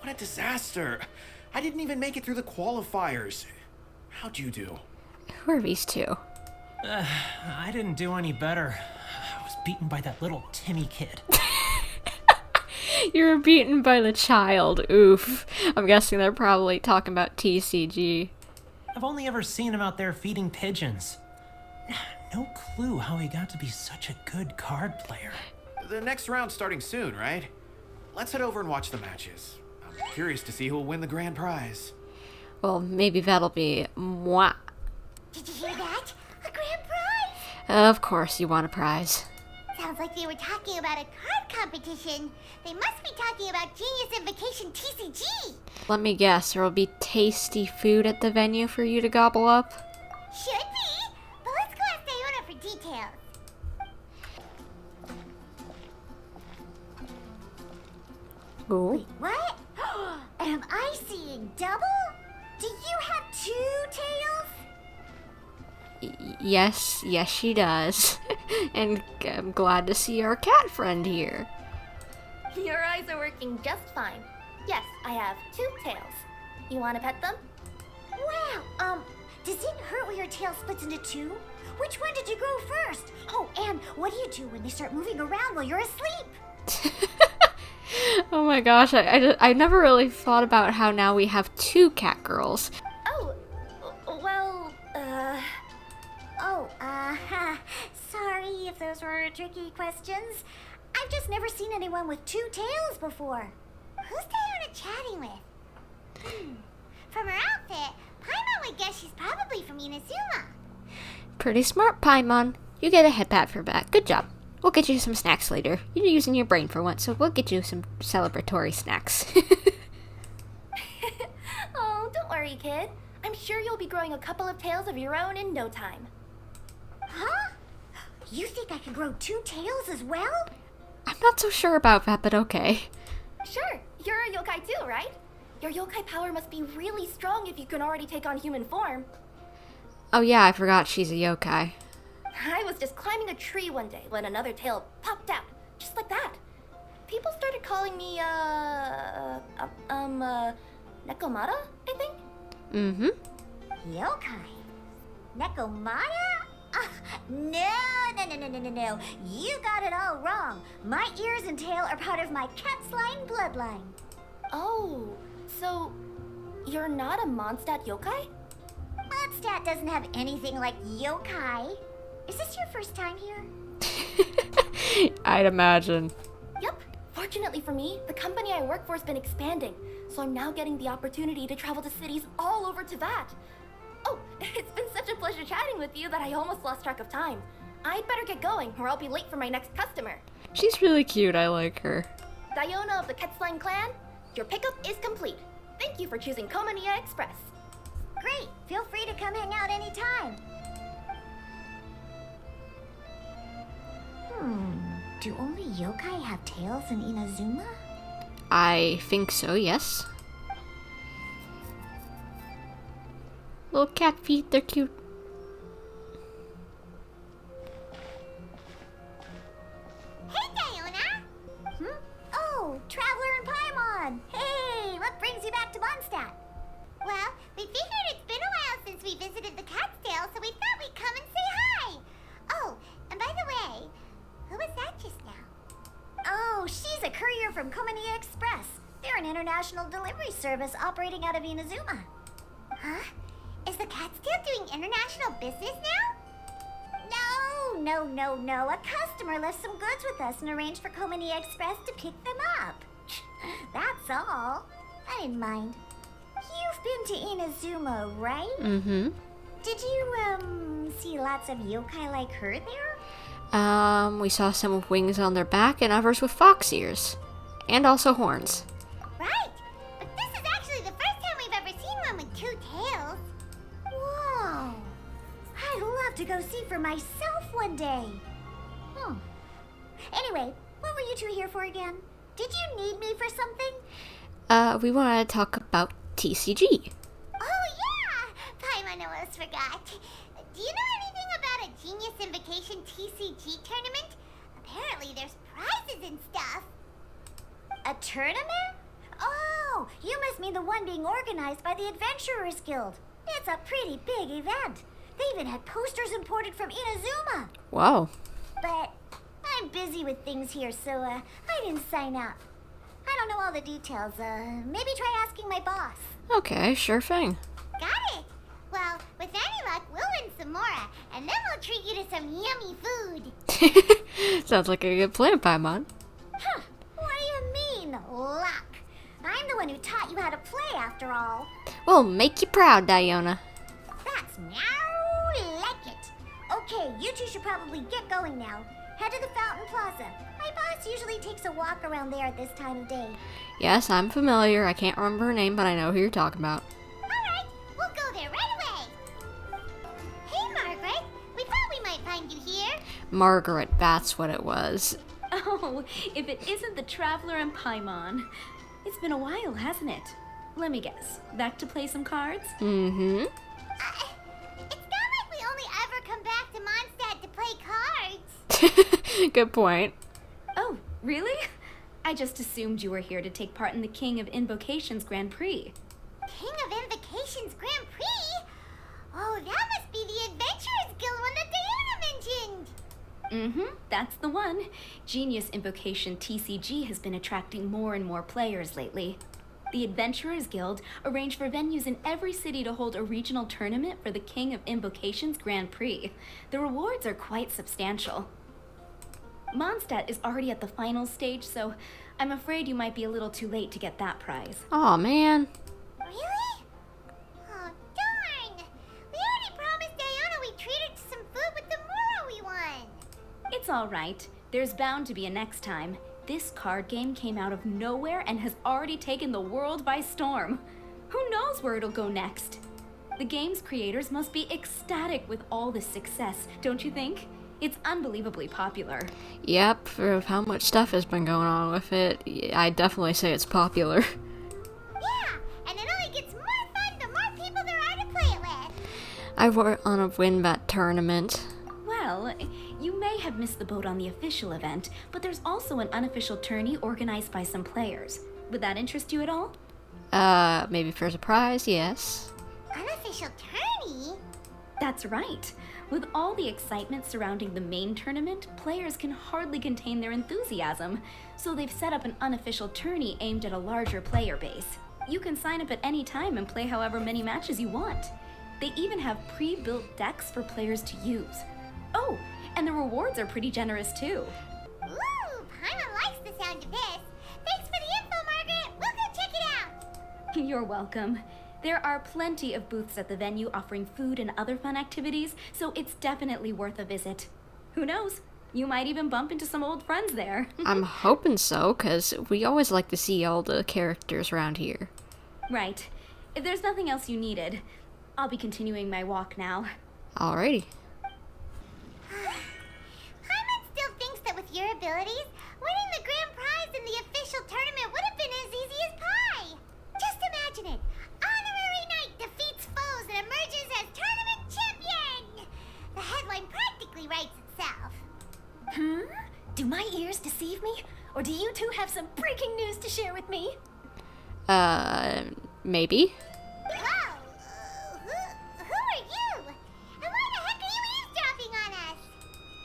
What a disaster. I didn't even make it through the qualifiers. How'd you do? Who are these two? I didn't do any better. I was beaten by that little Timmy kid. You were beaten by the child. Oof. I'm guessing they're probably talking about TCG. I've only ever seen him out there feeding pigeons. No clue how he got to be such a good card player. The next round's starting soon, right? Let's head over and watch the matches. I'm curious to see who'll win the grand prize. Well, maybe that'll be moi. Did you hear that? A grand prize? Of course you want a prize. Sounds like they were talking about a card competition. They must be talking about Genius Invocation TCG. Let me guess, there will be tasty food at the venue for you to gobble up? Should be, but let's go ask Diona for details. Ooh. Wait, what? Am I seeing double? Do you have 2 tails? Yes, she does. And I'm glad to see our cat friend here. Your eyes are working just fine. Yes, I have 2 tails. You want to pet them? Wow, does it hurt when your tail splits into 2? Which one did you grow first? Oh, and what do you do when they start moving around while you're asleep? Oh my gosh, I never really thought about how now we have 2 cat girls. Oh, well, sorry if those were tricky questions. I've just never seen anyone with 2 tails before. Who's Diona chatting with? From her outfit, Paimon would guess she's probably from Inazuma. Pretty smart, Paimon. You get a head pat for that. Good job. We'll get you some snacks later. You're using your brain for once, so we'll get you some celebratory snacks. oh, don't worry, kid. I'm sure you'll be growing a couple of tails of your own in no time. Huh? You think I can grow 2 tails as well? I'm not so sure about that, but okay. Sure, you're a yokai too, right? Your yokai power must be really strong if you can already take on human form. Oh yeah, I forgot she's a yokai. I was just climbing a tree one day when another tail popped out, just like that. People started calling me, Nekomata, I think? Mm-hmm. Yokai? Nekomata? No. You got it all wrong. My ears and tail are part of my cat's line bloodline. Oh, so you're not a Mondstadt yokai? Mondstadt doesn't have anything like yokai. Is this your first time here? I'd imagine. Yep. Fortunately for me, the company I work for has been expanding, so I'm now getting the opportunity to travel to cities all over Teyvat. Oh, it's been such a pleasure chatting with you that I almost lost track of time. I'd better get going, or I'll be late for my next customer. She's really cute, I like her. Diona of the Quetzline clan, your pickup is complete. Thank you for choosing Komania Express. Great! Feel free to come hang out anytime. Do only yokai have tails in Inazuma? I think so, yes. Little cat feet, they're cute. Hey, Diona! Oh, Traveler and Paimon! Hey, what brings you back to Mondstadt? Well, we figured it's been a while since we visited the Cat's Tail, so we thought we'd come and say hi! Oh, and by the way, who was that just now? Oh, she's a courier from Kokomi Express. They're an international delivery service operating out of Inazuma. Huh? Is the Cat's Tail doing international business now? No. A customer left some goods with us and arranged for Kokomi Express to pick them up. That's all. I didn't mind. You've been to Inazuma, right? Mm-hmm. Did you, see lots of yokai like her there? We saw some with wings on their back and others with fox ears. And also horns. Right! But this is actually the first time we've ever seen one with 2 tails. Whoa! I'd love to go see for myself one day. Anyway, what were you 2 here for again? Did you need me for something? We want to talk about TCG. Oh, yeah! Paimon almost forgot. Do you know anything about a Genius Invocation TCG tournament? Apparently there's prizes and stuff. A tournament? Oh, Oh, you must mean the one being organized by the Adventurers Guild. It's a pretty big event. They even had posters imported from Inazuma. Wow. But I'm busy with things here, so I didn't sign up. I don't know all the details. Maybe try asking my boss. Okay, sure thing. Got it. Well, with any luck, we'll win some more, and then we'll treat you to some yummy food. Sounds like a good plan, Paimon. Huh. What do you mean, luck? I'm the one who taught you how to play, after all. Well, make you proud, Diona. That's now like it. Okay, you two should probably get going now. Head to the Fountain Plaza. My boss usually takes a walk around there at this time of day. Yes, I'm familiar. I can't remember her name, but I know who you're talking about. Alright, we'll go there right away. Hey, Margaret. We thought we might find you here. Margaret, that's what it was. Oh, if it isn't the Traveler and Paimon. It's been a while, hasn't it? Let me guess. Back to play some cards? Mm-hmm. It's not like we only ever come back to Mondstadt to play cards. Good point. Oh, really? I just assumed you were here to take part in the King of Invocations Grand Prix. King of Invocations Grand Prix? Oh, that must be the Adventurers Guild one that Diana mentioned. Mm-hmm, that's the one. Genius Invocation TCG has been attracting more and more players lately. The Adventurers Guild arranged for venues in every city to hold a regional tournament for the King of Invocations Grand Prix. The rewards are quite substantial. Mondstadt is already at the final stage, so I'm afraid you might be a little too late to get that prize. Aw, man. Really? Oh, darn. We already promised Diana we'd treat her to some food with the Mora we won. It's all right. There's bound to be a next time. This card game came out of nowhere and has already taken the world by storm. Who knows where it'll go next? The game's creators must be ecstatic with all this success, don't you think? It's unbelievably popular. Yep, for how much stuff has been going on with it, I'd definitely say it's popular. Yeah, and it only gets more fun the more people there are to play it with. I want to win that tournament. Well, you may have missed the boat on the official event, but there's also an unofficial tourney organized by some players. Would that interest you at all? Maybe for a surprise, yes. Unofficial tourney? That's right. With all the excitement surrounding the main tournament, players can hardly contain their enthusiasm. So they've set up an unofficial tourney aimed at a larger player base. You can sign up at any time and play however many matches you want. They even have pre-built decks for players to use. Oh, and the rewards are pretty generous too. Ooh, Paimon likes the sound of this. Thanks for the info, Margaret. We'll go check it out. You're welcome. There are plenty of booths at the venue offering food and other fun activities, so it's definitely worth a visit. Who knows? You might even bump into some old friends there. I'm hoping so, because we always like to see all the characters around here. Right. If there's nothing else you needed, I'll be continuing my walk now. Alrighty. Paimon still thinks that with your abilities, winning the grand prize in the official tournament would have been as easy as pie. Just imagine it. Honorary Knight defeats foes and emerges as tournament champion. The headline practically writes itself. Do my ears deceive me? Or do you two have some breaking news to share with me? Maybe? Whoa! Who are you? And why the heck are you eavesdropping on us?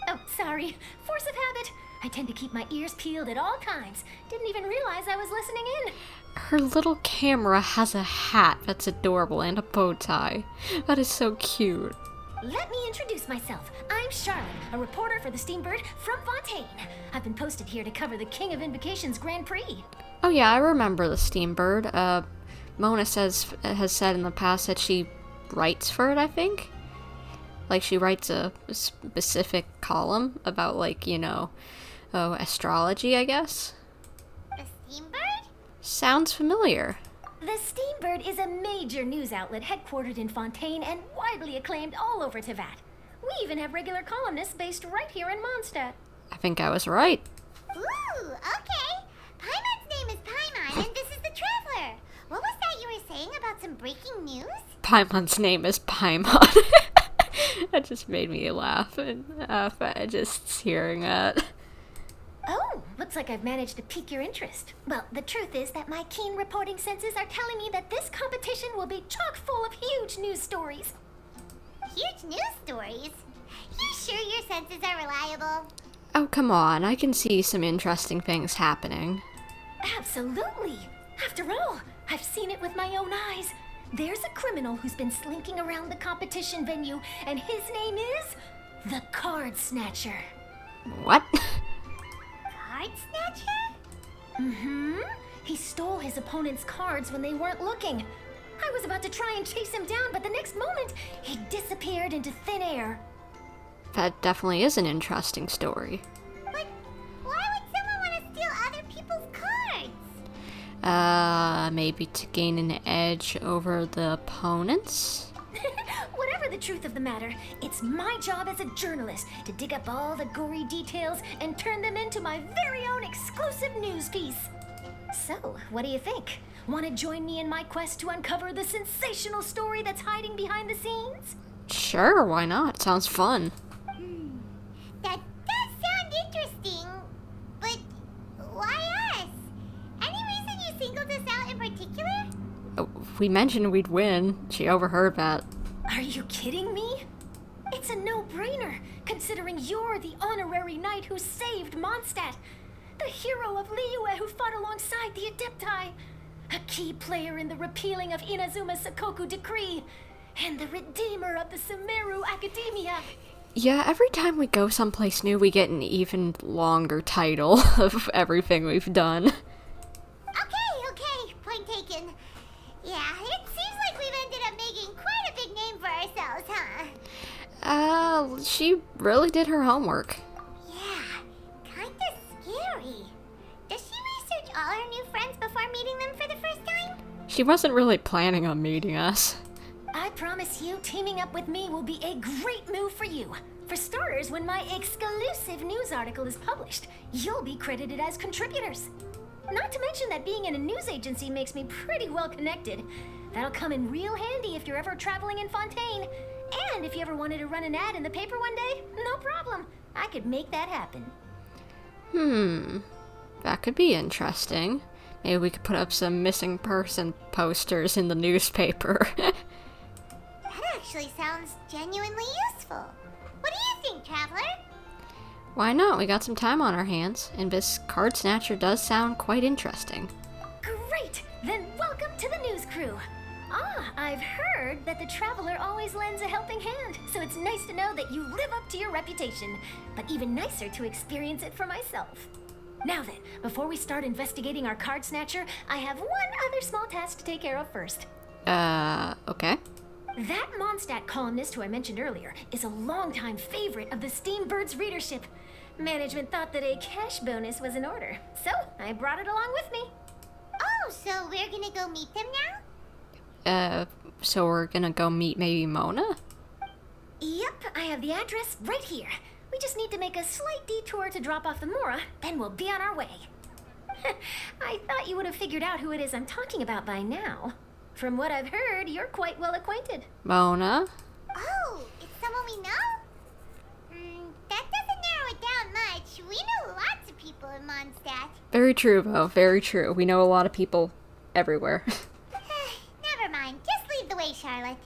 Oh, sorry. Force of habit. I tend to keep my ears peeled at all times. Didn't even realize I was listening in. Her little camera has a hat that's adorable and a bow tie. That is so cute. Let me introduce myself. I'm Charlotte, a reporter for the Steambird from Fontaine. I've been posted here to cover the King of Invocations Grand Prix. Oh yeah, I remember the Steambird. Mona has said in the past that she writes for it, I think. Like, she writes a specific column about, like, astrology, I guess. The Steambird? Sounds familiar. The Steambird is a major news outlet headquartered in Fontaine and widely acclaimed all over Teyvat. We even have regular columnists based right here in Mondstadt. I think I was right. Ooh, okay. Paimon's name is Paimon, and this is the Traveler. What was that you were saying about some breaking news? Paimon's name is Paimon. That just made me laugh, and just hearing that. Oh, Looks like I've managed to pique your interest. Well, the truth is that my keen reporting senses are telling me that this competition will be chock full of huge news stories. Huge news stories? You sure your senses are reliable? Oh, come on. I can see some interesting things happening. Absolutely. After all, I've seen it with my own eyes. There's a criminal who's been slinking around the competition venue, and his name is the Card Snatcher. What? Card Snatcher? Mm-hmm. He stole his opponent's cards when they weren't looking. I was about to try and chase him down, but the next moment, he disappeared into thin air. That definitely is an interesting story. But why would someone want to steal other people's cards? Maybe to gain an edge over the opponents? Whatever the truth of the matter, it's my job as a journalist to dig up all the gory details and turn them into my very own exclusive news piece. So, what do you think? Want to join me in my quest to uncover the sensational story that's hiding behind the scenes? Sure, why not? Sounds fun. That does sound interesting, but why us? Any reason you singled us out in particular? Oh, we mentioned we'd win. She overheard that. Are you kidding me? It's a no-brainer, considering you're the honorary knight who saved Mondstadt, the hero of Liyue who fought alongside the Adepti, a key player in the repealing of Inazuma's Sakoku decree, and the redeemer of the Sumeru Academia. Yeah, every time we go someplace new, we get an even longer title of everything we've done. Okay, point taken. Yeah, it seems like we've ended up making quite a big name for ourselves, huh? She really did her homework. Yeah, kinda scary. Does she research all her new friends before meeting them for the first time? She wasn't really planning on meeting us. I promise you, teaming up with me will be a great move for you. For starters, when my exclusive news article is published, you'll be credited as contributors. Not to mention that being in a news agency makes me pretty well connected. That'll come in real handy if you're ever traveling in Fontaine. And if you ever wanted to run an ad in the paper one day, no problem. I could make that happen. That could be interesting. Maybe we could put up some missing person posters in the newspaper. That actually sounds genuinely useful. What do you think, Traveler? Why not? We got some time on our hands, and this Card Snatcher does sound quite interesting. Great! Then welcome to the news crew. I've heard that the Traveler always lends a helping hand, so it's nice to know that you live up to your reputation, but even nicer to experience it for myself. Now then, before we start investigating our Card Snatcher, I have one other small task to take care of first. Okay. That Mondstadt columnist who I mentioned earlier is a longtime favorite of the Steambird's readership. Management thought that a cash bonus was in order, so I brought it along with me. Oh, so we're gonna go meet them now? So we're gonna go meet maybe Mona? Yep, I have the address right here. We just need to make a slight detour to drop off the Mora, then we'll be on our way. I thought you would have figured out who it is I'm talking about by now. From what I've heard, you're quite well acquainted. Mona? Oh, it's someone we know? That doesn't narrow it down much. We know lots of people in Mondstadt. Very true, Bo. Very true. We know a lot of people everywhere. Never mind. Just lead the way, Charlotte.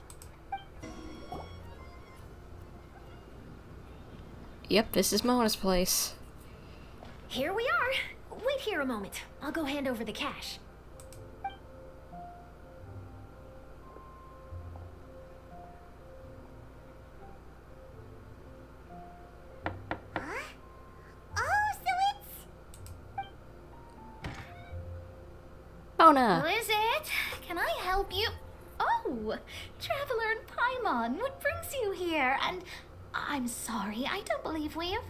Yep, this is Mona's place. Here we are. Wait here a moment. I'll go hand over the cash. Mona! Who is it? Can I help you? Oh, Traveler and Paimon, what brings you here? And I'm sorry, I don't believe we have...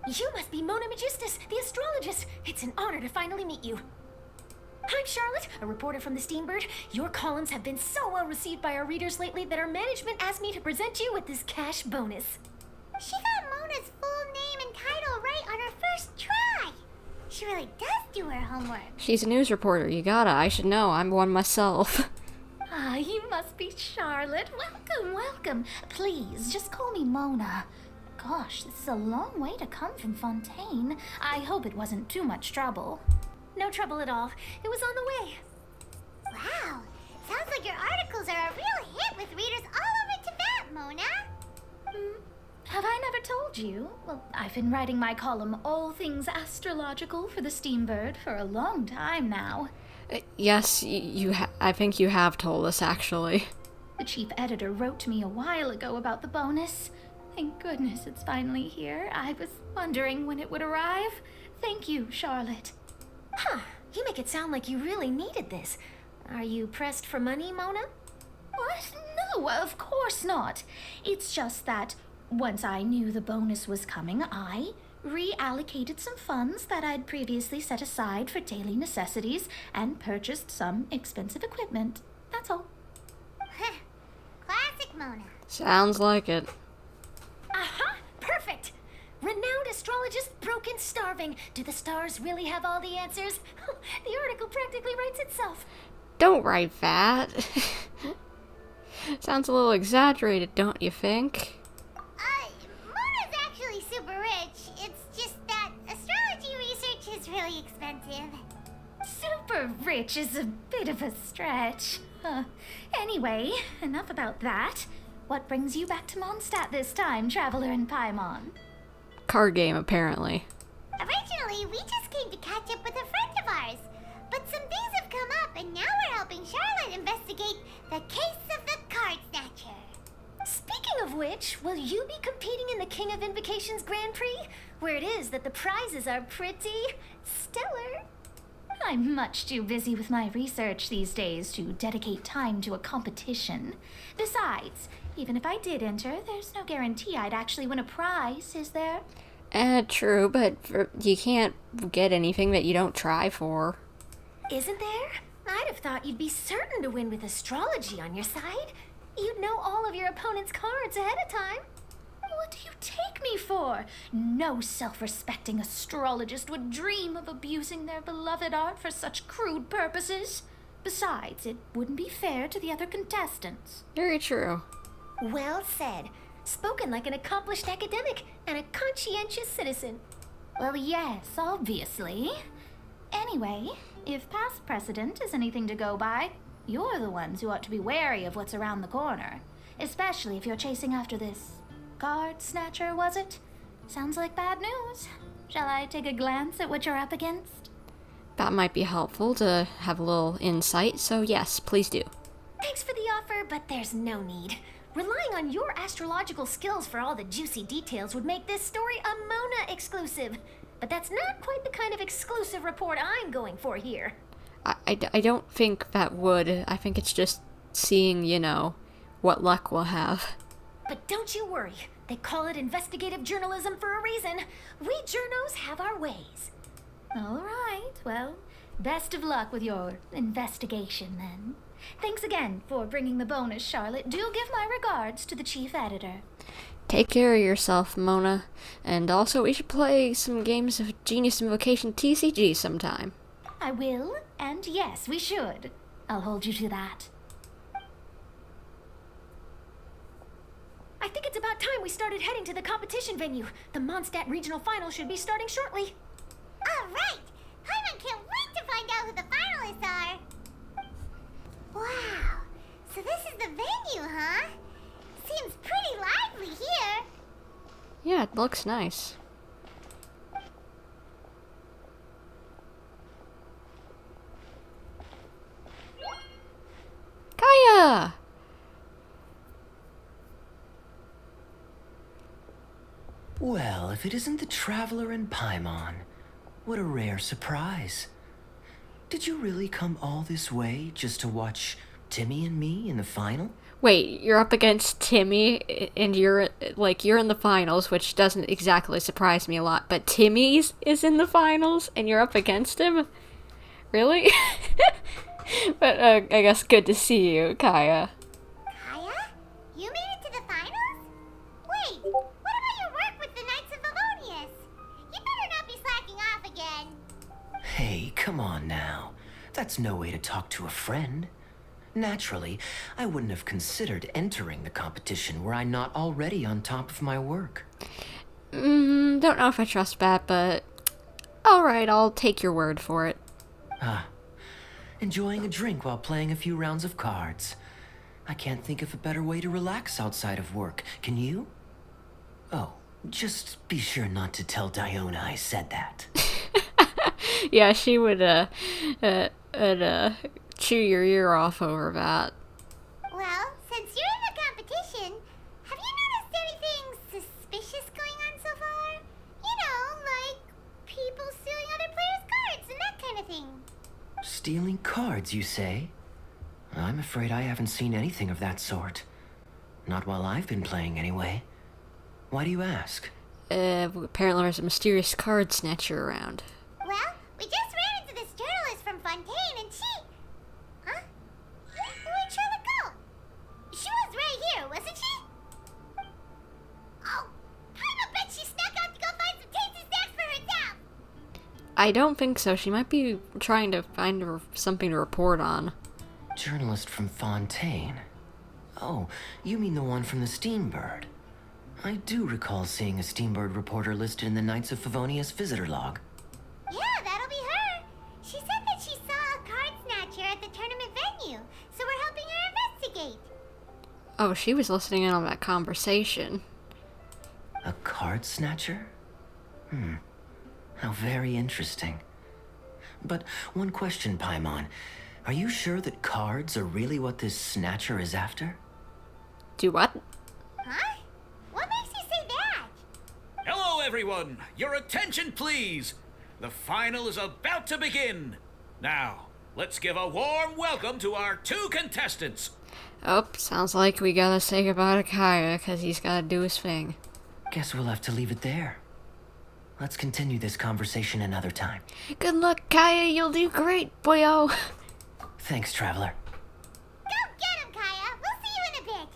You must be Mona Magistus, the astrologist. It's an honor to finally meet you. I'm Charlotte, a reporter from the Steambird. Your columns have been so well received by our readers lately that our management asked me to present you with this cash bonus. She got Mona's full name and title right on her first try. She really does do her homework. She's a news reporter, you gotta. I should know, I'm one myself. Ah, you must be Charlotte. Welcome, welcome. Please, just call me Mona. Gosh, this is a long way to come from Fontaine. I hope it wasn't too much trouble. No trouble at all. It was on the way. Wow, sounds like your articles are a real hit with readers all over Teyvat, Mona. Have I never told you? Well, I've been writing my column All Things Astrological for the Steambird for a long time now. Yes, I think you have told us, actually. The chief editor wrote to me a while ago about the bonus. Thank goodness it's finally here. I was wondering when it would arrive. Thank you, Charlotte. Huh, you make it sound like you really needed this. Are you pressed for money, Mona? What? No, of course not. It's just that once I knew the bonus was coming, I reallocated some funds that I'd previously set aside for daily necessities and purchased some expensive equipment. That's all. Classic Mona. Sounds like it. Aha! Perfect! Renowned astrologist broken starving. Do the stars really have all the answers? The article practically writes itself. Don't write that. Sounds a little exaggerated, don't you think? Mona's actually super rich. It's just that astrology research is really expensive. Super rich is a bit of a stretch. Anyway, enough about that. What brings you back to Mondstadt this time, Traveler in Paimon? Card game, apparently. Originally, we just came to catch up with a friend of ours. But some things have come up, and now we're helping Charlotte investigate the case of the Card Snatcher. Speaking of which, will you be competing in the King of Invocations Grand Prix? Where it is that the prizes are pretty stellar. I'm much too busy with my research these days to dedicate time to a competition. Besides, even if I did enter, there's no guarantee I'd actually win a prize, is there? True, but you can't get anything that you don't try for. Isn't there? I'd have thought you'd be certain to win with astrology on your side. You'd know all of your opponent's cards ahead of time. What do you take me for? No self-respecting astrologist would dream of abusing their beloved art for such crude purposes. Besides, it wouldn't be fair to the other contestants. Very true. Well said. Spoken like an accomplished academic and a conscientious citizen. Well, yes, obviously. Anyway, if past precedent is anything to go by, you're the ones who ought to be wary of what's around the corner. Especially if you're chasing after this Card Snatcher, was it? Sounds like bad news. Shall I take a glance at what you're up against? That might be helpful to have a little insight, so yes, please do. Thanks for the offer, but there's no need. Relying on your astrological skills for all the juicy details would make this story a Mona exclusive. But that's not quite the kind of exclusive report I'm going for here. I don't think that would. I think it's just seeing, what luck we'll have. But don't you worry. They call it investigative journalism for a reason. We journos have our ways. All right, well, best of luck with your investigation then. Thanks again for bringing the bonus, Charlotte. Do give my regards to the chief editor. Take care of yourself, Mona. And also, we should play some games of Genius Invocation TCG sometime. I will, and yes, we should. I'll hold you to that. I think it's about time we started heading to the competition venue. The Mondstadt Regional Final should be starting shortly. All right! Paimon can't wait to find out who the finalists are! Wow, so this is the venue, huh? Seems pretty lively here. Yeah, it looks nice. Kaya! Well, if it isn't the Traveler in Paimon, what a rare surprise. Did you really come all this way just to watch Timmy and me in the final? Wait, you're up against Timmy, and you're in the finals, which doesn't exactly surprise me a lot, but Timmy's is in the finals, and you're up against him? Really? But, I guess good to see you, Kaya. Kaya? You made it to the finals? Wait, what about your work with the Knights of Valonius? You better not be slacking off again. Hey, come on now. That's no way to talk to a friend. Naturally, I wouldn't have considered entering the competition were I not already on top of my work. Don't know if I trust that, but alright, I'll take your word for it. Ah, enjoying a drink while playing a few rounds of cards. I can't think of a better way to relax outside of work. Can you? Oh, just be sure not to tell Diona I said that. Yeah, she would, chew your ear off over that. Well, since you're in the competition, have you noticed anything suspicious going on so far? You know, like people stealing other players' cards and that kind of thing. Stealing cards, you say? I'm afraid I haven't seen anything of that sort. Not while I've been playing, anyway. Why do you ask? Apparently there's a mysterious card snatcher around. Well, we just ran into this journalist from Fontaine and she... Huh? Where'd Charlotte go? She was right here, wasn't she? Oh, I bet she snuck out to go find some tasty snacks for herself. I don't think so. She might be trying to find something to report on. Journalist from Fontaine. Oh, you mean the one from the Steambird. I do recall seeing a Steambird reporter listed in the Knights of Favonius visitor log. Yeah, that'll be her. She said that she saw a card snatcher at the tournament venue, so we're helping her investigate. Oh, she was listening in on that conversation. A card snatcher? How very interesting. But one question, Paimon. Are you sure that cards are really what this snatcher is after? Do what? Huh? What makes you say that? Hello, everyone! Your attention, please! The final is about to begin! Now, let's give a warm welcome to our 2 contestants! Oh, sounds like we gotta say goodbye to Kaya, because he's gotta do his thing. Guess we'll have to leave it there. Let's continue this conversation another time. Good luck, Kaya, you'll do great, boyo! Thanks, Traveler. Go get him, Kaya. We'll see you in a bit.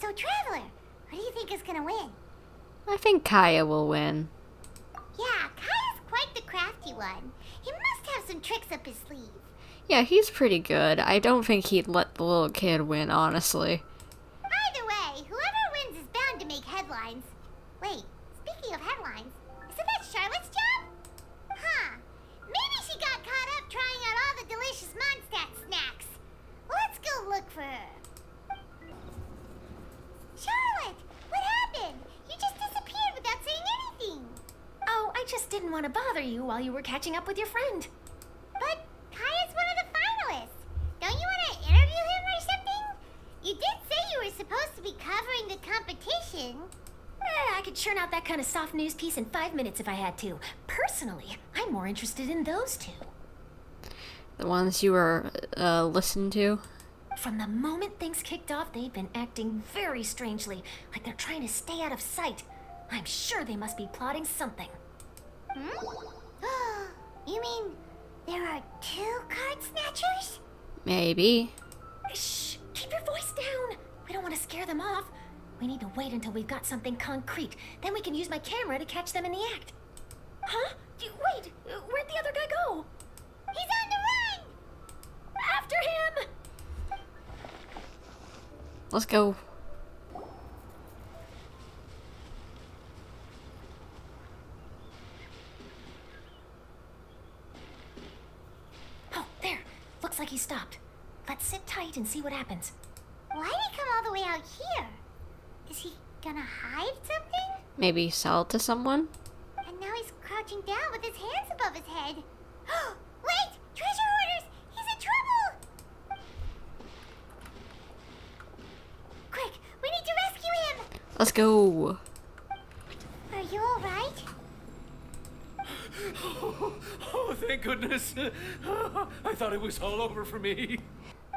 So, Traveler, who do you think is gonna win? I think Kaya will win. Yeah, Kaya's quite the crafty one. He must have some tricks up his sleeve. Yeah, he's pretty good. I don't think he'd let the little kid win, honestly. Either way, whoever wins is bound to make headlines. Wait, speaking of headlines, isn't that Charlotte's job? Huh. Maybe she got caught up trying out all the delicious Mondstadt snacks. Let's go look for her. Charlotte, what happened? You just disappeared without saying anything. Oh, I just didn't want to bother you while you were catching up with your friend. But Kaya's one of the finalists. Don't you want to interview him or something? You did say you were supposed to be covering the competition. I could churn out that kind of soft news piece in 5 minutes if I had to. Personally, I'm more interested in those 2. The ones you were, listening to? From the moment things kicked off, they've been acting very strangely, like they're trying to stay out of sight. I'm sure they must be plotting something. You mean there are 2 card snatchers? Maybe. Shh! Keep your voice down! We don't want to scare them off. We need to wait until we've got something concrete. Then we can use my camera to catch them in the act. Huh? Wait! Where'd the other guy go? He's on the run! After him! Let's go. Oh, there. Looks like he stopped. Let's sit tight and see what happens. Why'd he come all the way out here? Is he gonna hide something? Maybe sell it to someone? And now he's crouching down with his hands above his head. Wait! Treasure hoarders! He's in trouble! Quick! We need to rescue him! Let's go. Are you alright? Oh, thank goodness! I thought it was all over for me.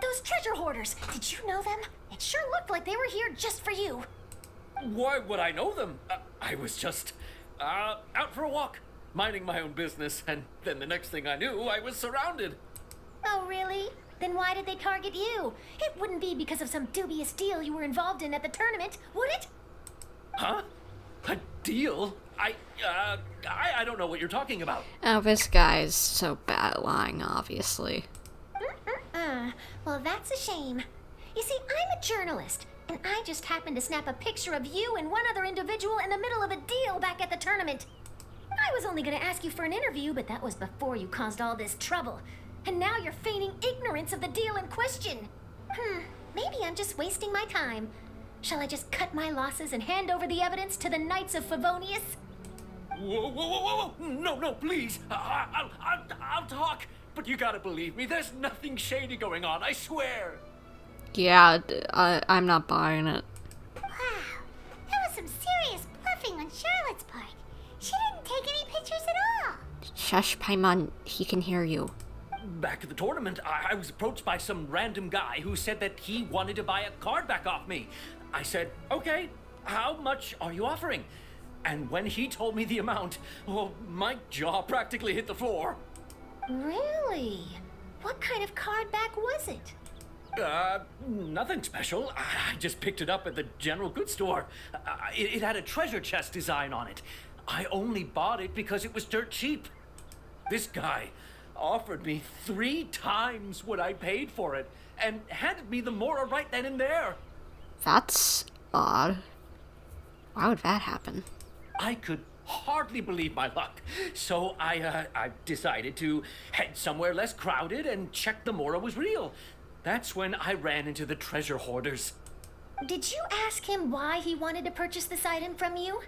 Those treasure hoarders! Did you know them? It sure looked like they were here just for you. Why would I know them? I was just out for a walk, minding my own business, and then the next thing I knew, I was surrounded. Oh, really? Then why did they target you? It wouldn't be because of some dubious deal you were involved in at the tournament, would it? Huh? A deal? I don't know what you're talking about. Oh, this guy's so bad at lying, obviously. Well, that's a shame. You see, I'm a journalist, And I just happened to snap a picture of you and one other individual in the middle of a deal back at the tournament. I was only gonna ask you for an interview, but that was before you caused all this trouble. And now you're feigning ignorance of the deal in question. Maybe I'm just wasting my time. Shall I just cut my losses and hand over the evidence to the Knights of Favonius? Whoa, whoa, whoa, whoa, whoa! No, please. I'll talk. But you gotta believe me, there's nothing shady going on, I swear. Yeah, I'm not buying it. Wow, that was some serious bluffing on Charlotte's part. She didn't take any pictures at all. Shush, Paimon, he can hear you. Back at the tournament, I was approached by some random guy who said that he wanted to buy a card back off me. I said, okay, how much are you offering? And when he told me the amount, oh, my jaw practically hit the floor. Really? What kind of card back was it? Nothing special. I just picked it up at the general goods store. It had a treasure chest design on it. I only bought it because it was dirt cheap. This guy offered me 3 times what I paid for it and handed me the Mora right then and there. That's odd. Why would that happen? I could hardly believe my luck, so I decided to head somewhere less crowded and check the Mora was real. That's when I ran into the treasure hoarders. Did you ask him why he wanted to purchase this item from you?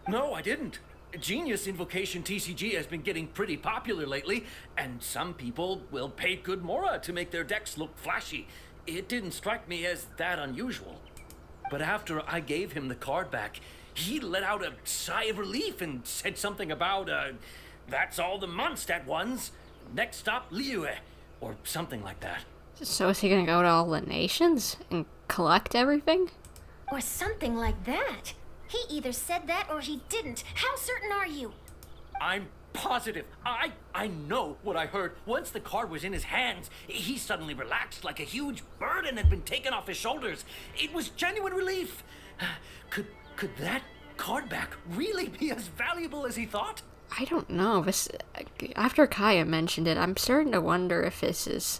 No, I didn't. Genius Invocation TCG has been getting pretty popular lately, and some people will pay good Mora to make their decks look flashy. It didn't strike me as that unusual. But after I gave him the card back, he let out a sigh of relief and said something about, that's all the Mondstadt ones. Next stop, Liyue, or something like that. So is he gonna go to all the nations and collect everything? Or something like that. He either said that or he didn't. How certain are you? I'm positive. I know what I heard. Once the card was in his hands, he suddenly relaxed like a huge burden had been taken off his shoulders. It was genuine relief. Could that card back really be as valuable as he thought? I don't know. After Kaya mentioned it, I'm starting to wonder if this is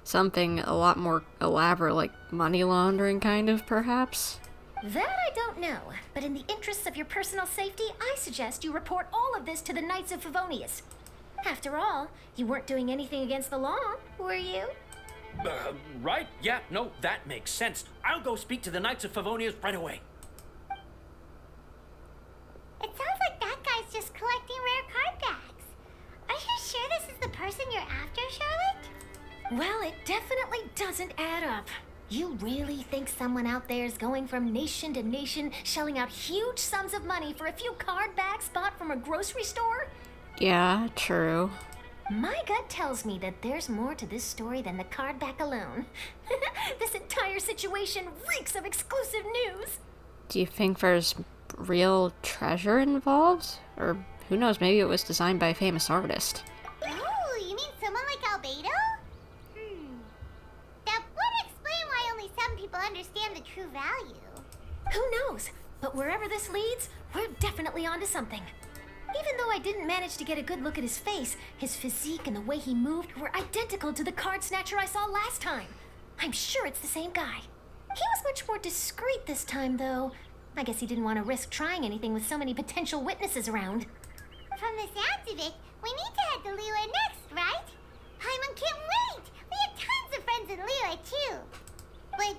something a lot more elaborate, like money laundering kind of, perhaps? That I don't know, but in the interests of your personal safety, I suggest you report all of this to the Knights of Favonius. After all, you weren't doing anything against the law, were you? Right? Yeah, no, that makes sense. I'll go speak to the Knights of Favonius right away. It sounds like that guy's just collecting rare card backs. Are you sure this is the person you're after, Charlotte? Well, it definitely doesn't add up. You really think someone out there is going from nation to nation, shelling out huge sums of money for a few card backs bought from a grocery store? Yeah, true. My gut tells me that there's more to this story than the card back alone. This entire situation reeks of exclusive news. Do you think there's real treasure involved? Or who knows, maybe it was designed by a famous artist. Oh, you mean someone like Albedo? That would explain why only some people understand the true value. Who knows? But wherever this leads, we're definitely onto something. Even though I didn't manage to get a good look at his face, his physique and the way he moved were identical to the card snatcher I saw last time. I'm sure it's the same guy. He was much more discreet this time, though. I guess he didn't want to risk trying anything with so many potential witnesses around. From the sounds of it, we need to head to Liyue next, right? Paimon can't wait! We have tons of friends in Liyue, too. But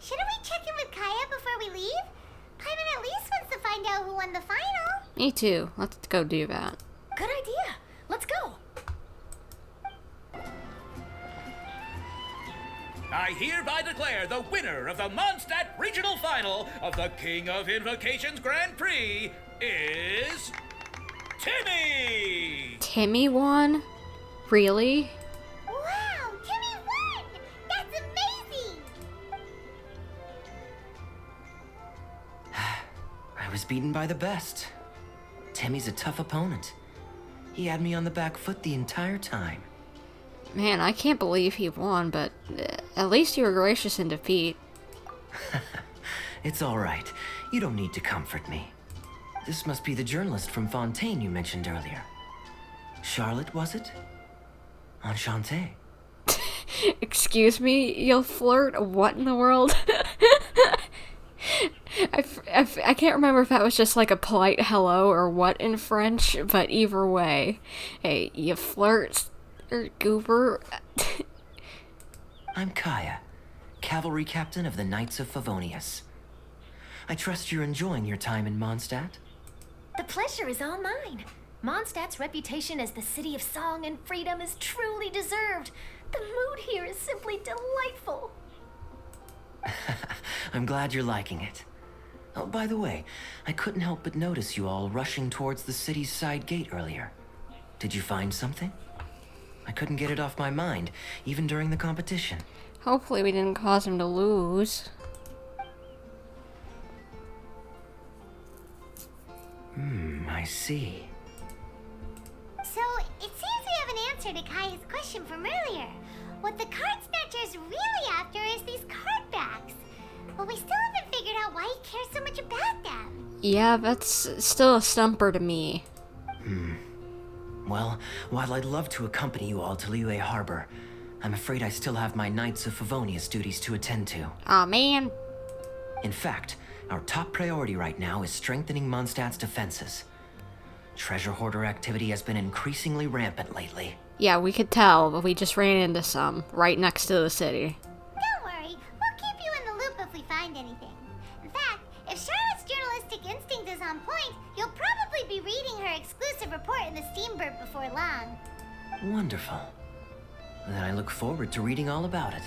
shouldn't we check in with Kaya before we leave? Paimon at least wants to find out who won the final. Me too. Let's go do that. Good idea. Let's go. I hereby declare the winner of the Mondstadt Regional Final of the King of Invocations Grand Prix is Timmy! Timmy won? Really? Wow, Timmy won! That's amazing! I was beaten by the best. Timmy's a tough opponent. He had me on the back foot the entire time. Man, I can't believe he won, but at least you were gracious in defeat. It's all right. You don't need to comfort me. This must be the journalist from Fontaine you mentioned earlier. Charlotte, was it? Enchanté. Excuse me, you'll flirt? What in the world? I can't remember if that was just like a polite hello or what in French, but either way. Hey, you flirt, or goober? I'm Kaya, cavalry captain of the Knights of Favonius. I trust you're enjoying your time in Mondstadt? The pleasure is all mine. Mondstadt's reputation as the city of song and freedom is truly deserved. The mood here is simply delightful. I'm glad you're liking it. Oh, by the way, I couldn't help but notice you all rushing towards the city's side gate earlier. Did you find something? I couldn't get it off my mind, even during the competition. Hopefully we didn't cause him to lose. I see. So, it seems we have an answer to Kaya's question from earlier. What the card snatcher's really after is these card backs. But we still haven't figured out why he cares so much about them. Yeah, that's still a stumper to me. Well, while I'd love to accompany you all to Liyue Harbor, I'm afraid I still have my Knights of Favonius duties to attend to. Aw, man. In fact, our top priority right now is strengthening Mondstadt's defenses. Treasure hoarder activity has been increasingly rampant lately. Yeah, we could tell, but we just ran into some right next to the city. Don't worry, we'll keep you in the loop if we find anything. In fact, if Charlotte's journalistic instinct is on point, you'll probably be reading her exclusive report in the Steambird before long. Wonderful. Then I look forward to reading all about it.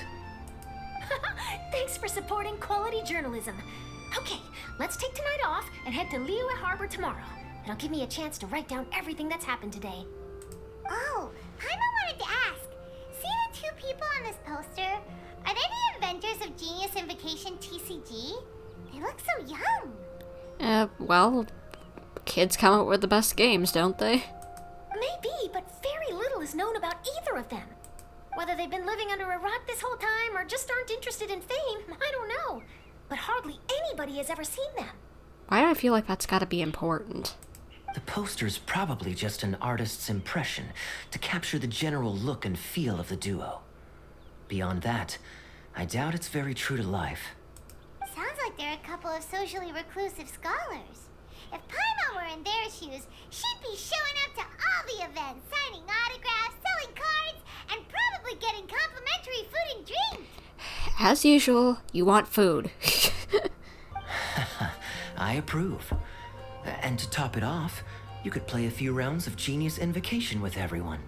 Thanks for supporting quality journalism. Okay, let's take tonight off and head to Liyue Harbor tomorrow. It'll give me a chance to write down everything that's happened today. Oh, Paimon wanted to ask. See the two people on this poster? Are they the inventors of Genius Invocation TCG? They look so young. Well, kids come up with the best games, don't they? Maybe, but very little is known about either of them. Whether they've been living under a rock this whole time or just aren't interested in fame, I don't know. But hardly anybody has ever seen them. Why do I feel like that's gotta be important? The poster's probably just an artist's impression to capture the general look and feel of the duo. Beyond that, I doubt it's very true to life. Sounds like they're a couple of socially reclusive scholars. If Paimon were in their shoes, she'd be showing up to all the events, signing autographs, selling cards, and probably getting complimentary food and drink. As usual, you want food. I approve. And to top it off, you could play a few rounds of Genius Invocation with everyone.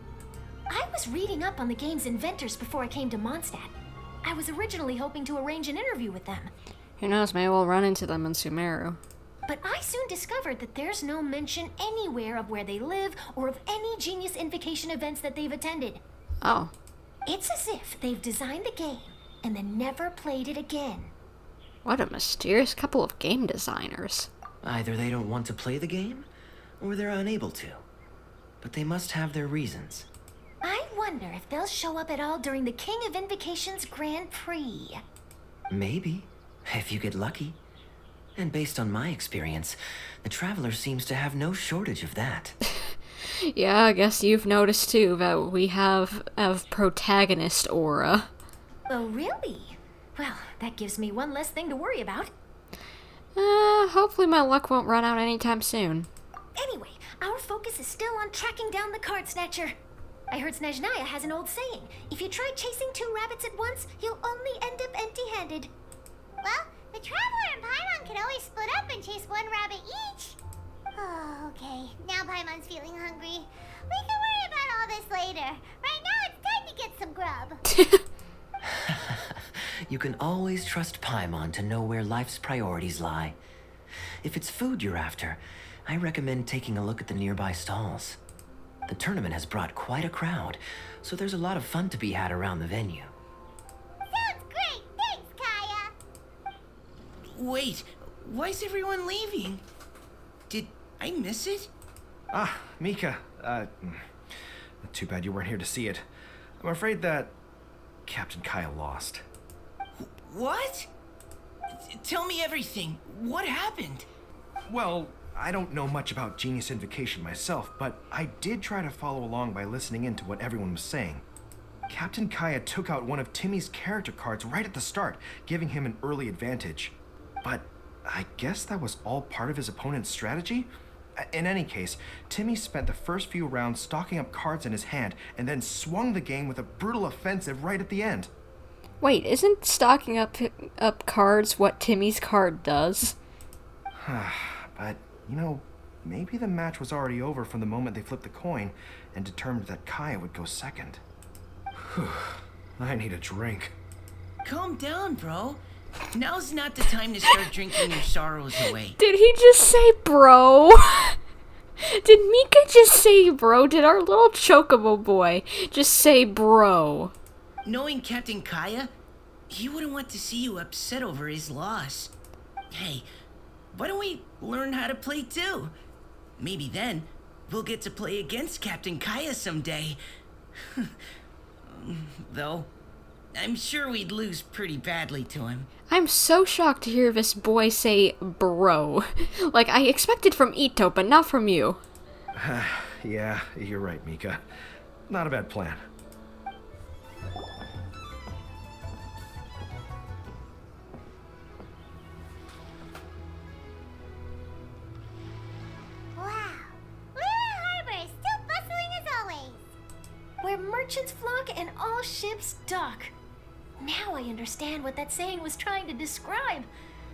I was reading up on the game's inventors before I came to Mondstadt. I was originally hoping to arrange an interview with them. Who knows, maybe we'll run into them in Sumeru. But I soon discovered that there's no mention anywhere of where they live or of any Genius Invocation events that they've attended. Oh. It's as if they've designed the game and then never played it again. What a mysterious couple of game designers. Either they don't want to play the game, or they're unable to. But they must have their reasons. I wonder if they'll show up at all during the King of Invocations Grand Prix. Maybe, if you get lucky. And based on my experience, the Traveler seems to have no shortage of that. Yeah, I guess you've noticed too that we have a protagonist aura. Oh, really? Well, that gives me one less thing to worry about. Hopefully my luck won't run out anytime soon. Anyway, our focus is still on tracking down the card snatcher. I heard Snezhnaya has an old saying. If you try chasing two rabbits at once, you'll only end up empty-handed. Well, the Traveler and Paimon can always split up and chase one rabbit each. Oh, okay. Now Paimon's feeling hungry. We can worry about all this later. Right now, it's time to get some grub. You can always trust Paimon to know where life's priorities lie. If it's food you're after, I recommend taking a look at the nearby stalls. The tournament has brought quite a crowd, so there's a lot of fun to be had around the venue. Sounds great. Thanks, Kaya. Wait, why is everyone leaving? Did I miss it? Ah, Mika. Too bad you weren't here to see it. I'm afraid that Captain Kaya lost. What? Tell me everything. What happened? Well, I don't know much about Genius Invocation myself, but I did try to follow along by listening in to what everyone was saying. Captain Kaya took out one of Timmy's character cards right at the start, giving him an early advantage. But I guess that was all part of his opponent's strategy? In any case, Timmy spent the first few rounds stocking up cards in his hand and then swung the game with a brutal offensive right at the end. Wait, isn't stocking up cards what Timmy's card does? But, maybe the match was already over from the moment they flipped the coin and determined that Kaya would go second. I need a drink. Calm down, bro. Now's not the time to start drinking your sorrows away. Did he just say bro? Did Mika just say bro? Did our little chocobo boy just say bro? Knowing Captain Kaya, he wouldn't want to see you upset over his loss. Hey, why don't we learn how to play too? Maybe then we'll get to play against Captain Kaya someday. Though, I'm sure we'd lose pretty badly to him. I'm so shocked to hear this boy say bro. Like, I expected from Itto, but not from you. Yeah, you're right, Mika. Not a bad plan. Where merchants flock and all ships dock. Now I understand what that saying was trying to describe.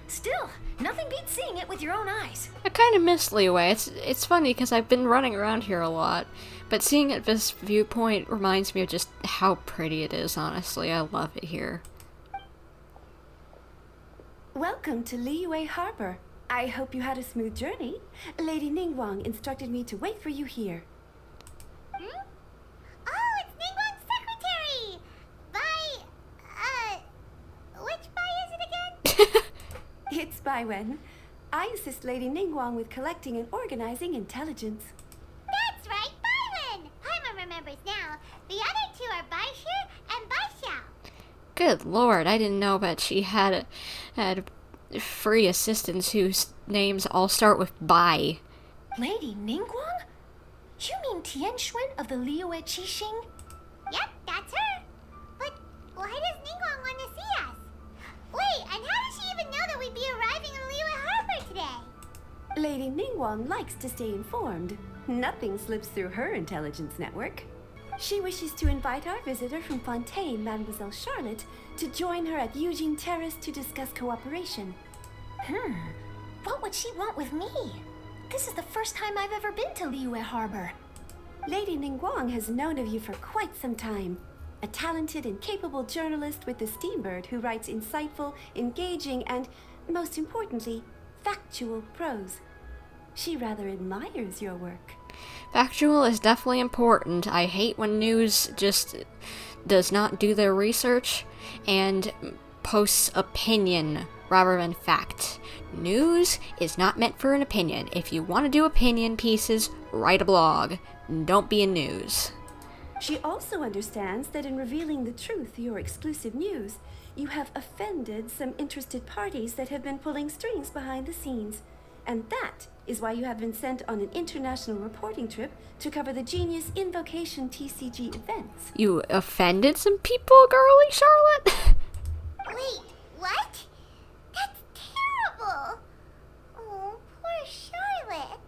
Still, nothing beats seeing it with your own eyes. I kind of miss Liyue. It's funny because I've been running around here a lot, but seeing it this viewpoint reminds me of just how pretty it is, honestly. I love it here. Welcome to Liyue Harbor. I hope you had a smooth journey. Lady Ningguang instructed me to wait for you here. It's Baiwen. I assist Lady Ningguang with collecting and organizing intelligence. That's right, Baiwen! Paimon remembers now. The other two are Baishu and Baishao. Good lord, I didn't know that she had free assistants whose names all start with Bai. Lady Ningguang? You mean Tianxuan of the Liyue Qixing? Yep, that's her. But why does Ningguang want to see us? Wait, and how does she even know that we'd be arriving in Liyue Harbor today? Lady Ningguang likes to stay informed. Nothing slips through her intelligence network. She wishes to invite our visitor from Fontaine, Mademoiselle Charlotte, to join her at Eugene Terrace to discuss cooperation. What would she want with me? This is the first time I've ever been to Liyue Harbor. Lady Ningguang has known of you for quite some time. A talented and capable journalist with the Steambird who writes insightful, engaging, and, most importantly, factual prose. She rather admires your work. Factual is definitely important. I hate when news just does not do their research and posts opinion rather than fact. News is not meant for an opinion. If you want to do opinion pieces, write a blog. Don't be in news. She also understands that in revealing the truth, your exclusive news, you have offended some interested parties that have been pulling strings behind the scenes. And that is why you have been sent on an international reporting trip to cover the Genius Invocation TCG events. You offended some people, girly Charlotte? Wait, what? That's terrible. Oh, poor Charlotte.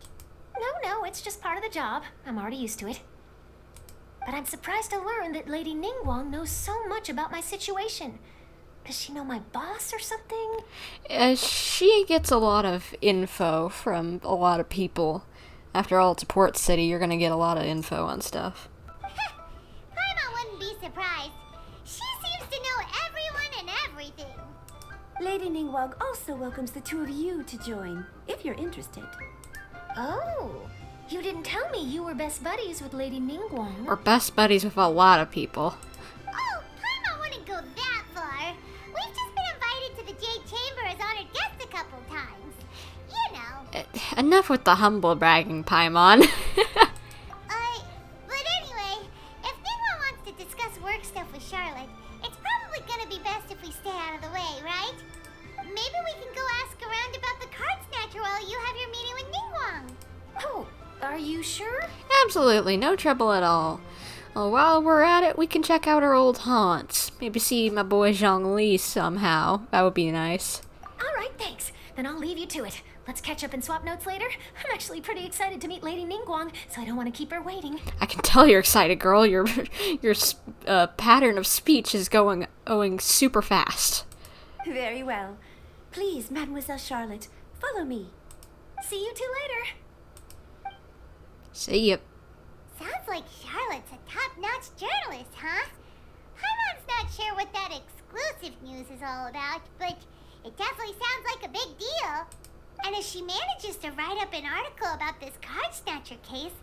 No, it's just part of the job. I'm already used to it. But I'm surprised to learn that Lady Ningguang knows so much about my situation. Does she know my boss or something? She gets a lot of info from a lot of people. After all, it's a port city, you're gonna get a lot of info on stuff. Paimon wouldn't be surprised. She seems to know everyone and everything. Lady Ningguang also welcomes the two of you to join, if you're interested. Oh, you didn't tell me you were best buddies with Lady Ningguang. We're best buddies with a lot of people. Oh, Paimon wouldn't go that far. We've just been invited to the Jade Chamber as honored guests a couple times. You know. Enough with the humble bragging, Paimon. But anyway, if Ningguang wants to discuss work stuff with Charlotte, it's probably gonna be best if we stay out of the way, right? Maybe we can go ask around about the card snatcher while you have your meeting with Ningguang. Oh, are you sure? Absolutely, no trouble at all. Well, while we're at it, we can check out our old haunts. Maybe see my boy Zhongli somehow. That would be nice. All right, thanks. Then I'll leave you to it. Let's catch up and swap notes later. I'm actually pretty excited to meet Lady Ningguang, so I don't want to keep her waiting. I can tell you're excited, girl. Your pattern of speech is going super fast. Very well. Please, Mademoiselle Charlotte, follow me. See you two later. See ya. Sounds like Charlotte's a top-notch journalist, huh? Paimon's not sure what that exclusive news is all about, but it definitely sounds like a big deal. And if she manages to write up an article about this card snatcher case,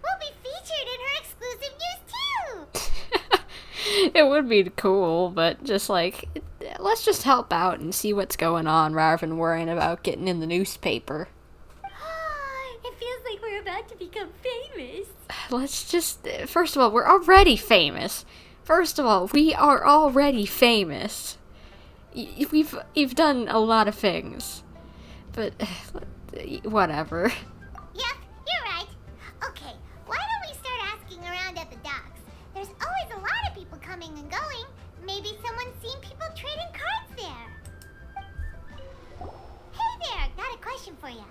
we'll be featured in her exclusive news too! It would be cool, but just like, let's just help out and see what's going on rather than worrying about getting in the newspaper. It feels like we're about to become famous. Let's just, first of all, we're already famous. We are already famous. You've done a lot of things. But, whatever. Yep, you're right. Okay, why don't we start asking around at the docks? There's always a lot of people coming and going. Maybe someone's seen people trading cards there. Hey there, got a question for you.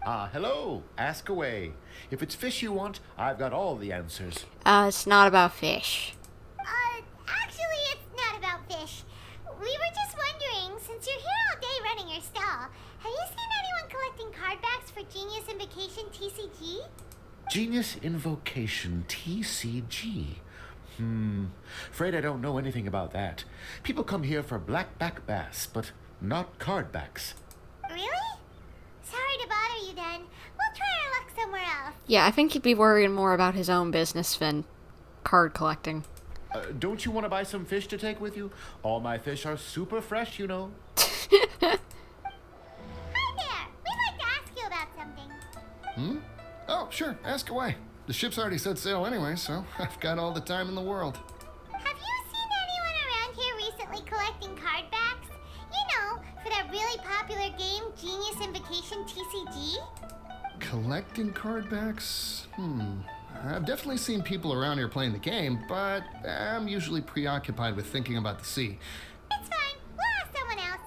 Hello. Ask away. If it's fish you want, I've got all the answers. It's not about fish. Actually, it's not about fish. We were just wondering, since you're here all day running your stall, have you seen anyone collecting card backs for Genius Invocation TCG? Genius Invocation TCG. Afraid I don't know anything about that. People come here for blackback bass, but not card backs. Really? Sorry to bother you then. We'll try our luck somewhere else. Yeah, I think he'd be worrying more about his own business than card collecting. Don't you want to buy some fish to take with you? All my fish are super fresh, you know. Hi there! We'd like to ask you about something. Oh, sure. Ask away. The ship's already set sail anyway, so I've got all the time in the world. Have you seen anyone around here recently collecting card backs? You know, for that really popular game, Genius Invocation TCG? Collecting card backs? I've definitely seen people around here playing the game, but I'm usually preoccupied with thinking about the sea. It's fine. We'll ask someone else.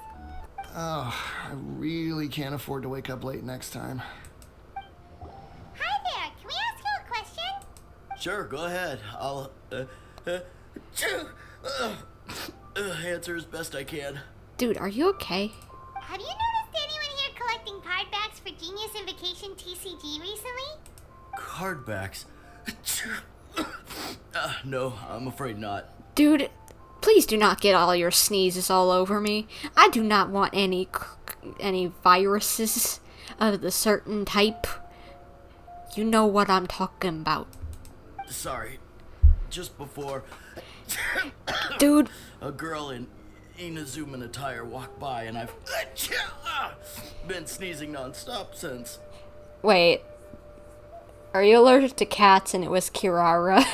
Oh, I really can't afford to wake up late next time. Hi there. Can we ask you a question? Sure, go ahead. I'll answer as best I can. Dude, are you okay? Have you noticed anyone here collecting card backs for Genius Invocation TCG recently? Card backs? No, I'm afraid not. Dude, please do not get all your sneezes all over me. I do not want any viruses of the certain type. You know what I'm talking about. Sorry. Just before... Dude. A girl in Inazuman attire walked by and I've been sneezing non-stop since. Wait. Are you allergic to cats and it was Kirara?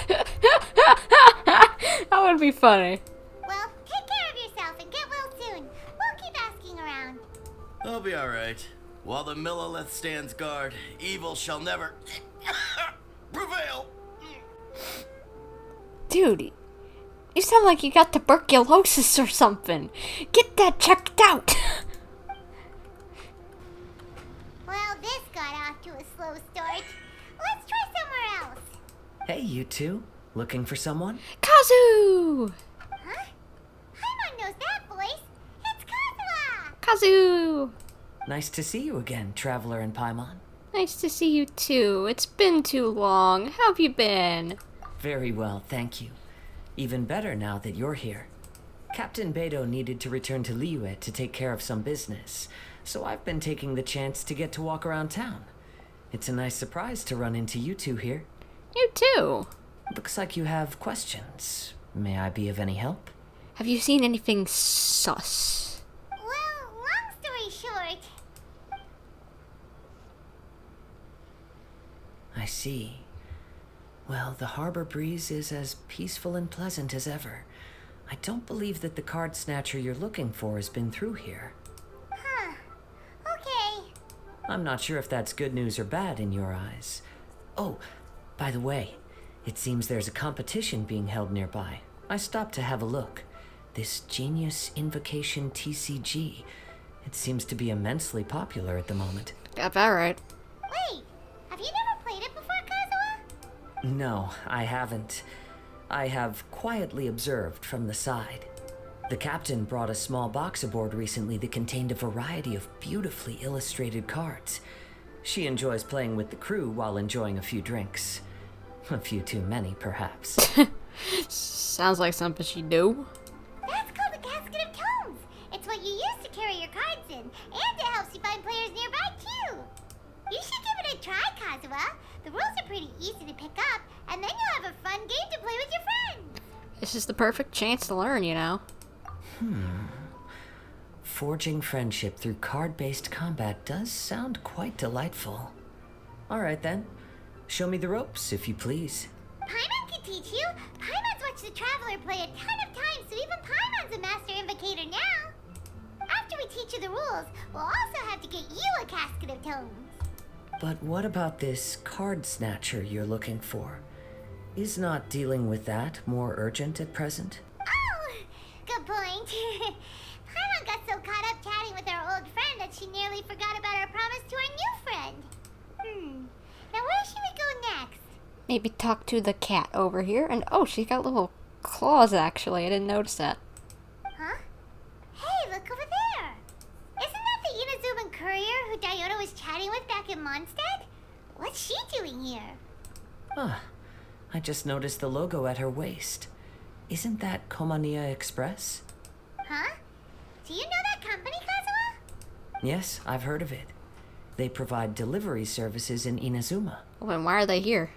That would be funny. Well, take care of yourself and get well soon. We'll keep asking around. I'll be alright. While the Millilith stands guard, evil shall never prevail. Dude, you sound like you got tuberculosis or something. Get that checked out. Well, this got off to a slow start. Let's try somewhere else. Hey, you two. Looking for someone? Kazu! Huh? Paimon knows that voice. It's Kazuha! Kazu! Nice to see you again, Traveler and Paimon. Nice to see you too. It's been too long. How have you been? Very well, thank you. Even better now that you're here. Captain Beidou needed to return to Liyue to take care of some business, so I've been taking the chance to get to walk around town. It's a nice surprise to run into you two here. You too. Looks like you have questions. May I be of any help? Have you seen anything sus? Well, long story short... I see. Well, the harbor breeze is as peaceful and pleasant as ever. I don't believe that the card snatcher you're looking for has been through here. Huh. Okay. I'm not sure if that's good news or bad in your eyes. Oh, by the way, It seems there's a competition being held nearby. I stopped to have a look. This Genius Invocation TCG. It seems to be immensely popular at the moment. Got that right. Wait, have you never played it before, Kazuha? No, I haven't. I have quietly observed from the side. The captain brought a small box aboard recently that contained a variety of beautifully illustrated cards. She enjoys playing with the crew while enjoying a few drinks. A few too many, perhaps. Sounds like something she'd do. That's called a casket of tomes. It's what you use to carry your cards in, and it helps you find players nearby, too. You should give it a try, Kazuha. The rules are pretty easy to pick up, and then you'll have a fun game to play with your friends. This is the perfect chance to learn, you know. Forging friendship through card-based combat does sound quite delightful. Alright then. Show me the ropes, if you please. Paimon can teach you. Paimon's watched the Traveler play a ton of times, so even Paimon's a master invocator now. After we teach you the rules, we'll also have to get you a casket of tomes. But what about this card snatcher you're looking for? Is not dealing with that more urgent at present? Oh, good point. Paimon got so caught up chatting with our old friend that she nearly forgot about our promise to our new friend. Now where should we go next? Maybe talk to the cat over here. And oh, she's got little claws, actually. I didn't notice that. Huh? Hey, look over there. Isn't that the Inazuman courier who Diona was chatting with back in Mondstadt? What's she doing here? I just noticed the logo at her waist. Isn't that Komania Express? Huh? Do you know that company, Kazuha? Yes, I've heard of it. They provide delivery services in Inazuma. Well, then why are they here?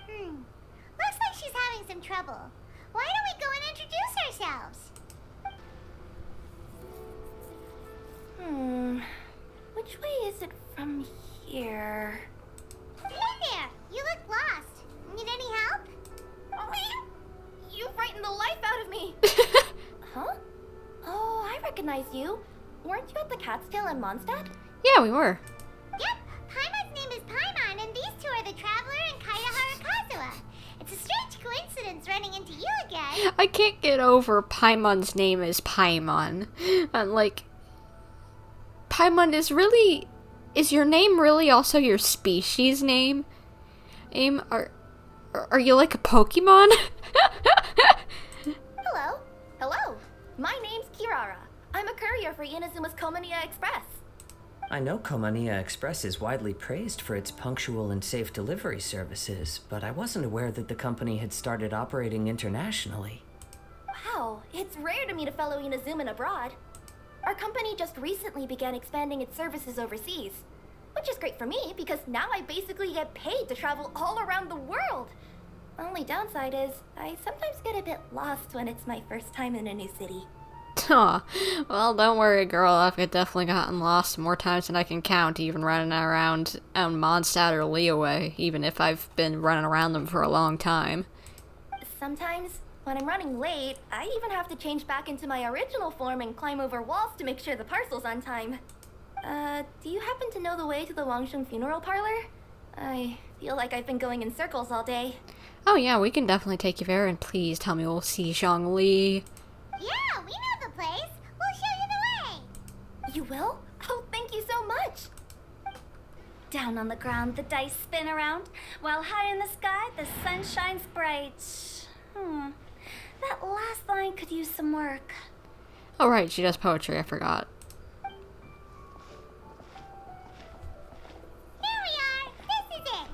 Looks like she's having some trouble. Why don't we go and introduce ourselves? Which way is it from here? Hey there! You look lost. Need any help? You frightened the life out of me! Huh? Oh, I recognize you. Weren't you at the Cat's Tail in Mondstadt? Yeah, we were. Yep, Paimon's name is Paimon, and these two are the Traveler and Kaidahara Kazuha. It's a strange coincidence running into you again. I can't get over Paimon's name is Paimon. And like, Paimon is your name really also your species name? Are you like a Pokemon? Hello. My name's Kirara. I'm a courier for Inazuma's Komania Express. I know Komania Express is widely praised for its punctual and safe delivery services, but I wasn't aware that the company had started operating internationally. Wow, it's rare to meet a fellow Inazuman abroad. Our company just recently began expanding its services overseas, which is great for me because now I basically get paid to travel all around the world. Only downside is I sometimes get a bit lost when it's my first time in a new city. Aw, well, don't worry, girl. I've definitely gotten lost more times than I can count, even running around Mondstadt or Liyue, even if I've been running around them for a long time. Sometimes, when I'm running late, I even have to change back into my original form and climb over walls to make sure the parcel's on time. Do you happen to know the way to the Wangsheng funeral parlor? I feel like I've been going in circles all day. Oh yeah, we can definitely take you there, and please tell me we'll see Zhongli. Yeah, we know the place. We'll show you the way. You will? Oh, thank you so much. Down on the ground, the dice spin around, while high in the sky, the sun shines bright. That last line could use some work. Oh right, she does poetry, I forgot. Here we are. This is it.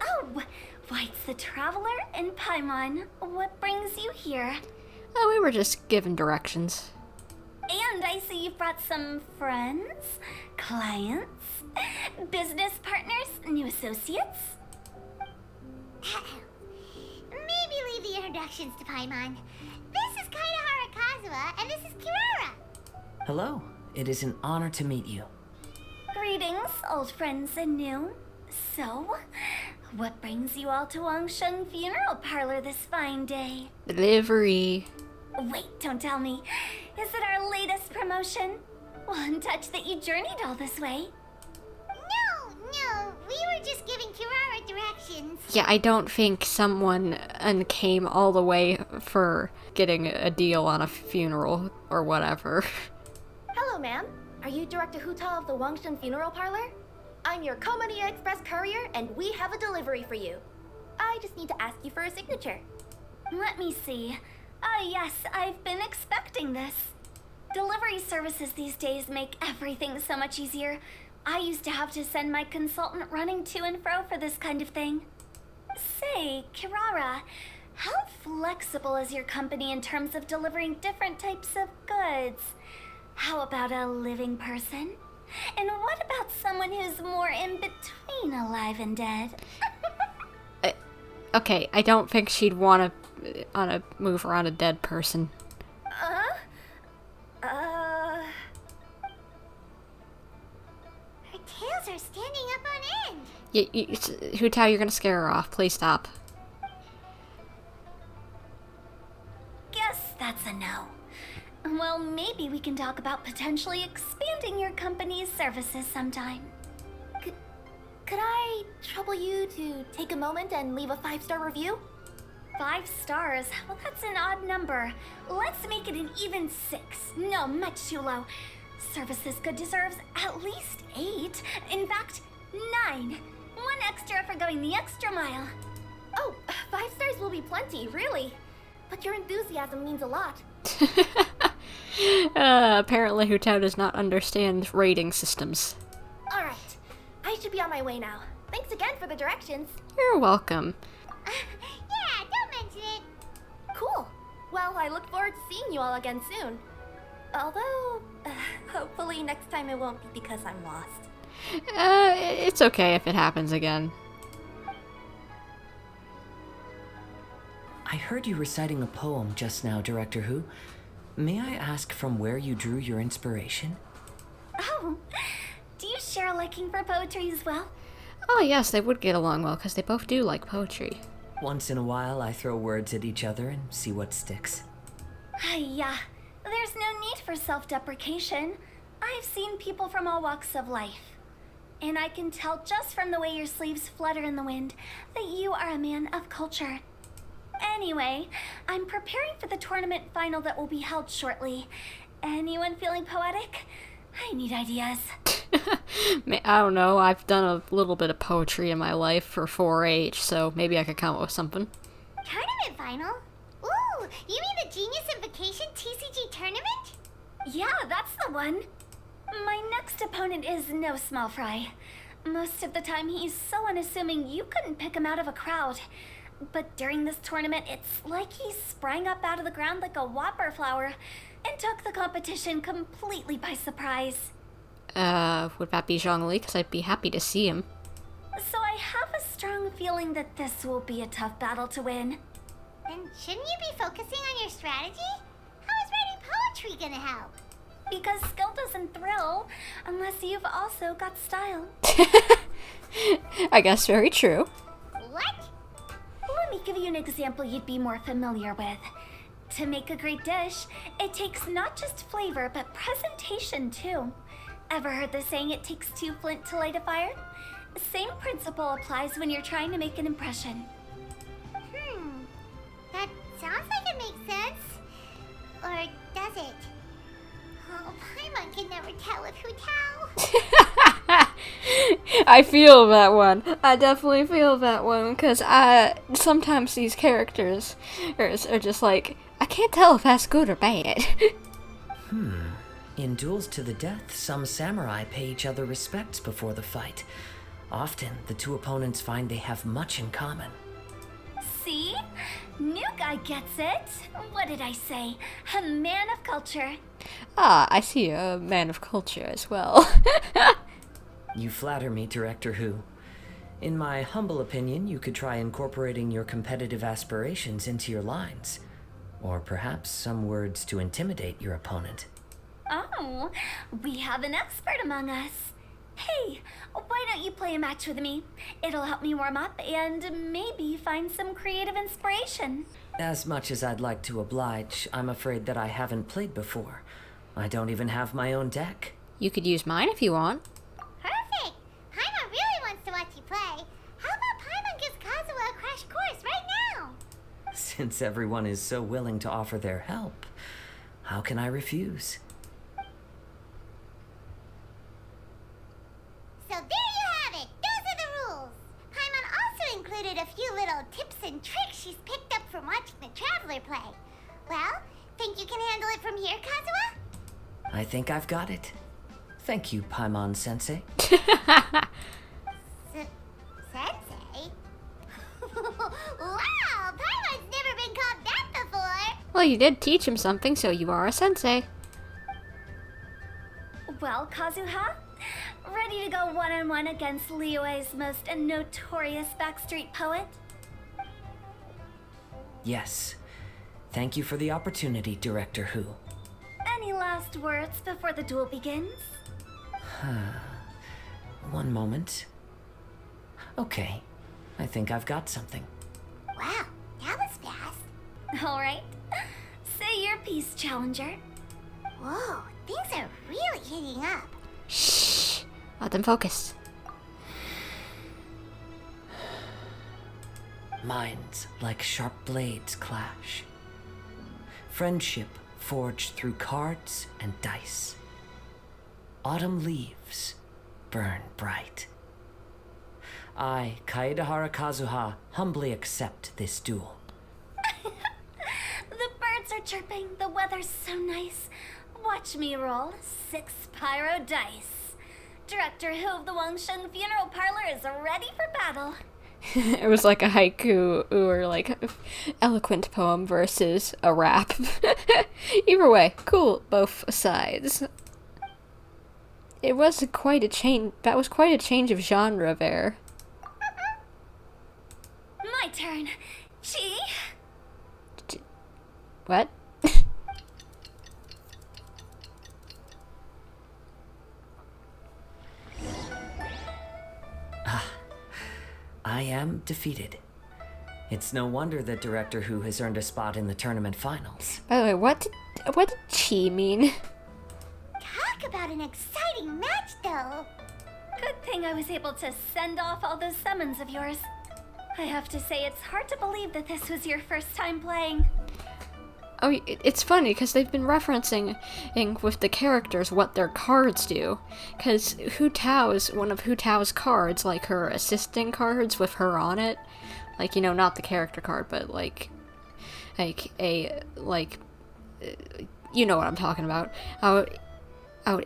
Oh, White's the Traveler and Paimon. What brings you here? Oh, we were just given directions. And I see you've brought some friends, clients, business partners, new associates. Maybe leave the introductions to Paimon. This is Kaidahara Kazuha, and this is Kirara. Hello, it is an honor to meet you. Greetings, old friends and new. So, what brings you all to Wangsheng Funeral Parlor this fine day? Delivery. Wait, don't tell me. Is it our latest promotion? One touch that you journeyed all this way? No, Kirara directions. Yeah, I don't think someone came all the way for getting a deal on a funeral or whatever. Hello, ma'am. Are you Director Huta of the Wangshan Funeral Parlor? I'm your Kokomi Express courier, and we have a delivery for you. I just need to ask you for a signature. Let me see. Yes, I've been expecting this. Delivery services these days make everything so much easier. I used to have to send my consultant running to and fro for this kind of thing. Say, Kirara, how flexible is your company in terms of delivering different types of goods? How about a living person? And what about someone who's more in between alive and dead? Okay, I don't think she'd want to move around a dead person. Her tails are standing up on end. Hutao, you're gonna scare her off. Please stop. Guess that's a no. Well, maybe we can talk about potentially expanding your company's services sometime. Could I trouble you to take a moment and leave a 5-star review? 5 stars? Well, that's an odd number. Let's make it an even 6. No, much too low. Services good deserves at least 8. In fact, 9. 1 extra for going the extra mile. Oh, 5 stars will be plenty, really. But your enthusiasm means a lot. Apparently Hutao does not understand rating systems. Alright, I should be on my way now. Thanks again for the directions. You're welcome. Yeah, don't mention it. Cool. Well, I look forward to seeing you all again soon. Although, hopefully next time it won't be because I'm lost. It's okay if it happens again. I heard you reciting a poem just now, Director Who. May I ask from where you drew your inspiration? Oh, do you share a liking for poetry as well? Oh yes, they would get along well, because they both do like poetry. Once in a while, I throw words at each other and see what sticks. Yeah, there's no need for self-deprecation. I've seen people from all walks of life. And I can tell just from the way your sleeves flutter in the wind that you are a man of culture. Anyway, I'm preparing for the tournament final that will be held shortly. Anyone feeling poetic? I need ideas. I don't know, I've done a little bit of poetry in my life for 4-H, so maybe I could come up with something. Tournament final? Ooh, you mean the Genius Invocation TCG tournament? Yeah, that's the one. My next opponent is no small fry. Most of the time he's so unassuming you couldn't pick him out of a crowd. But during this tournament, it's like he sprang up out of the ground like a whopper flower and took the competition completely by surprise. Would that be Zhongli? Because I'd be happy to see him. So I have a strong feeling that this will be a tough battle to win. Then shouldn't you be focusing on your strategy? How is writing poetry gonna help? Because skill doesn't thrill unless you've also got style. I guess very true. What? Let me give you an example you'd be more familiar with. To make a great dish, it takes not just flavor, but presentation too. Ever heard the saying, it takes 2 flint to light a fire? Same principle applies when you're trying to make an impression. That sounds like it makes sense. Or does it? Oh, Paimon can never tell with Hutao. I feel that one. I definitely feel that one, because sometimes these characters are just like, I can't tell if that's good or bad. In duels to the death, some samurai pay each other respects before the fight. Often, the two opponents find they have much in common. See? New guy gets it. What did I say? A man of culture. Ah, I see a man of culture as well. You flatter me, Director Who. In my humble opinion, you could try incorporating your competitive aspirations into your lines. Or perhaps some words to intimidate your opponent. Oh, we have an expert among us. Hey, why don't you play a match with me? It'll help me warm up and maybe find some creative inspiration. As much as I'd like to oblige, I'm afraid that I haven't played before. I don't even have my own deck. You could use mine if you want. Perfect! Paimon really wants to watch you play. How Since everyone is so willing to offer their help, how can I refuse? So there you have it. Those are the rules. Paimon also included a few little tips and tricks she's picked up from watching the Traveler play. Well, think you can handle it from here, Kazuha? I think I've got it. Thank you, Paimon-sensei. Sensei? Wow, Paimon's never been called that before. Well, you did teach him something, so you are a sensei. Well, Kazuha? Ready to go one-on-one against Liyue's most notorious backstreet poet? Yes. Thank you for the opportunity, Director Who. Any last words before the duel begins? One moment. Okay. I think I've got something. Wow, that was fast. All right. Say your piece, Challenger. Whoa, things are really heating up. Shh. Let them focus. Minds like sharp blades clash. Friendship forged through cards and dice. Autumn leaves burn bright. I, Kaedehara Kazuha, humbly accept this duel. The birds are chirping, the weather's so nice. Watch me roll 6 pyro dice. Director Who of the Wangshen Funeral Parlor is ready for battle. It was like a haiku or like eloquent poem versus a rap. Either way, cool, both sides. It was quite a change. That was quite a change of genre there. My turn. Chi? What? I am defeated. It's no wonder that Director Who has earned a spot in the tournament finals. By the way, what did chi mean? Talk about an exciting match, though. Good thing I was able to send off all those summons of yours. I have to say, it's hard to believe that this was your first time playing. Oh, it's funny because they've been referencing with the characters what their cards do. Because Hu Tao's, one of Hu Tao's cards, like her assisting cards with her on it, like, you know, not the character card, but like you know what I'm talking about.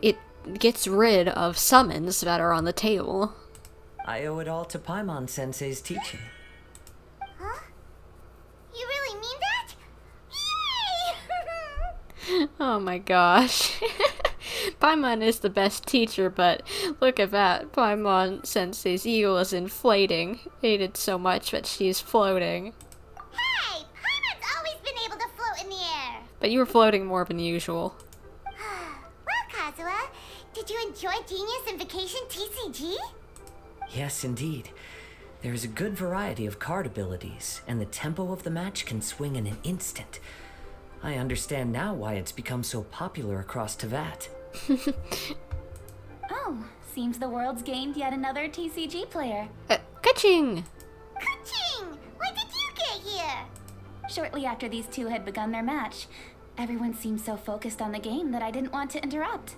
It gets rid of summons that are on the table. I owe it all to Paimon-sensei's teaching. Huh? You really mean that? Yay! Oh my gosh. Paimon is the best teacher, but look at that. Paimon-sensei's ego is inflating. Hated so much that she's floating. Hey! Paimon's always been able to float in the air! But you were floating more than usual. Well, Kazuha, did you enjoy Genius Invocation TCG? Yes, indeed. There is a good variety of card abilities, and the tempo of the match can swing in an instant. I understand now why it's become so popular across Teyvat. Oh, seems the world's gained yet another TCG player. Ka-ching! Ka-ching! When did you get here? Shortly after these two had begun their match, everyone seemed so focused on the game that I didn't want to interrupt.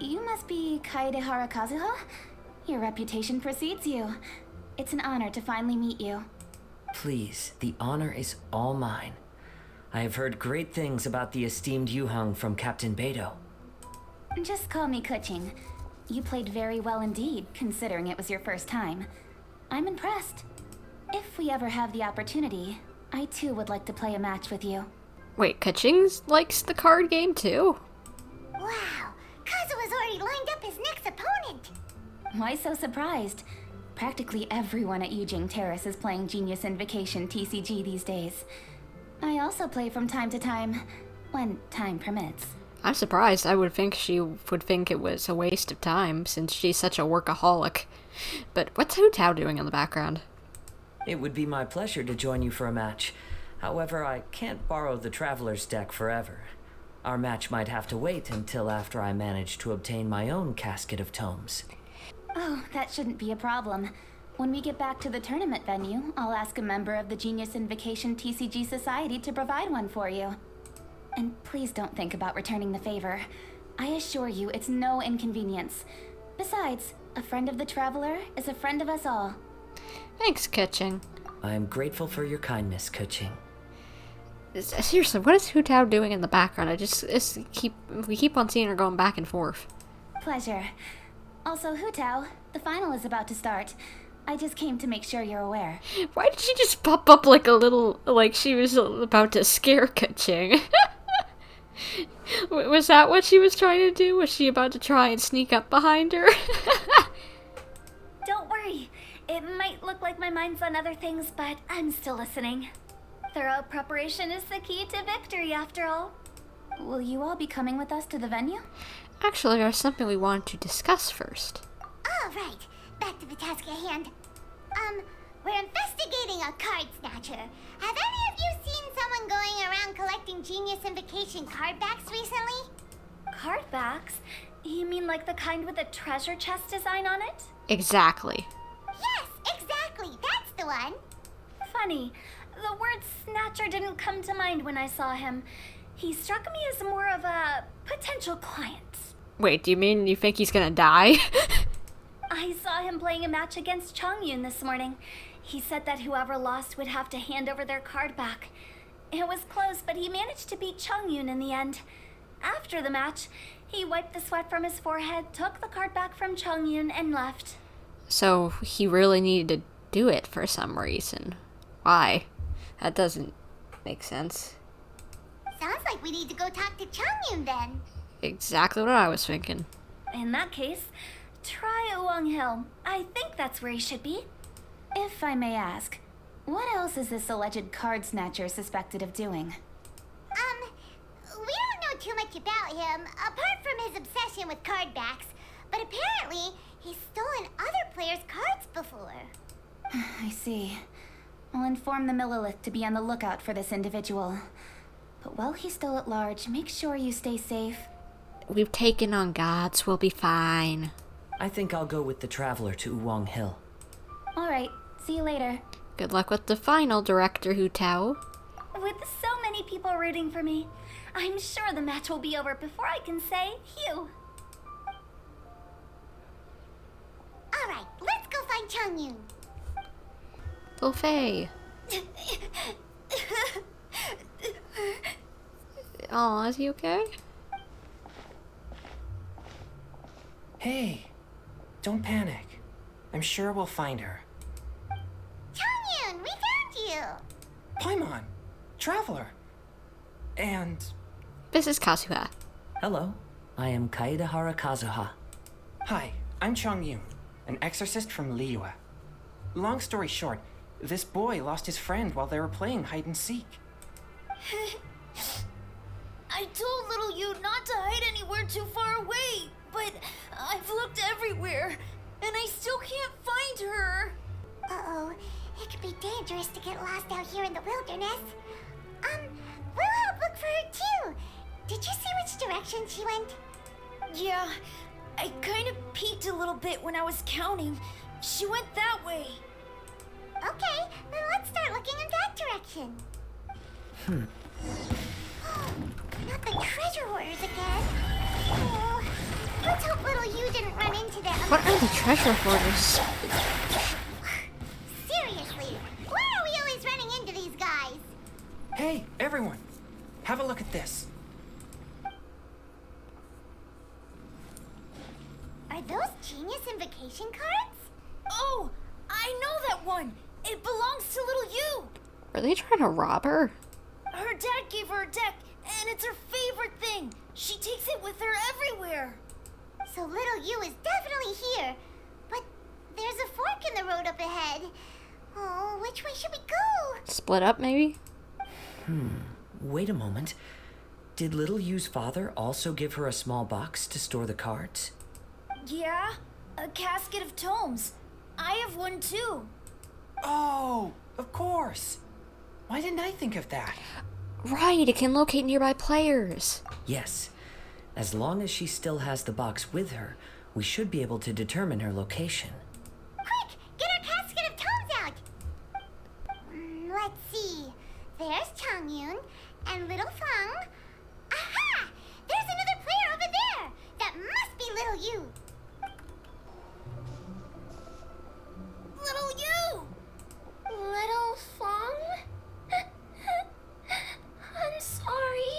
You must be Kaedehara Kazuha? Your reputation precedes you. It's an honor to finally meet you. Please, the honor is all mine. I have heard great things about the esteemed Yuheng from Captain Beidou. Just call me Kuching. You played very well indeed, considering it was your first time. I'm impressed. If we ever have the opportunity, I too would like to play a match with you. Wait, Ka-ching likes the card game too? Wow, Kazuha's already lined up his next opponent. Why so surprised? Practically everyone at Yujing Terrace is playing Genius Invocation TCG these days. I also play from time to time, when time permits. I'm surprised. I would think she would think it was a waste of time, since she's such a workaholic. But what's Hu Tao doing in the background? It would be my pleasure to join you for a match. However, I can't borrow the Traveler's deck forever. Our match might have to wait until after I manage to obtain my own casket of tomes. Oh, that shouldn't be a problem. When we get back to the tournament venue, I'll ask a member of the Genius Invocation TCG Society to provide one for you. And please don't think about returning the favor. I assure you it's no inconvenience. Besides, a friend of the Traveler is a friend of us all. Thanks, Kuching. I'm grateful for your kindness, Kuching. Seriously, what is Hu Tao doing in the background? We keep on seeing her going back and forth. Pleasure. Also, Hu Tao, the final is about to start. I just came to make sure you're aware. Why did she just pop up like a little, like she was about to scare Kuching? Was that what she was trying to do? Was she about to try and sneak up behind her? Don't worry. It might look like my mind's on other things, but I'm still listening. Thorough preparation is the key to victory, after all. Will you all be coming with us to the venue? Actually, there's something we wanted to discuss first. All right, back to the task at hand. We're investigating a card snatcher. Have any of you seen someone going around collecting Genius Invocation card backs recently? Card backs? You mean like the kind with a treasure chest design on it? Exactly. Yes, exactly. That's the one. Funny. The word snatcher didn't come to mind when I saw him. He struck me as more of a potential client. Wait, do you mean you think he's gonna die? I saw him playing a match against Chongyun this morning. He said that whoever lost would have to hand over their card back. It was close, but he managed to beat Chongyun in the end. After the match, he wiped the sweat from his forehead, took the card back from Chongyun, and left. So he really needed to do it for some reason. Why? That doesn't make sense. Sounds like we need to go talk to Chongyun then. Exactly what I was thinking. In that case, try Uwang Hill. I think that's where he should be. If I may ask, what else is this alleged card snatcher suspected of doing? We don't know too much about him, apart from his obsession with card backs. But apparently, he's stolen other players' cards before. I see. I'll inform the Millilith to be on the lookout for this individual. But while he's still at large, make sure you stay safe. We've taken on gods, we'll be fine. I think I'll go with the Traveler to Uwang Hill. Alright, see you later. Good luck with the final, Director Hu Tao. With so many people rooting for me, I'm sure the match will be over before I can say Hugh. Alright, let's go find Chongyun. Little Faye. Oh, is he okay? Hey, don't panic. I'm sure we'll find her. Chongyun, we found you! Paimon, Traveler, and... This is Kazuha. Hello, I am Kaedahara Kazuha. Hi, I'm Chongyun, an exorcist from Liyue. Long story short, this boy lost his friend while they were playing hide and seek. I told little you not to hide anywhere too far away, but I've looked everywhere, and I still can't find her. Uh-oh, it could be dangerous to get lost out here in the wilderness. We'll help look for her too. Did you see which direction she went? Yeah, I kind of peeked a little bit when I was counting. She went that way. Okay, then let's start looking in that direction. Not the treasure hoarders again. Oh, let's hope little you didn't run into them. What are the treasure hoarders? Seriously, why are we always running into these guys? Hey, everyone, have a look at this. Are those Genius Invocation cards? Oh, I know that one. It belongs to little you. Are they trying to rob her? Her dad gave her a deck, and it's her favorite thing. She takes it with her everywhere. So little you is definitely here. But there's a fork in the road up ahead. Oh, which way should we go? Split up, maybe? Wait a moment. Did Little Yu's father also give her a small box to store the cards? Yeah, a casket of tomes. I have one too. Oh, of course. Why didn't I think of that? Right, it can locate nearby players. Yes. As long as she still has the box with her, we should be able to determine her location. Quick, get our There's Changyun and little Feng. Aha! There's another player over there. That must be little you. Little you! Little Feng? I'm sorry.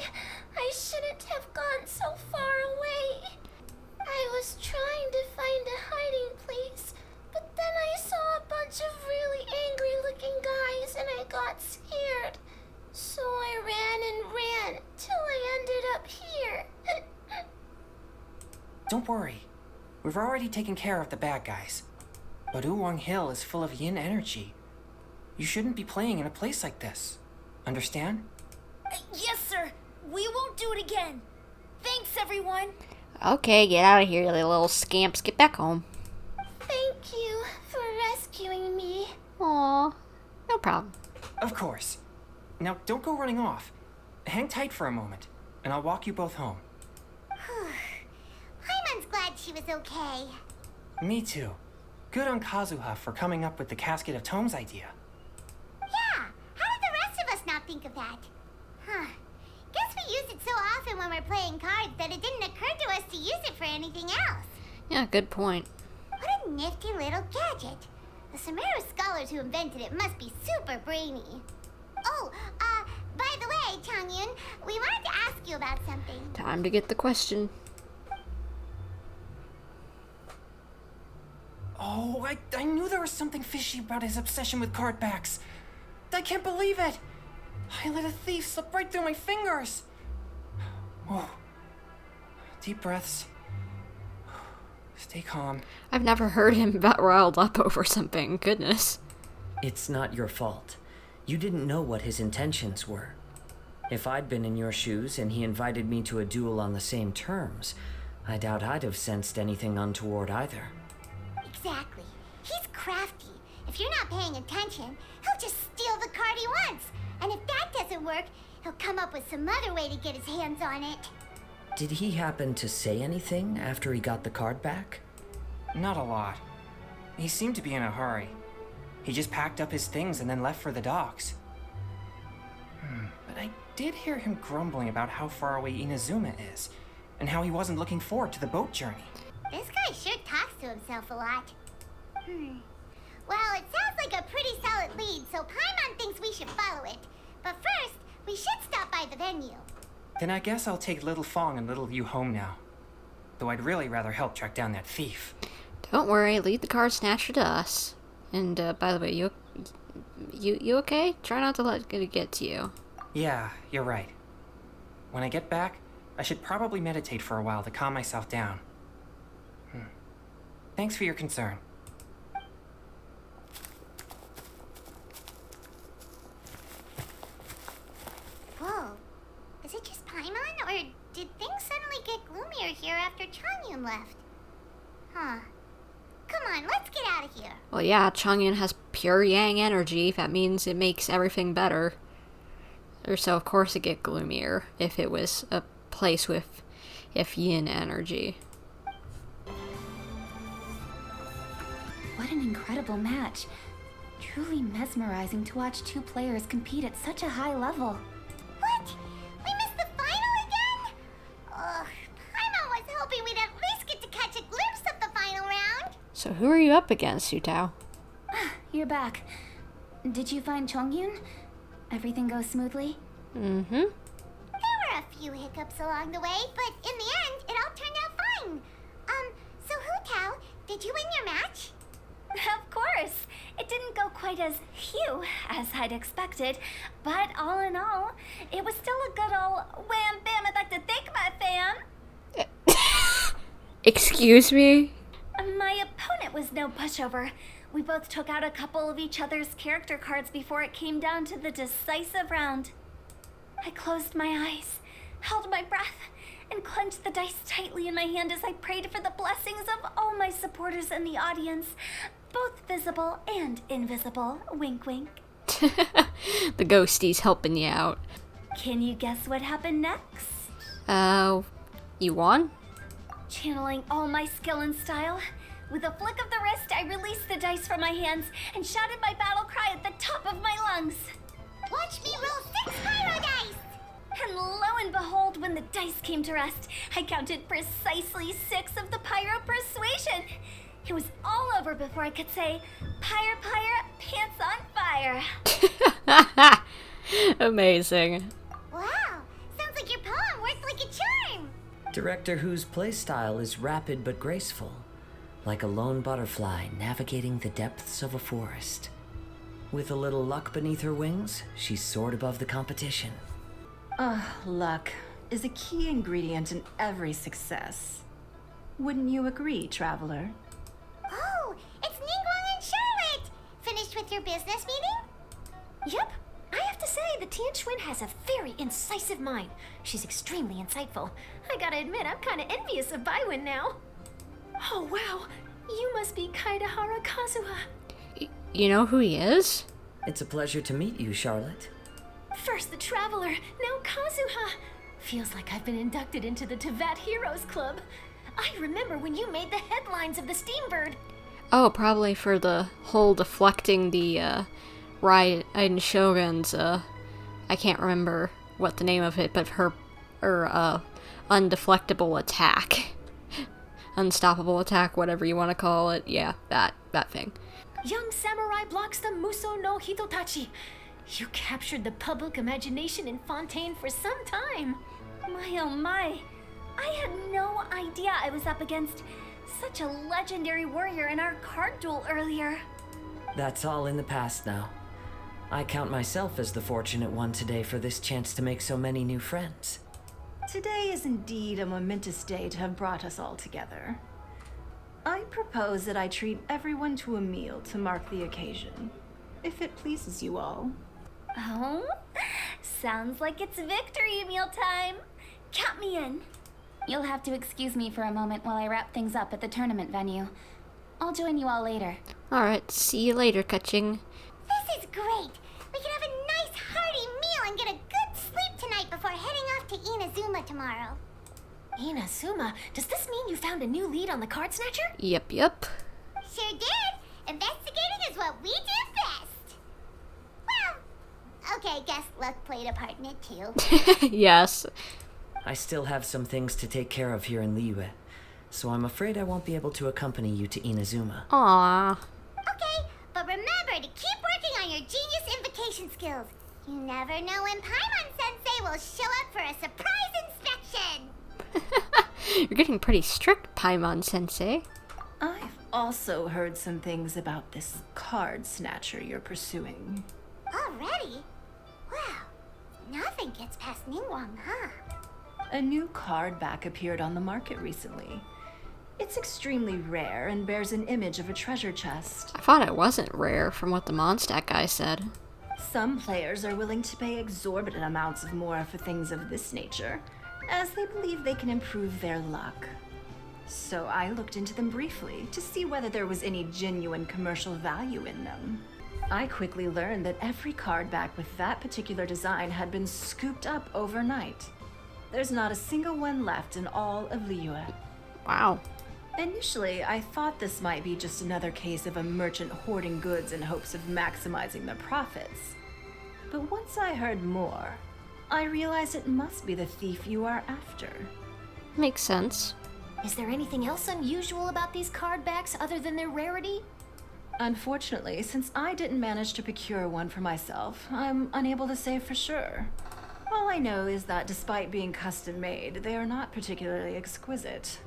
I shouldn't have gone so far away. I was trying to find a hiding place, but then I saw a bunch of really angry-looking guys and I got scared. So I ran till I ended up here. Don't worry. We've already taken care of the bad guys. But Uwang Hill is full of yin energy. You shouldn't be playing in a place like this. Understand? Yes, sir. We won't do it again. Thanks, everyone. Okay, get out of here, you little scamps. Get back home. Thank you for rescuing me. Aw, no problem. Of course. Now, don't go running off. Hang tight for a moment, and I'll walk you both home. Paimon's glad she was okay. Me too. Good on Kazuha for coming up with the Casket of Tomes idea. Yeah, how did the rest of us not think of that? Huh. Guess we use it so often when we're playing cards that it didn't occur to us to use it for anything else. Yeah, good point. What a nifty little gadget. The Sumeru scholars who invented it must be super brainy. Oh, by the way, Changyun, we wanted to ask you about something. Time to get the question. Oh, I knew there was something fishy about his obsession with card backs. I can't believe it. I let a thief slip right through my fingers. Whoa. Deep breaths. Stay calm. I've never heard him that riled up over something. Goodness. It's not your fault. You didn't know what his intentions were. If I'd been in your shoes and he invited me to a duel on the same terms, I doubt I'd have sensed anything untoward either. Exactly. He's crafty. If you're not paying attention, he'll just steal the card he wants. And if that doesn't work, he'll come up with some other way to get his hands on it. Did he happen to say anything after he got the card back? Not a lot. He seemed to be in a hurry. He just packed up his things and then left for the docks. But I did hear him grumbling about how far away Inazuma is, and how he wasn't looking forward to the boat journey. This guy sure talks to himself a lot. Well, it sounds like a pretty solid lead, so Paimon thinks we should follow it. But first, we should stop by the venue. Then I guess I'll take little Fong and little you home now. Though I'd really rather help track down that thief. Don't worry, leave the card snatcher to us. And by the way, you okay? Try not to let it get to you. Yeah, you're right. When I get back, I should probably meditate for a while to calm myself down. Thanks for your concern. Whoa. Is it just Paimon, or did things suddenly get gloomier here after Changyun left? Huh. Come on, let's get out of here. Well, yeah, Changyun has pure yang energy. That means it makes everything better. Or so, of course, it'd get gloomier if it was a place with yin energy. What an incredible match. Truly mesmerizing to watch two players compete at such a high level. What? We missed the final again? Ugh, Paimon was hoping we'd at least get to catch a glimpse of the final round. So who are you up against, Yutao? You're back. Did you find Chongyun? Everything goes smoothly? There were a few hiccups along the way, but in the end, it all turned out fine. So Hu-Tao, did you win your match? Of course. It didn't go quite as phew as I'd expected, but all in all, it was still a good old wham bam. I'd like to thank my fam. Excuse me? My opponent was no pushover. We both took out a couple of each other's character cards before it came down to the decisive round. I closed my eyes, held my breath, and clenched the dice tightly in my hand as I prayed for the blessings of all my supporters in the audience, both visible and invisible. Wink, wink. The ghostie's helping you out. Can you guess what happened next? You won? Channeling all my skill and style, with a flick of the wrist, I released the dice from my hands and shouted my battle cry at the top of my lungs. Watch me roll 6 pyro dice! And lo and behold, when the dice came to rest, I counted precisely 6 of the pyro persuasion. It was all over before I could say, pyre, pants on fire. Amazing. Wow, sounds like your poem worked like a charm. Director Who's playstyle is rapid but graceful, like a lone butterfly navigating the depths of a forest. With a little luck beneath her wings, she soared above the competition. Luck is a key ingredient in every success. Wouldn't you agree, Traveler? Oh, it's Ningguang and Charlotte! Finished with your business meeting? Yep. I have to say, the Tianquan has a very incisive mind. She's extremely insightful. I gotta admit, I'm kinda envious of Baiwen now. Oh, wow. You must be Kaidahara Kazuha. You know who he is? It's a pleasure to meet you, Charlotte. First the Traveler, now Kazuha. Feels like I've been inducted into the Teyvat Heroes Club. I remember when you made the headlines of the Steambird. Oh, probably for the whole deflecting the Raiden Shogun's, I can't remember what the name of it, but her undeflectable attack. Unstoppable attack, whatever you want to call it. Yeah, that thing. Young samurai blocks the Muso no Hitotachi. You captured the public imagination in Fontaine for some time. My oh my. I had no idea I was up against such a legendary warrior in our card duel earlier. That's all in the past now. I count myself as the fortunate one today for this chance to make so many new friends. Today is indeed a momentous day to have brought us all together. I propose that I treat everyone to a meal to mark the occasion, if it pleases you all. Oh? Sounds like it's victory meal time. Count me in. You'll have to excuse me for a moment while I wrap things up at the tournament venue. I'll join you all later. Alright, see you later, Kaching. This is great. We can have a nice hearty meal and get a good sleep tonight before heading off to Inazuma tomorrow. Inazuma? Does this mean you found a new lead on the Card Snatcher? Yep. Sure did. Investigating is what we do best. Well, okay, guess luck played a part in it too. Yes. I still have some things to take care of here in Liyue, so I'm afraid I won't be able to accompany you to Inazuma. Aww. Okay, but remember to keep working on your genius invocation skills. You never know when Paimon-sensei will show up for a surprise inspection. You're getting pretty strict, Paimon-sensei. I've also heard some things about this card snatcher you're pursuing. Already? Wow, nothing gets past Ningguang, huh? A new card back appeared on the market recently. It's extremely rare and bears an image of a treasure chest. I thought it wasn't rare from what the Mondstadt guy said. Some players are willing to pay exorbitant amounts of more for things of this nature, as they believe they can improve their luck. So I looked into them briefly to see whether there was any genuine commercial value in them. I quickly learned that every card back with that particular design had been scooped up overnight. There's not a single one left in all of Liyue. Wow. Initially, I thought this might be just another case of a merchant hoarding goods in hopes of maximizing their profits. But once I heard more, I realized it must be the thief you are after. Makes sense. Is there anything else unusual about these card backs other than their rarity? Unfortunately, since I didn't manage to procure one for myself, I'm unable to say for sure. All I know is that despite being custom-made, they are not particularly exquisite.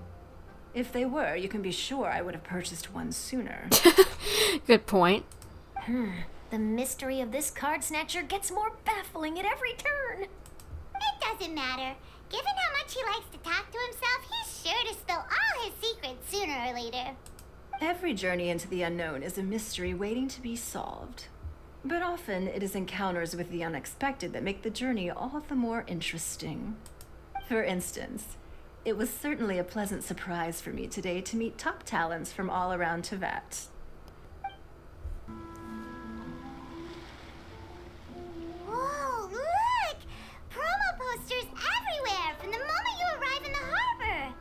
If they were, you can be sure I would have purchased one sooner. Good point. The mystery of this card snatcher gets more baffling at every turn. It doesn't matter. Given how much he likes to talk to himself, he's sure to spill all his secrets sooner or later. Every journey into the unknown is a mystery waiting to be solved. But often it is encounters with the unexpected that make the journey all the more interesting. For instance, it was certainly a pleasant surprise for me today to meet top talents from all around Teyvat. Whoa, look! Promo posters everywhere from the moment you arrive in the harbor.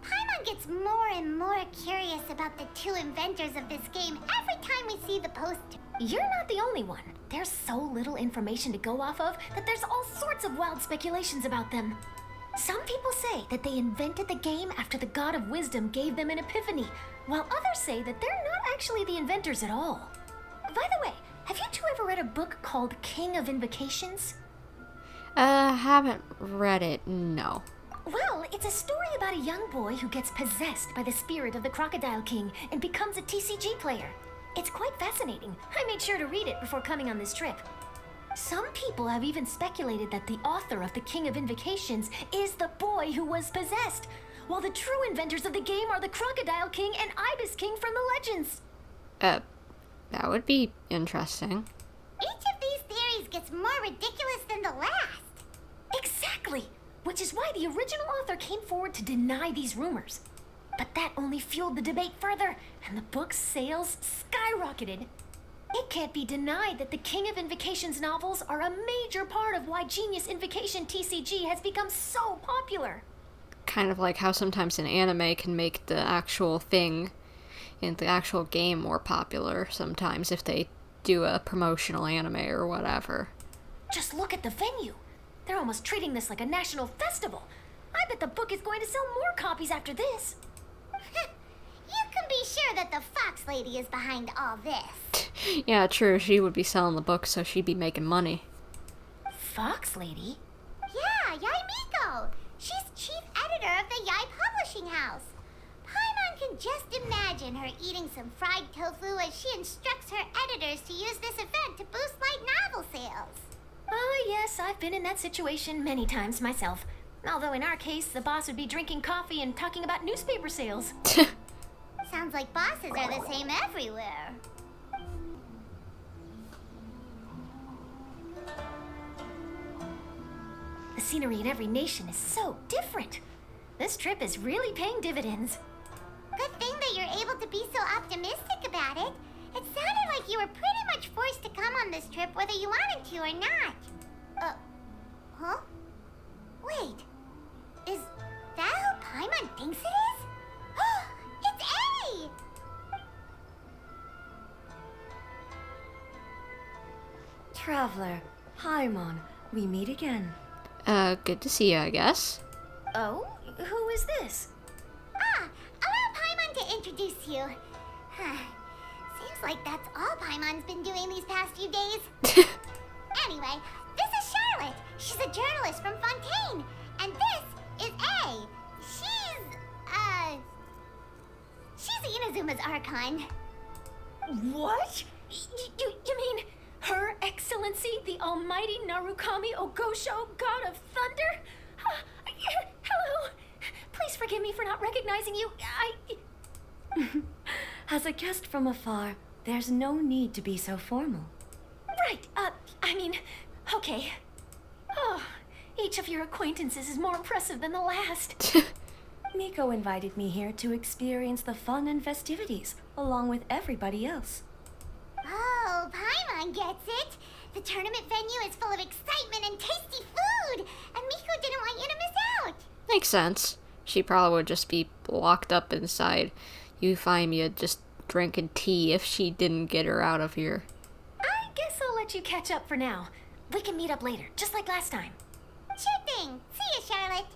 Paimon gets more and more curious curious about the two inventors of this game every time we see the poster. You're not the only one. There's so little information to go off of that there's all sorts of wild speculations about them. Some people say that they invented the game after the God of Wisdom gave them an epiphany, while others say that they're not actually the inventors at all. By the way, have you two ever read a book called King of Invocations? Haven't read it, no. Well, it's a story about a young boy who gets possessed by the spirit of the Crocodile King and becomes a TCG player. It's quite fascinating. I made sure to read it before coming on this trip. Some people have even speculated that the author of the King of Invocations is the boy who was possessed, while the true inventors of the game are the Crocodile King and Ibis King from the legends. That would be interesting. Each of these theories gets more ridiculous than the last. Exactly! Which is why the original author came forward to deny these rumors. But that only fueled the debate further, and the book's sales skyrocketed. It can't be denied that the King of Invocations novels are a major part of why Genius Invocation TCG has become so popular. Kind of like how sometimes an anime can make the actual thing in the actual game more popular sometimes if they do a promotional anime or whatever. Just look at the venue. They're almost treating this like a national festival. I bet the book is going to sell more copies after this. You can be sure that the Fox Lady is behind all this. Yeah, true. She would be selling the book, so she'd be making money. Fox Lady? Yeah, Yai Miko. She's chief editor of the Yai Publishing House. Paimon can just imagine her eating some fried tofu as she instructs her editors to use this event to boost light novel sales. Oh, yes, I've been in that situation many times myself. Although in our case, the boss would be drinking coffee and talking about newspaper sales. Sounds like bosses are the same everywhere. The scenery in every nation is so different. This trip is really paying dividends. Good thing that you're able to be so optimistic about it. It sounded like you were pretty much forced to come on this trip whether you wanted to or not. Huh? Wait. Is that who Paimon thinks it is? It's A! Traveler, Paimon, we meet again. Good to see you, I guess. Oh? Who is this? Allow Paimon to introduce you. Seems like that's all Paimon's been doing these past few days. Anyway, this is Charlotte. She's a journalist from Fontaine. And this is A. She's Inazuma's Archon. What? You mean Her Excellency, the Almighty Narukami Ogosho, God of Thunder? Hello. Please forgive me for not recognizing you. As a guest from afar, there's no need to be so formal. Right, okay. Oh, each of your acquaintances is more impressive than the last. Miko invited me here to experience the fun and festivities, along with everybody else. Oh, Paimon gets it. The tournament venue is full of excitement and tasty food, and Miko didn't want you to miss out. Makes sense. She probably would just be locked up inside Euphemia just drinking tea if she didn't get her out of here. I guess I'll let you catch up for now. We can meet up later, just like last time. Sure thing. See ya, Charlotte.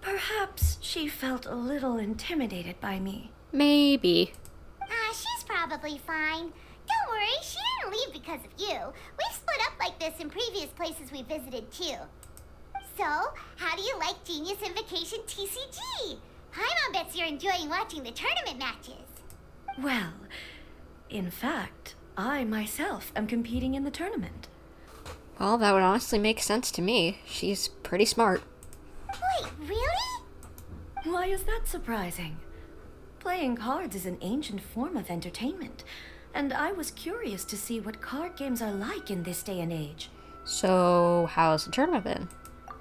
Perhaps she felt a little intimidated by me. Maybe. She's probably fine. Don't worry, she didn't leave because of you. We've split up like this in previous places we visited too. So, how do you like Genius Invocation TCG? Paimon bets you're enjoying watching the tournament matches. Well, in fact, I myself am competing in the tournament. Well, that would honestly make sense to me. She's pretty smart. Wait, really? Why is that surprising? Playing cards is an ancient form of entertainment, and I was curious to see what card games are like in this day and age. So, how's the tournament been?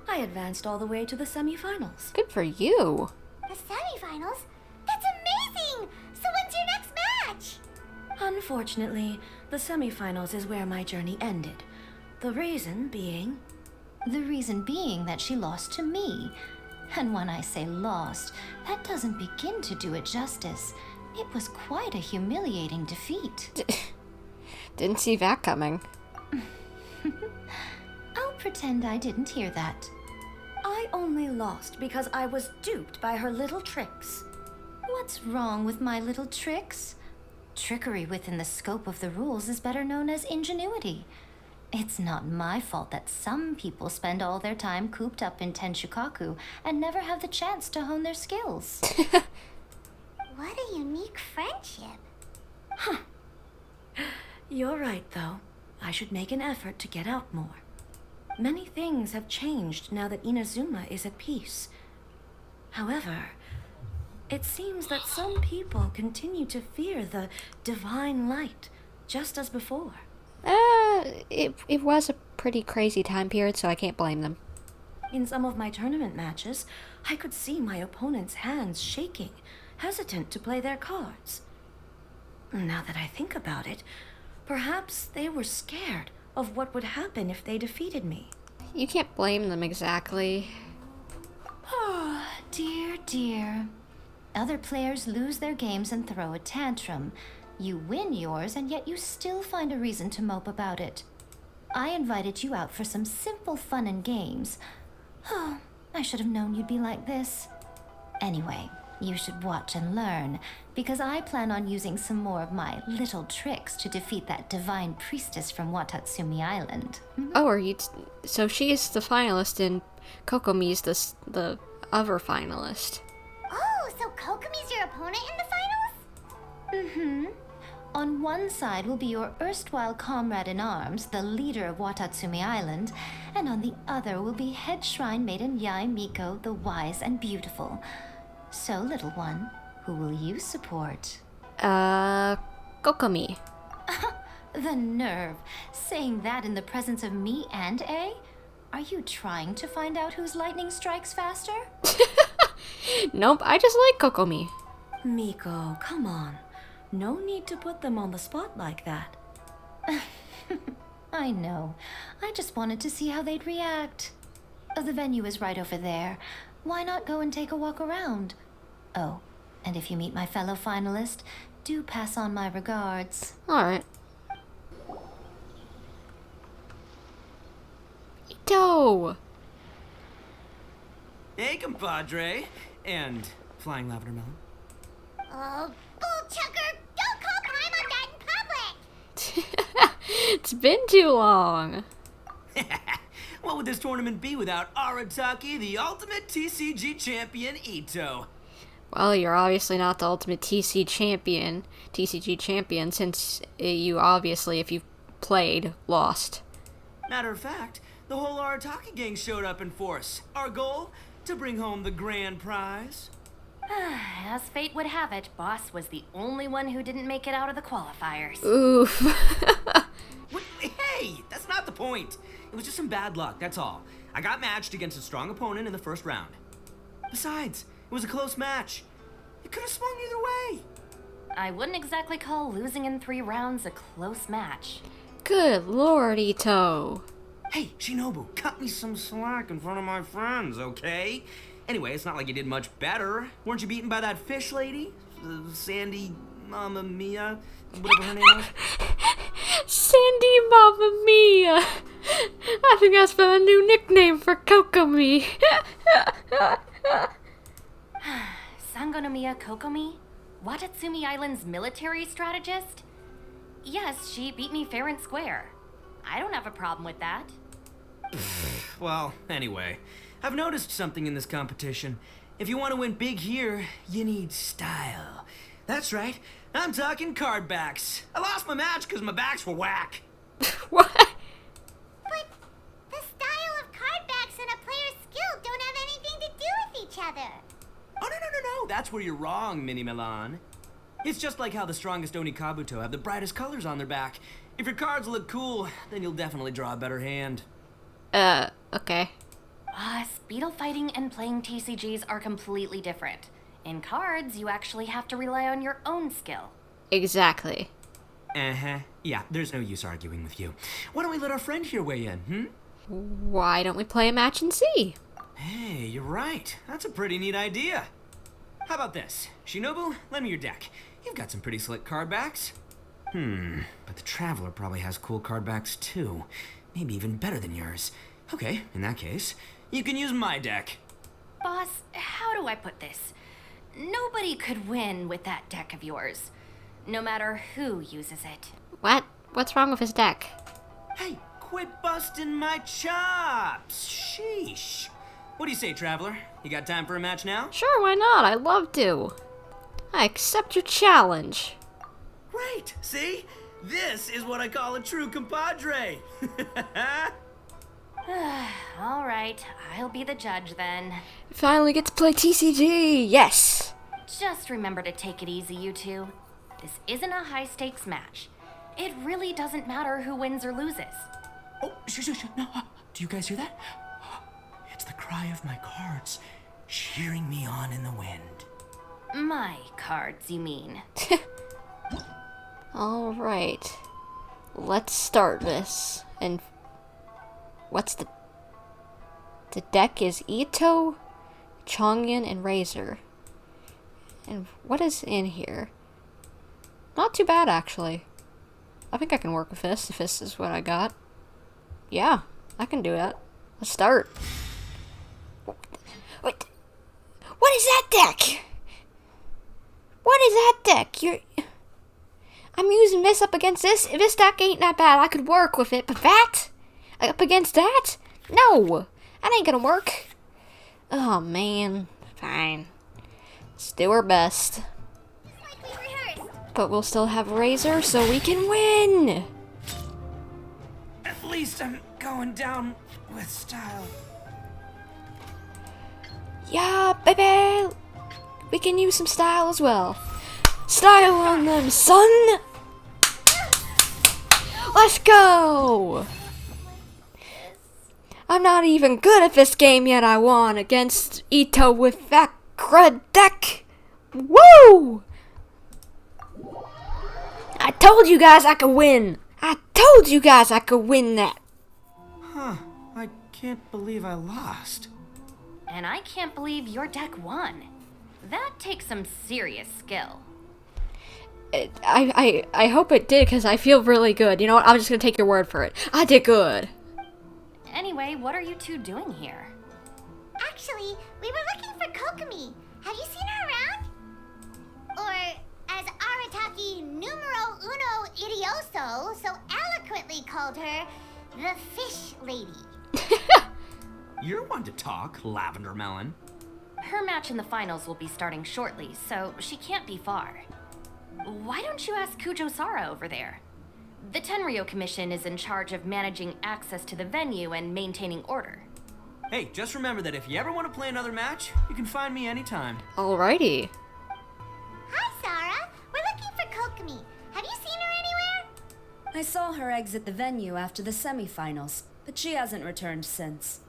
I advanced all the way to the semifinals. Good for you. The semifinals? That's amazing! So when's your next match? Unfortunately, the semifinals is where my journey ended. The reason being that she lost to me. And when I say lost, that doesn't begin to do it justice. It was quite a humiliating defeat. Didn't see that coming. I'll pretend I didn't hear that. I only lost because I was duped by her little tricks. What's wrong with my little tricks? Trickery within the scope of the rules is better known as ingenuity. It's not my fault that some people spend all their time cooped up in Tenshukaku and never have the chance to hone their skills. What a unique friendship. Huh. You're right, though. I should make an effort to get out more. Many things have changed now that Inazuma is at peace. However, it seems that some people continue to fear the divine light, just as before. It was a pretty crazy time period, so I can't blame them. In some of my tournament matches, I could see my opponent's hands shaking, hesitant to play their cards. Now that I think about it, perhaps they were scared of what would happen if they defeated me. You can't blame them exactly. Oh, dear, dear. Other players lose their games and throw a tantrum. You win yours, and yet you still find a reason to mope about it. I invited you out for some simple fun and games. Oh, I should have known you'd be like this. Anyway, you should watch and learn, because I plan on using some more of my little tricks to defeat that divine priestess from Watatsumi Island. Oh, are you... So she's the finalist and Kokomi's the other finalist. Oh, so Kokomi's your opponent in the finals? Mm-hmm. On one side will be your erstwhile comrade in arms, the leader of Watatsumi Island, and on the other will be head shrine maiden Yae Miko, the wise and beautiful. So, little one, who will you support? Kokomi. The nerve, saying that in the presence of me and A? Are you trying to find out whose lightning strikes faster? Nope, I just like Kokomi. Miko, come on. No need to put them on the spot like that. I know. I just wanted to see how they'd react. The venue is right over there. Why not go and take a walk around? Oh, and if you meet my fellow finalist, do pass on my regards. Alright. Itto! Hey, compadre. And Flying Lavender Melon. Oh, bull chucker! Don't call Paimon that in public! It's been too long. What would this tournament be without Arataki, the ultimate TCG champion, Itto? Well, you're obviously not the ultimate TCG champion, since you obviously, if you've played, lost. Matter of fact, the whole Arataki gang showed up in force. Our goal? To bring home the grand prize. As fate would have it, Boss was the only one who didn't make it out of the qualifiers. Oof. What? Hey, that's not the point. It was just some bad luck, that's all. I got matched against a strong opponent in the first round. Besides, it was a close match. It could have swung either way. I wouldn't exactly call losing in 3 rounds a close match. Good lord, Itto. Hey, Shinobu, cut me some slack in front of my friends, okay? Anyway, it's not like you did much better. Weren't you beaten by that fish lady? Sandy Mamma Mia? Whatever her name was? Sandy Mamma Mia! I think that's been a new nickname for Kokomi. Sangonomiya Kokomi? Watatsumi Island's military strategist? Yes, she beat me fair and square. I don't have a problem with that. Well, anyway, I've noticed something in this competition. If you want to win big here, you need style. That's right, I'm talking card backs. I lost my match because my backs were whack. What? But the style of card backs and a player's skill don't have anything to do with each other. Oh, no, that's where you're wrong, Mini Milan. It's just like how the strongest Onikabuto have the brightest colors on their back. If your cards look cool, then you'll definitely draw a better hand. Okay. Speedle fighting and playing TCGs are completely different. In cards, you actually have to rely on your own skill. Exactly. Uh-huh. Yeah, there's no use arguing with you. Why don't we let our friend here weigh in, Why don't we play a match and see? Hey, you're right. That's a pretty neat idea. How about this? Shinobu, lend me your deck. You've got some pretty slick card backs. But the Traveler probably has cool card backs too. Maybe even better than yours. Okay, in that case, you can use my deck. Boss, how do I put this? Nobody could win with that deck of yours, no matter who uses it. What? What's wrong with his deck? Hey, quit busting my chops! Sheesh. What do you say, Traveler? You got time for a match now? Sure, why not? I'd love to. I accept your challenge. Great! See? This is what I call a true compadre! All right, I'll be the judge then. Finally get to play TCG! Yes! Just remember to take it easy, you two. This isn't a high-stakes match. It really doesn't matter who wins or loses. Oh, shh. No, do you guys hear that? It's the cry of my cards, cheering me on in the wind. My cards, you mean? Alright. Let's start this. And what's the deck is Itto, Chongyun, and Razor. And what is in here? Not too bad, actually. I think I can work with this, if this is what I got. Yeah, I can do that. Let's start. What is that deck? What is that deck? I'm using this up against this. If this deck ain't that bad, I could work with it. But that? Up against that? No! That ain't gonna work. Oh, man. Fine. Let's do our best. But we'll still have Razor, so we can win! At least I'm going down with style. Yeah, baby! We can use some style as well. Style on them, son! Let's go! I'm not even good at this game yet. I won against Itto with that crud deck. Woo! I told you guys I could win. I told you guys I could win that. Huh, I can't believe I lost. And I can't believe your deck won. That takes some serious skill. I hope it did, because I feel really good. You know what? I'm just going to take your word for it. I did good. Anyway, what are you two doing here? Actually, we were looking for Kokomi. Have you seen her around? Or, as Arataki numero uno idioso so eloquently called her, the Fish Lady. You're one to talk, Lavender Melon. Her match in the finals will be starting shortly, so she can't be far. Why don't you ask Kujo-Sara over there? The Tenryo Commission is in charge of managing access to the venue and maintaining order. Hey, just remember that if you ever want to play another match, you can find me anytime. Alrighty. Hi, Sarah. We're looking for Kokomi. Have you seen her anywhere? I saw her exit the venue after the semifinals, but she hasn't returned since.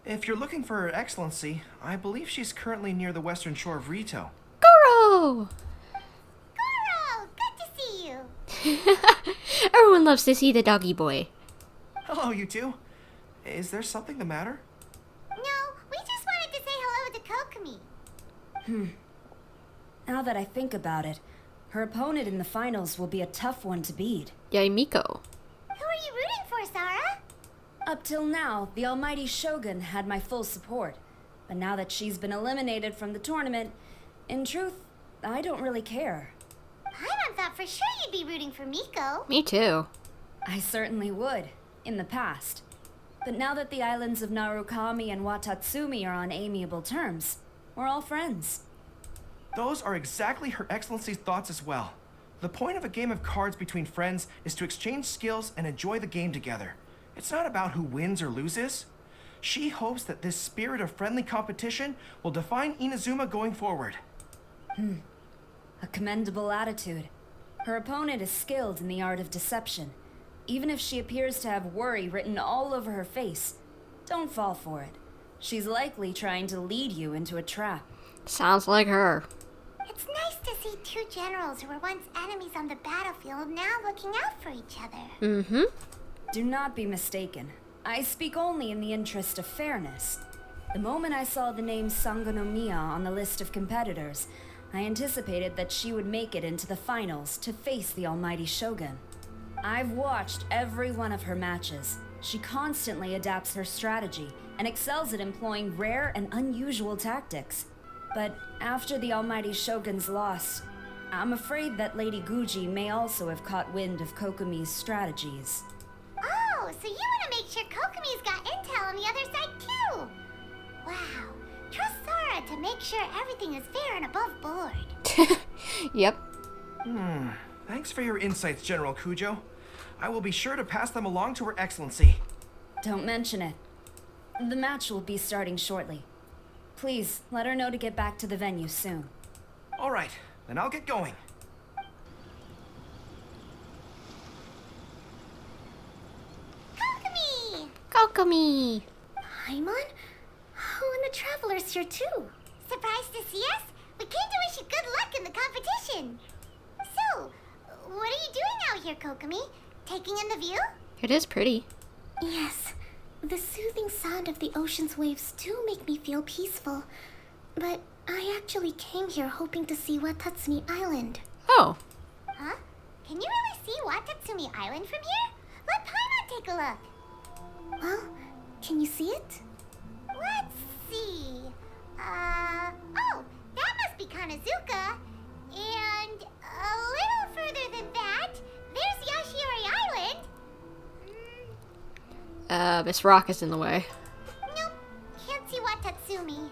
If you're looking for Her Excellency, I believe she's currently near the western shore of Rito. Goro! Goro! Good to see you. Everyone loves to see the doggy boy. Hello, you two. Is there something the matter? No, we just wanted to say hello to Kokomi. Now that I think about it, her opponent in the finals will be a tough one to beat. Yay, Miko. Who are you rooting for, Sarah? Up till now, the almighty Shogun had my full support. But now that she's been eliminated from the tournament, in truth, I don't really care. Paimon thought for sure you'd be rooting for Miko. Me too. I certainly would, in the past. But now that the islands of Narukami and Watatsumi are on amiable terms, we're all friends. Those are exactly Her Excellency's thoughts as well. The point of a game of cards between friends is to exchange skills and enjoy the game together. It's not about who wins or loses. She hopes that this spirit of friendly competition will define Inazuma going forward. A commendable attitude. Her opponent is skilled in the art of deception. Even if she appears to have worry written all over her face, don't fall for it. She's likely trying to lead you into a trap. Sounds like her. It's nice to see two generals who were once enemies on the battlefield now looking out for each other. Mm-hmm. Do not be mistaken. I speak only in the interest of fairness. The moment I saw the name Sangonomiya on the list of competitors, I anticipated that she would make it into the finals to face the almighty Shogun. I've watched every one of her matches. She constantly adapts her strategy and excels at employing rare and unusual tactics. But after the almighty Shogun's loss, I'm afraid that Lady Guji may also have caught wind of Kokomi's strategies. Oh, so you want to make sure Kokomi's got intel on the other side too? Wow. Trust Sora to make sure everything is fair and above board. Yep. Thanks for your insights, General Kujo. I will be sure to pass them along to Her Excellency. Don't mention it. The match will be starting shortly. Please, let her know to get back to the venue soon. All right, then I'll get going. Kokomi! Kokomi! Paimon? Oh, and the Traveler's here too. Surprised to see us? We came to wish you good luck in the competition. So, what are you doing out here, Kokomi? Taking in the view? It is pretty. Yes. The soothing sound of the ocean's waves do make me feel peaceful. But I actually came here hoping to see Watatsumi Island. Oh. Huh? Can you really see Watatsumi Island from here? Let Paimon take a look. Well, can you see it? Let's see. Oh, that must be Kanazuka. And a little further than that, there's Yashiori Island. Miss Rock is in the way. Nope, can't see Watatsumi.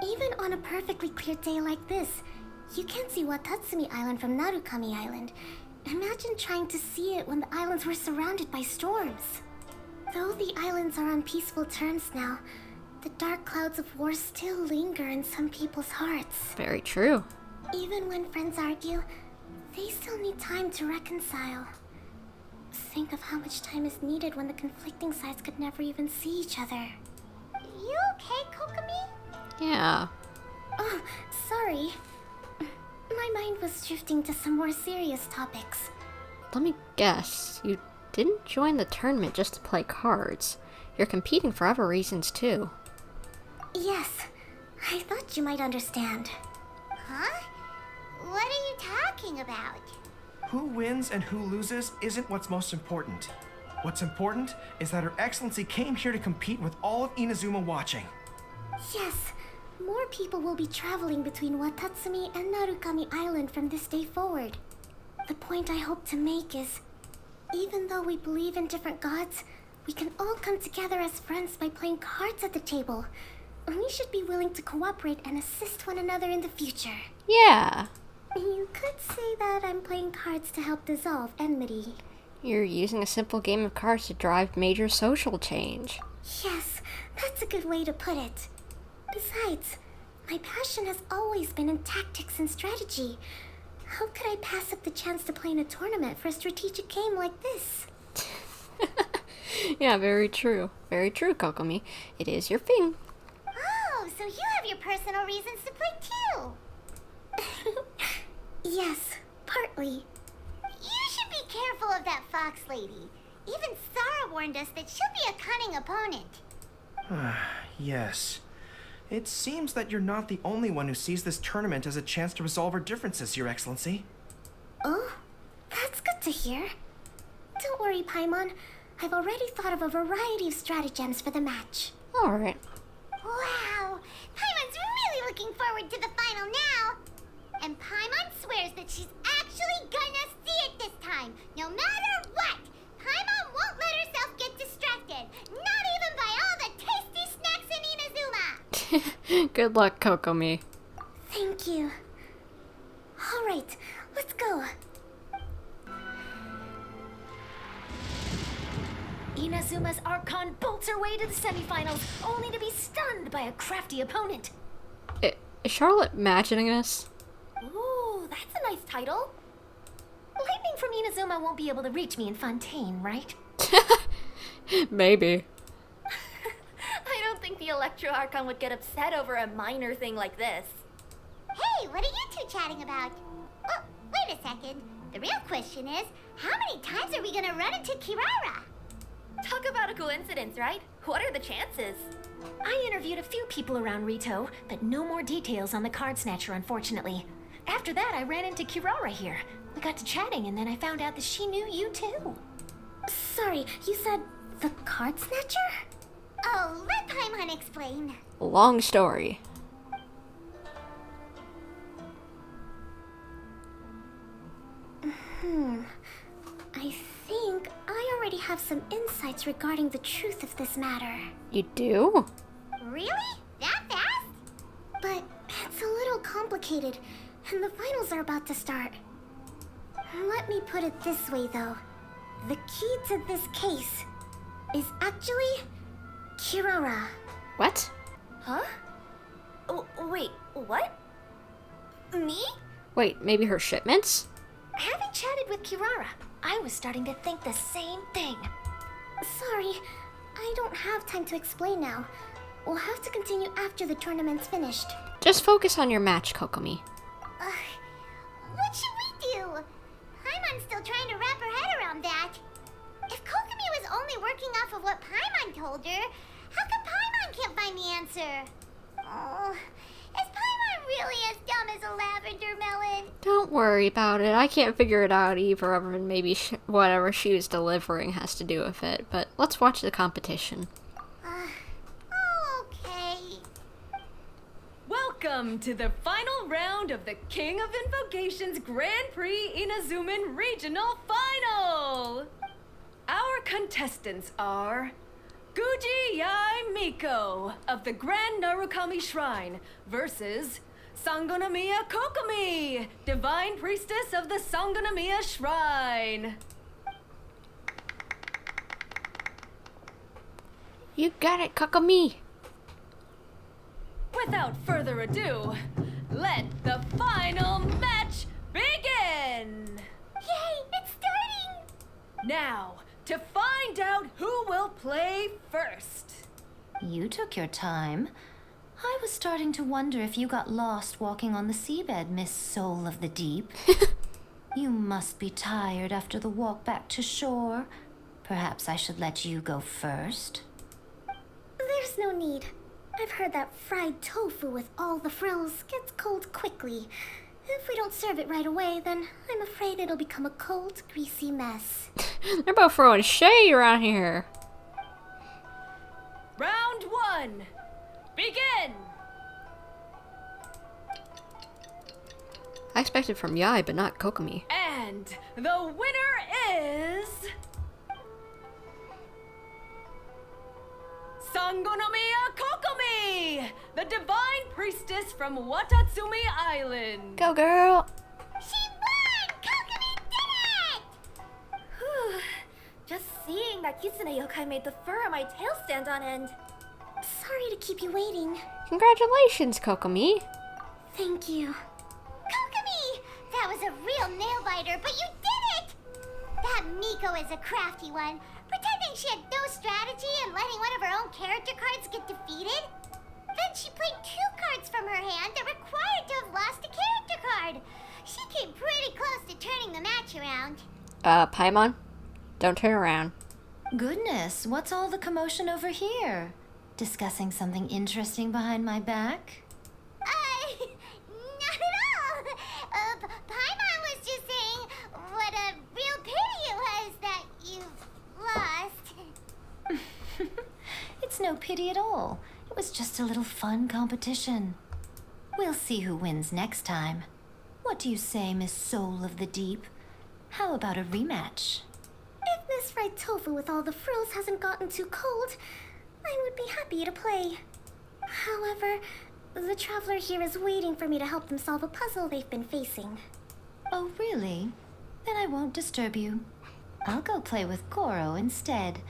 Even on a perfectly clear day like this, you can't see Watatsumi Island from Narukami Island. Imagine trying to see it when the islands were surrounded by storms. Though the islands are on peaceful terms now, the dark clouds of war still linger in some people's hearts. Very true. Even when friends argue, they still need time to reconcile. Think of how much time is needed when the conflicting sides could never even see each other. You okay, Kokomi? Yeah. Oh, sorry. My mind was drifting to some more serious topics. Let me guess. You didn't join the tournament just to play cards. You're competing for other reasons too. Yes. I thought you might understand. Huh? What are you talking about? Who wins and who loses isn't what's most important. What's important is that Her Excellency came here to compete with all of Inazuma watching. Yes. More people will be traveling between Watatsumi and Narukami Island from this day forward. The point I hope to make is, even though we believe in different gods, we can all come together as friends by playing cards at the table. We should be willing to cooperate and assist one another in the future. Yeah. You could say that I'm playing cards to help dissolve enmity. You're using a simple game of cards to drive major social change. Yes, that's a good way to put it. Besides, my passion has always been in tactics and strategy. How could I pass up the chance to play in a tournament for a strategic game like this? Yeah, very true. Very true, Kokomi. It is your thing. Oh, so you have your personal reasons to play too. Yes, partly. You should be careful of that fox lady. Even Sara warned us that she'll be a cunning opponent. Yes. It seems that you're not the only one who sees this tournament as a chance to resolve our differences, Your Excellency. Oh, that's good to hear. Don't worry, Paimon. I've already thought of a variety of stratagems for the match. Alright. Wow! Paimon's really looking forward to the final now! And Paimon swears that she's actually gonna see it this time, no matter what! Paimon won't let herself get distracted, not even by all the tasty snacks in Inazuma! Good luck, Kokomi. Thank you. Alright, let's go. Inazuma's Archon bolts her way to the semifinals, only to be stunned by a crafty opponent. Is Charlotte imagining this? Ooh, that's a nice title. Lightning from Inazuma won't be able to reach me in Fontaine, right? Maybe. I don't think the Electro Archon would get upset over a minor thing like this. Hey, what are you two chatting about? Oh, wait a second. The real question is, how many times are we gonna run into Kirara? Talk about a coincidence, right? What are the chances? I interviewed a few people around Rito, but no more details on the card snatcher, unfortunately. After that, I ran into Kirara here. We got to chatting, and then I found out that she knew you too. Sorry, you said the card snatcher? Oh, let Paimon explain. Long story. I think I already have some insights regarding the truth of this matter. You do? Really? That fast? But it's a little complicated, and the finals are about to start. Let me put it this way, though. The key to this case is actually Kirara. What? Huh? Oh, wait, what? Me? Wait, maybe her shipments? Having chatted with Kirara, I was starting to think the same thing. Sorry, I don't have time to explain now. We'll have to continue after the tournament's finished. Just focus on your match, Kokomi. What should we do? Paimon's still trying to wrap her head around that. If Kokomi was only working off of what Paimon told her, how come Paimon can't find the answer? Oh, is Paimon really as dumb as a lavender melon? Don't worry about it. I can't figure it out either, other than maybe whatever she was delivering has to do with it. But let's watch the competition. Okay. Welcome to the final round of the King of Invocations Grand Prix Inazuman Regional Final! Our contestants are Guji Yai Miko of the Grand Narukami Shrine versus Sangonomiya Kokomi, Divine Priestess of the Sangonomiya Shrine. You got it, Kokomi. Without further ado, let the final match begin! Yay, it's starting! Now, to find out who will play first. You took your time. I was starting to wonder if you got lost walking on the seabed, Miss Soul of the Deep. You must be tired after the walk back to shore. Perhaps I should let you go first. There's no need. I've heard that fried tofu with all the frills gets cold quickly. If we don't serve it right away, then I'm afraid it'll become a cold, greasy mess. They're both throwing shade around here. Round one, begin! I expected from Yai, but not Kokomi. And the winner is... Sangonomiya Kokomi, the Divine Priestess from Watatsumi Island. Go, girl! She won! Kokomi did it! Whew. Just seeing that Kitsune yokai made the fur on my tail stand on end. Sorry to keep you waiting. Congratulations, Kokomi. Thank you. Kokomi! That was a real nail-biter, but you did it! That Miko is a crafty one, pretending she had no strategy and letting one of her own character cards get defeated. Then she played 2 cards from her hand that required to have lost a character card. She came pretty close to turning the match around. Paimon, don't turn around. Goodness, what's all the commotion over here? Discussing something interesting behind my back? Not at all. Paimon was just saying what a real pity it was that you've lost. It's no pity at all. It was just a little fun competition. We'll see who wins next time. What do you say, Miss Soul of the Deep? How about a rematch? If Miss Fried Tofu with all the frills hasn't gotten too cold, I would be happy to play. However, the traveler here is waiting for me to help them solve a puzzle they've been facing. Oh, really? Then I won't disturb you. I'll go play with Goro instead.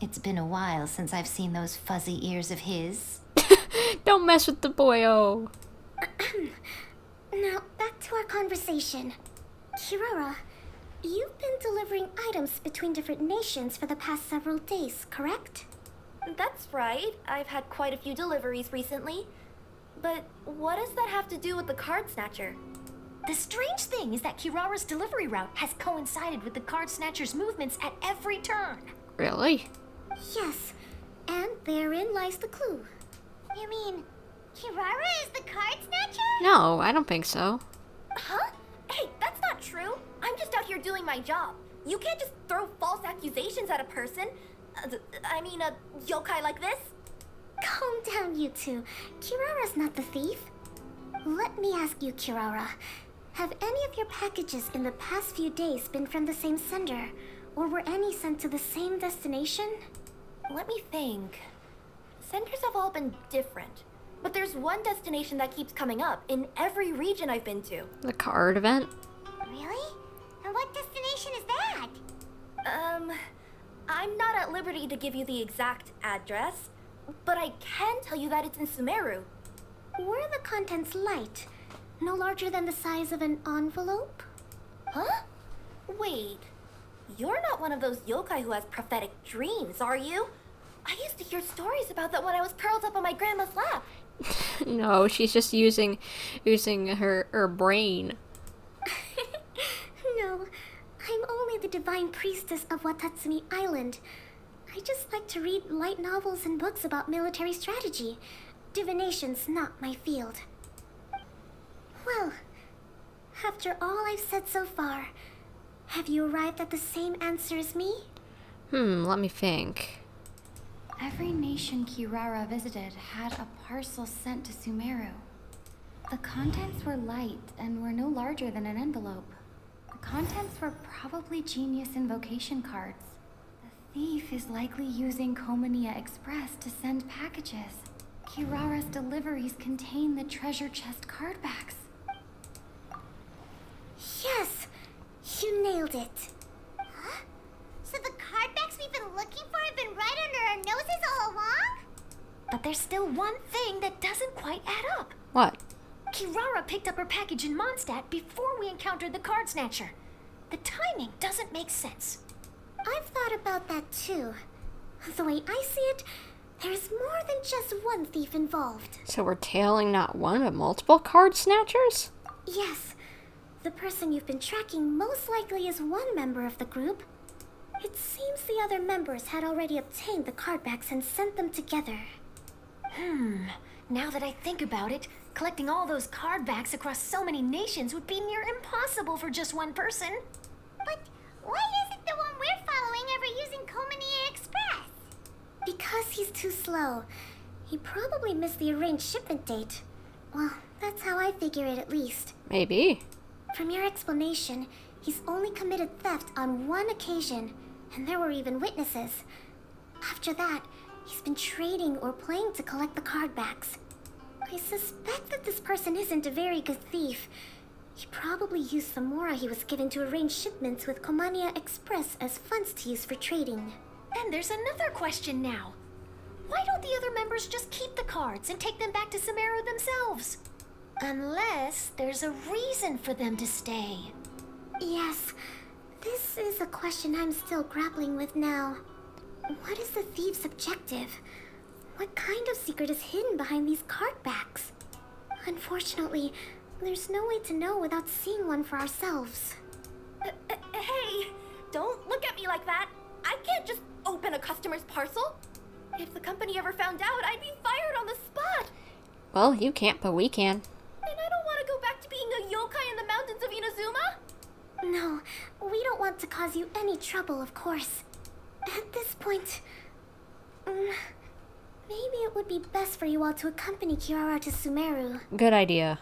It's been a while since I've seen those fuzzy ears of his. Don't mess with the boyo. Now, back to our conversation. Kirara, you've been delivering items between different nations for the past several days, correct? That's right. I've had quite a few deliveries recently. But what does that have to do with the card snatcher? The strange thing is that Kirara's delivery route has coincided with the card snatcher's movements at every turn. Really? Yes. And therein lies the clue. You mean Kirara is the card snatcher? No, I don't think so. Huh? Hey, that's not true. I'm just out here doing my job. You can't just throw false accusations at a person. I mean, a yokai like this. Calm down, you two. Kirara's not the thief. Let me ask you, Kirara. Have any of your packages in the past few days been from the same sender? Or were any sent to the same destination? Let me think. Senders have all been different. But there's one destination that keeps coming up in every region I've been to. The card event? Really? And what destination is that? I'm not at liberty to give you the exact address, but I can tell you that it's in Sumeru. Were the contents light? No larger than the size of an envelope? Huh? Wait. You're not one of those yokai who has prophetic dreams, are you? I used to hear stories about that when I was curled up on my grandma's lap. No, she's just using her brain. No, I'm only the divine priestess of Watatsumi Island. I just like to read light novels and books about military strategy. Divination's not my field. Well, after all I've said so far, have you arrived at the same answer as me? Let me think. Every nation Kirara visited had a parcel sent to Sumeru. The contents were light and were no larger than an envelope. The contents were probably genius invocation cards. The thief is likely using Kokomi Express to send packages. Kirara's deliveries contain the treasure chest card backs. Yes! You nailed it. Huh? So the card backs we've been looking for have been right under our noses all along? But there's still one thing that doesn't quite add up. What? Kirara picked up her package in Mondstadt before we encountered the card snatcher. The timing doesn't make sense. I've thought about that too. The way I see it, there's more than just one thief involved. So we're tailing not one but multiple card snatchers? Yes. The person you've been tracking most likely is one member of the group. It seems the other members had already obtained the card backs and sent them together. Now that I think about it, collecting all those card backs across so many nations would be near impossible for just one person. But why isn't the one we're following ever using Kokomi Express? Because he's too slow. He probably missed the arranged shipment date. Well, that's how I figure it at least. Maybe. From your explanation, he's only committed theft on one occasion, and there were even witnesses. After that, he's been trading or playing to collect the card backs. I suspect that this person isn't a very good thief. He probably used the mora he was given to arrange shipments with Kokomi Express as funds to use for trading. And there's another question now. Why don't the other members just keep the cards and take them back to Sumeru themselves? Unless there's a reason for them to stay. Yes, this is a question I'm still grappling with now. What is the thief's objective? What kind of secret is hidden behind these card backs? Unfortunately, there's no way to know without seeing one for ourselves. Hey, don't look at me like that. I can't just open a customer's parcel. If the company ever found out, I'd be fired on the spot. Well, you can't, but we can. And I don't want to go back to being a yokai in the mountains of Inazuma. No, we don't want to cause you any trouble, of course. At this point, maybe it would be best for you all to accompany Kirara to Sumeru. Good idea.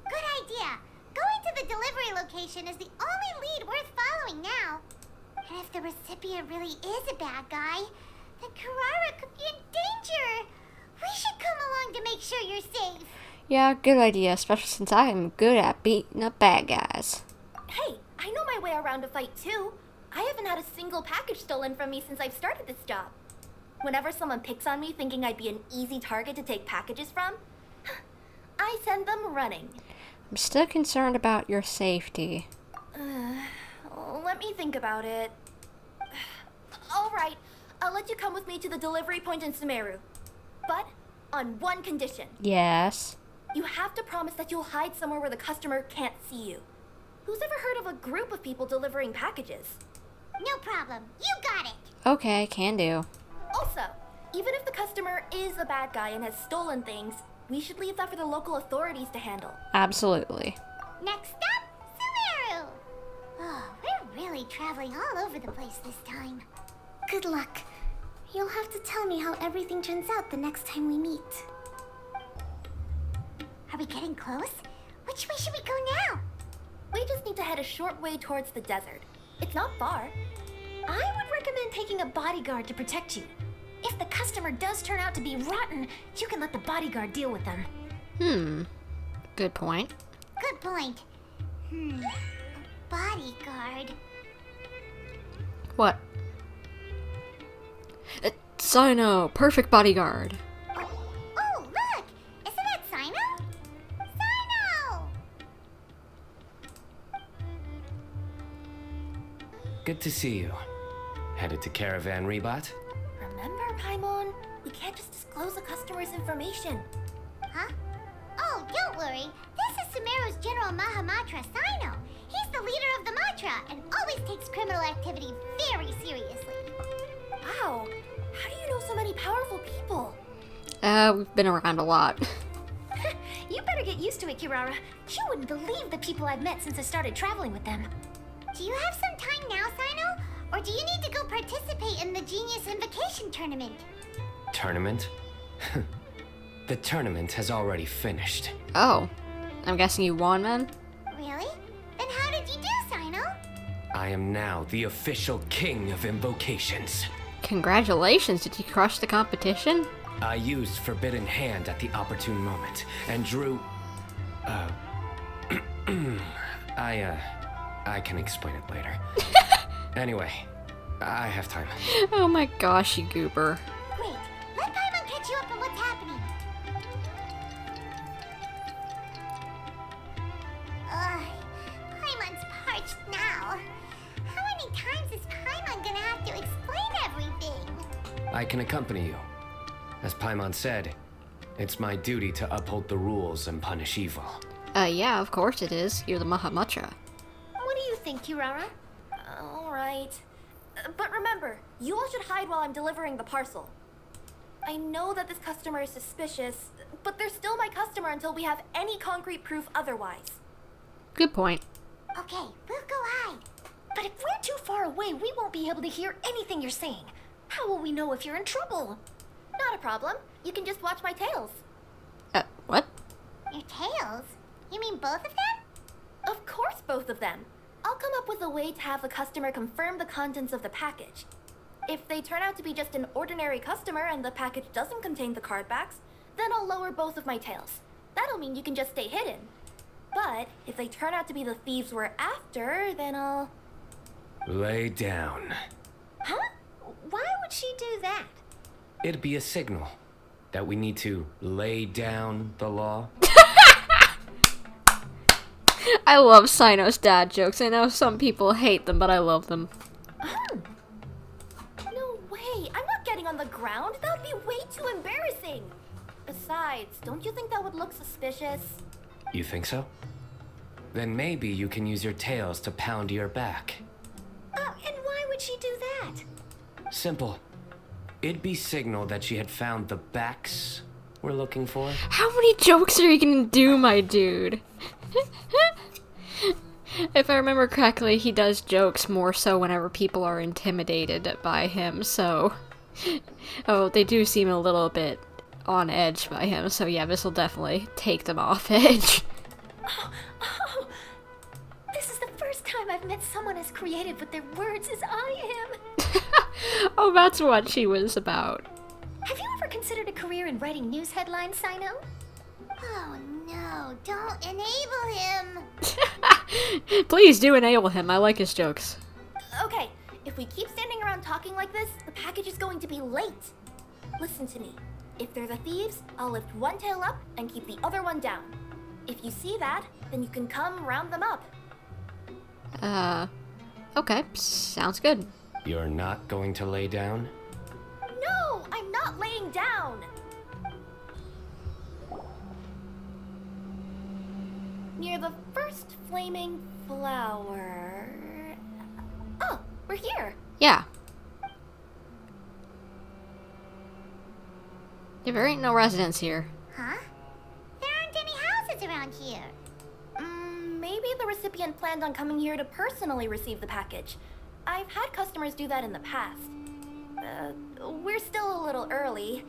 Good idea. Going to the delivery location is the only lead worth following now. And if the recipient really is a bad guy, then Kirara could be in danger. We should come along to make sure you're safe. Yeah, good idea, especially since I am good at beating up bad guys. Hey, I know my way around a fight too. I haven't had a single package stolen from me since I've started this job. Whenever someone picks on me thinking I'd be an easy target to take packages from, I send them running. I'm still concerned about your safety. Let me think about it. Alright, I'll let you come with me to the delivery point in Sumeru. But on one condition. Yes. You have to promise that you'll hide somewhere where the customer can't see you. Who's ever heard of a group of people delivering packages? No problem. You got it. Okay, can do. Also, Even if the customer is a bad guy and has stolen things, we should leave that for the local authorities to handle. Absolutely. Next up, Sumeru! Oh, we're really traveling all over the place this time. Good luck. You'll have to tell me how everything turns out the next time we meet. Are we getting close? Which way should we go now? We just need to head a short way towards the desert. It's not far. I would recommend taking a bodyguard to protect you. If the customer does turn out to be rotten, you can let the bodyguard deal with them. Good point. Good point. Bodyguard. What? Cyno, perfect bodyguard. Oh, look! Isn't that Cyno? Cyno! Good to see you. Headed to Caravan Rebot? Remember, Paimon? We can't just disclose a customer's information. Huh? Oh, don't worry. This is Sumeru's General Mahamatra, Cyno. He's the leader of the Matra and always takes criminal activity very seriously. Wow. How do you know so many powerful people? We've been around a lot. You better get used to it, Kirara. You wouldn't believe the people I've met since I started traveling with them. Do you have some time now, Cyno? Or do you need to go participate in the Genius Invocation tournament? Tournament? The tournament has already finished. Oh. I'm guessing you won, then? Really? Then how did you do, Cyno? I am now the official king of invocations. Congratulations, did you crush the competition? I used Forbidden Hand at the opportune moment and drew... I can explain it later. Anyway, I have time. Oh my gosh, you goober. Wait, let Paimon catch you up on what's happening. Paimon's parched now. How many times is Paimon gonna have to explain everything? I can accompany you. As Paimon said, it's my duty to uphold the rules and punish evil. Yeah, of course it is. You're the Mahamatra. What do you think, Kirara? Alright. But remember, you all should hide while I'm delivering the parcel. I know that this customer is suspicious, but they're still my customer until we have any concrete proof otherwise. Good point. Okay, we'll go hide. But if we're too far away, we won't be able to hear anything you're saying. How will we know if you're in trouble? Not a problem. You can just watch my tails. What? Your tails? You mean both of them? Of course, both of them. I'll come up with a way to have the customer confirm the contents of the package. If they turn out to be just an ordinary customer and the package doesn't contain the card backs, then I'll lower both of my tails. That'll mean you can just stay hidden. But if they turn out to be the thieves we're after, then I'll... Lay down. Huh? Why would she do that? It'd be a signal that we need to lay down the law. I love Cyno's dad jokes. I know some people hate them, but I love them. No way! I'm not getting on the ground. That would be way too embarrassing. Besides, don't you think that would look suspicious? You think so? Then maybe you can use your tails to pound your back. And why would she do that? Simple. It'd be signal that she had found the backs we're looking for. How many jokes are you gonna do, my dude? If I remember correctly, he does jokes more so whenever people are intimidated by him, so... Oh, they do seem a little bit on edge by him, so yeah, this will definitely take them off edge. Oh, this is the first time I've met someone as creative with their words as I am. Oh, that's what she was about. Have you ever considered a career in writing news headlines, Cyno? Oh no, don't enable him! Please do enable him, I like his jokes. Okay, if we keep standing around talking like this, the package is going to be late. Listen to me. If they're the thieves, I'll lift one tail up and keep the other one down. If you see that, then you can come round them up. Okay, sounds good. You're not going to lay down? No, I'm not laying down! Near the first flaming flower... Oh, we're here! Yeah. Yeah, there ain't no residents here. Huh? There aren't any houses around here. Maybe the recipient planned on coming here to personally receive the package. I've had customers do that in the past. We're still a little early.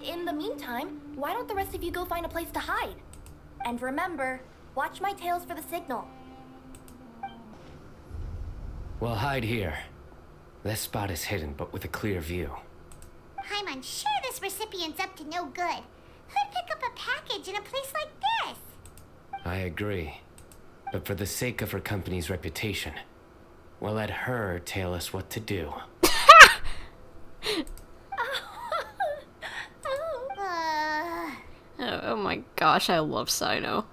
In the meantime, why don't the rest of you go find a place to hide? And remember, watch my tails for the signal. We'll hide here. This spot is hidden, but with a clear view. I'm unsure this recipient's up to no good. Who'd pick up a package in a place like this? I agree. But for the sake of her company's reputation, we'll let her tell us what to do. Oh my gosh, I love Cyno.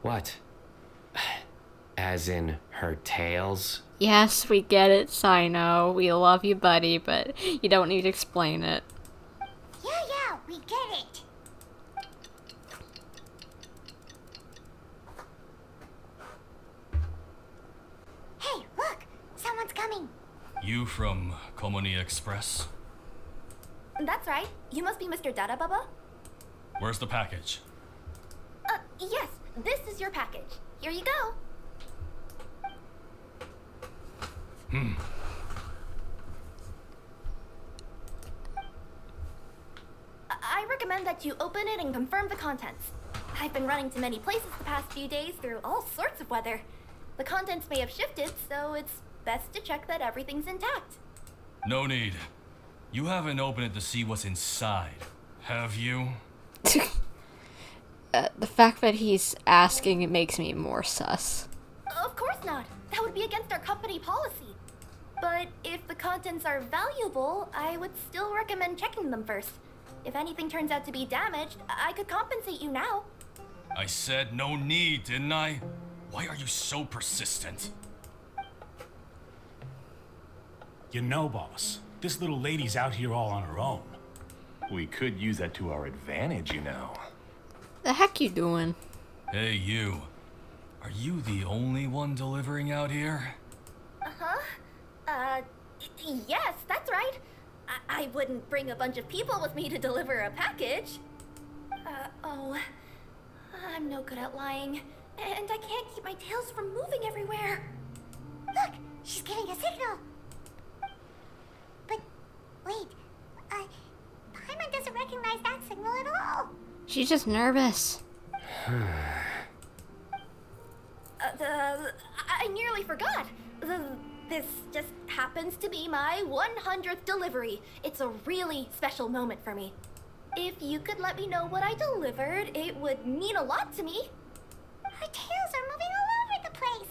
What? As in her tails? Yes, we get it, Cyno. We love you, buddy, but you don't need to explain it. Yeah, we get it. Hey, look! Someone's coming. You from Kokomi Express? That's right. You must be Mr. Dada Baba? Where's the package? Yes. This is your package. Here you go. I recommend that you open it and confirm the contents. I've been running to many places the past few days through all sorts of weather. The contents may have shifted, so it's best to check that everything's intact. No need. You haven't opened it to see what's inside, have you? The fact that he's asking, it makes me more sus. Of course not. That would be against our company policy. But if the contents are valuable, I would still recommend checking them first. If anything turns out to be damaged, I could compensate you now. I said no need, didn't I? Why are you so persistent? You know, boss, this little lady's out here all on her own. We could use that to our advantage, you know. The heck you doing? Hey, you. Are you the only one delivering out here? Yes, that's right. I wouldn't bring a bunch of people with me to deliver a package. I'm no good at lying. And I can't keep my tails from moving everywhere. Look, she's giving a signal. But, wait, Paimon doesn't recognize that signal at all. She's just nervous. I nearly forgot. This just happens to be my 100th delivery. It's a really special moment for me. If you could let me know what I delivered, it would mean a lot to me. Her tails are moving all over the place.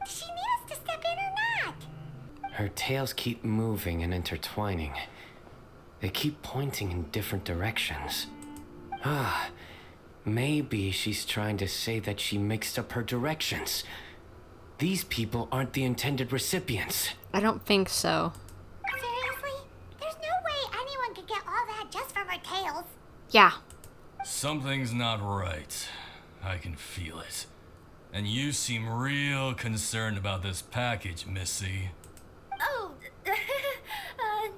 Does she need us to step in or not? Her tails keep moving and intertwining. They keep pointing in different directions. Maybe she's trying to say that she mixed up her directions. These people aren't the intended recipients. I don't think so. Seriously? There's no way anyone could get all that just from her tails. Yeah. Something's not right. I can feel it. And you seem real concerned about this package, Missy. Oh,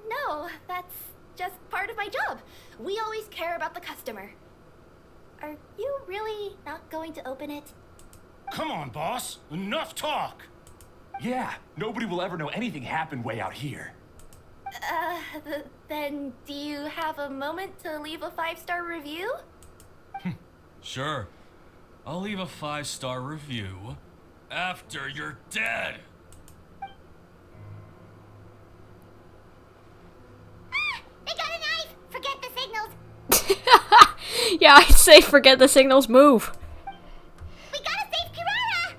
no, that's just part of my job. We always care about the customer. Are you really not going to open it? Come on, boss. Enough talk. Yeah, nobody will ever know anything happened way out here. Then do you have a moment to leave a 5-star review? Sure. I'll leave a 5-star review after you're dead. They got a knife! Forget the signals. Yeah, I'd say forget the signals, move. We gotta save Kirara!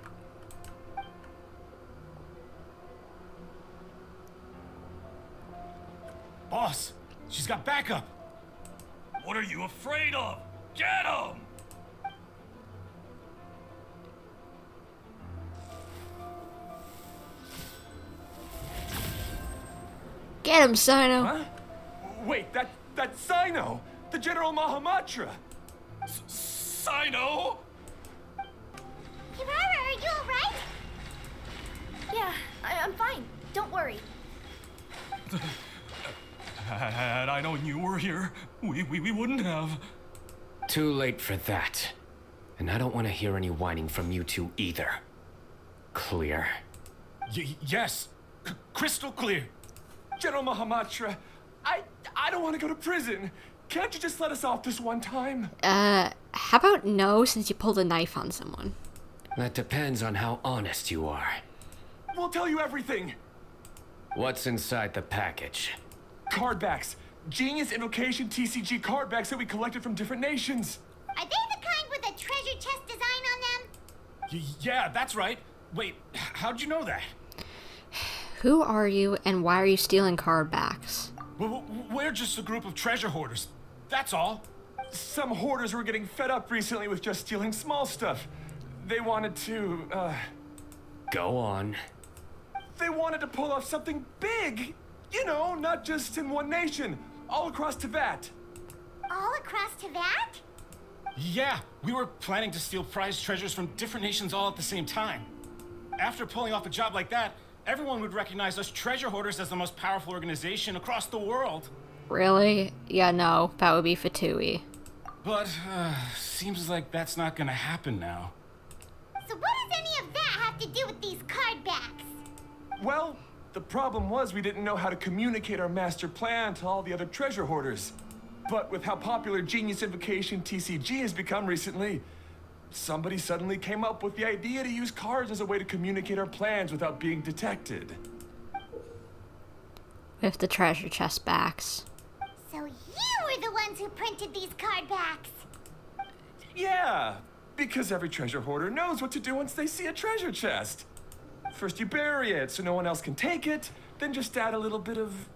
Boss, she's got backup. What are you afraid of? Get him! Get him, Cyno. Huh? Wait, that's Cyno, the General Mahamatra. Cyno? Kirara, are you alright? Yeah, I'm fine. Don't worry. Had I known you were here, we wouldn't have. Too late for that. And I don't want to hear any whining from you two either. Clear? Yes. Crystal clear. General Mahamatra, I don't want to go to prison. Can't you just let us off this one time? How about no, since you pulled a knife on someone? That depends on how honest you are. We'll tell you everything. What's inside the package? Card backs. Genius Invocation TCG card backs that we collected from different nations. Are they the kind with a treasure chest design on them? Yeah, that's right. Wait, how'd you know that? Who are you, and why are you stealing card backs? We're just a group of treasure hoarders. That's all. Some hoarders were getting fed up recently with just stealing small stuff. They wanted to, Go on. They wanted to pull off something big. You know, not just in one nation. All across Teyvat. All across Teyvat? Yeah, we were planning to steal prized treasures from different nations all at the same time. After pulling off a job like that, everyone would recognize us treasure hoarders as the most powerful organization across the world. Really? Yeah, no, that would be Fatui. But, seems like that's not gonna happen now. So what does any of that have to do with these card backs? Well, the problem was we didn't know how to communicate our master plan to all the other treasure hoarders. But with how popular Genius Invocation TCG has become recently, somebody suddenly came up with the idea to use cards as a way to communicate our plans without being detected. With the treasure chest backs. So you were the ones who printed these card backs? Yeah, because every treasure hoarder knows what to do once they see a treasure chest. First you bury it so no one else can take it, then just add a little bit of...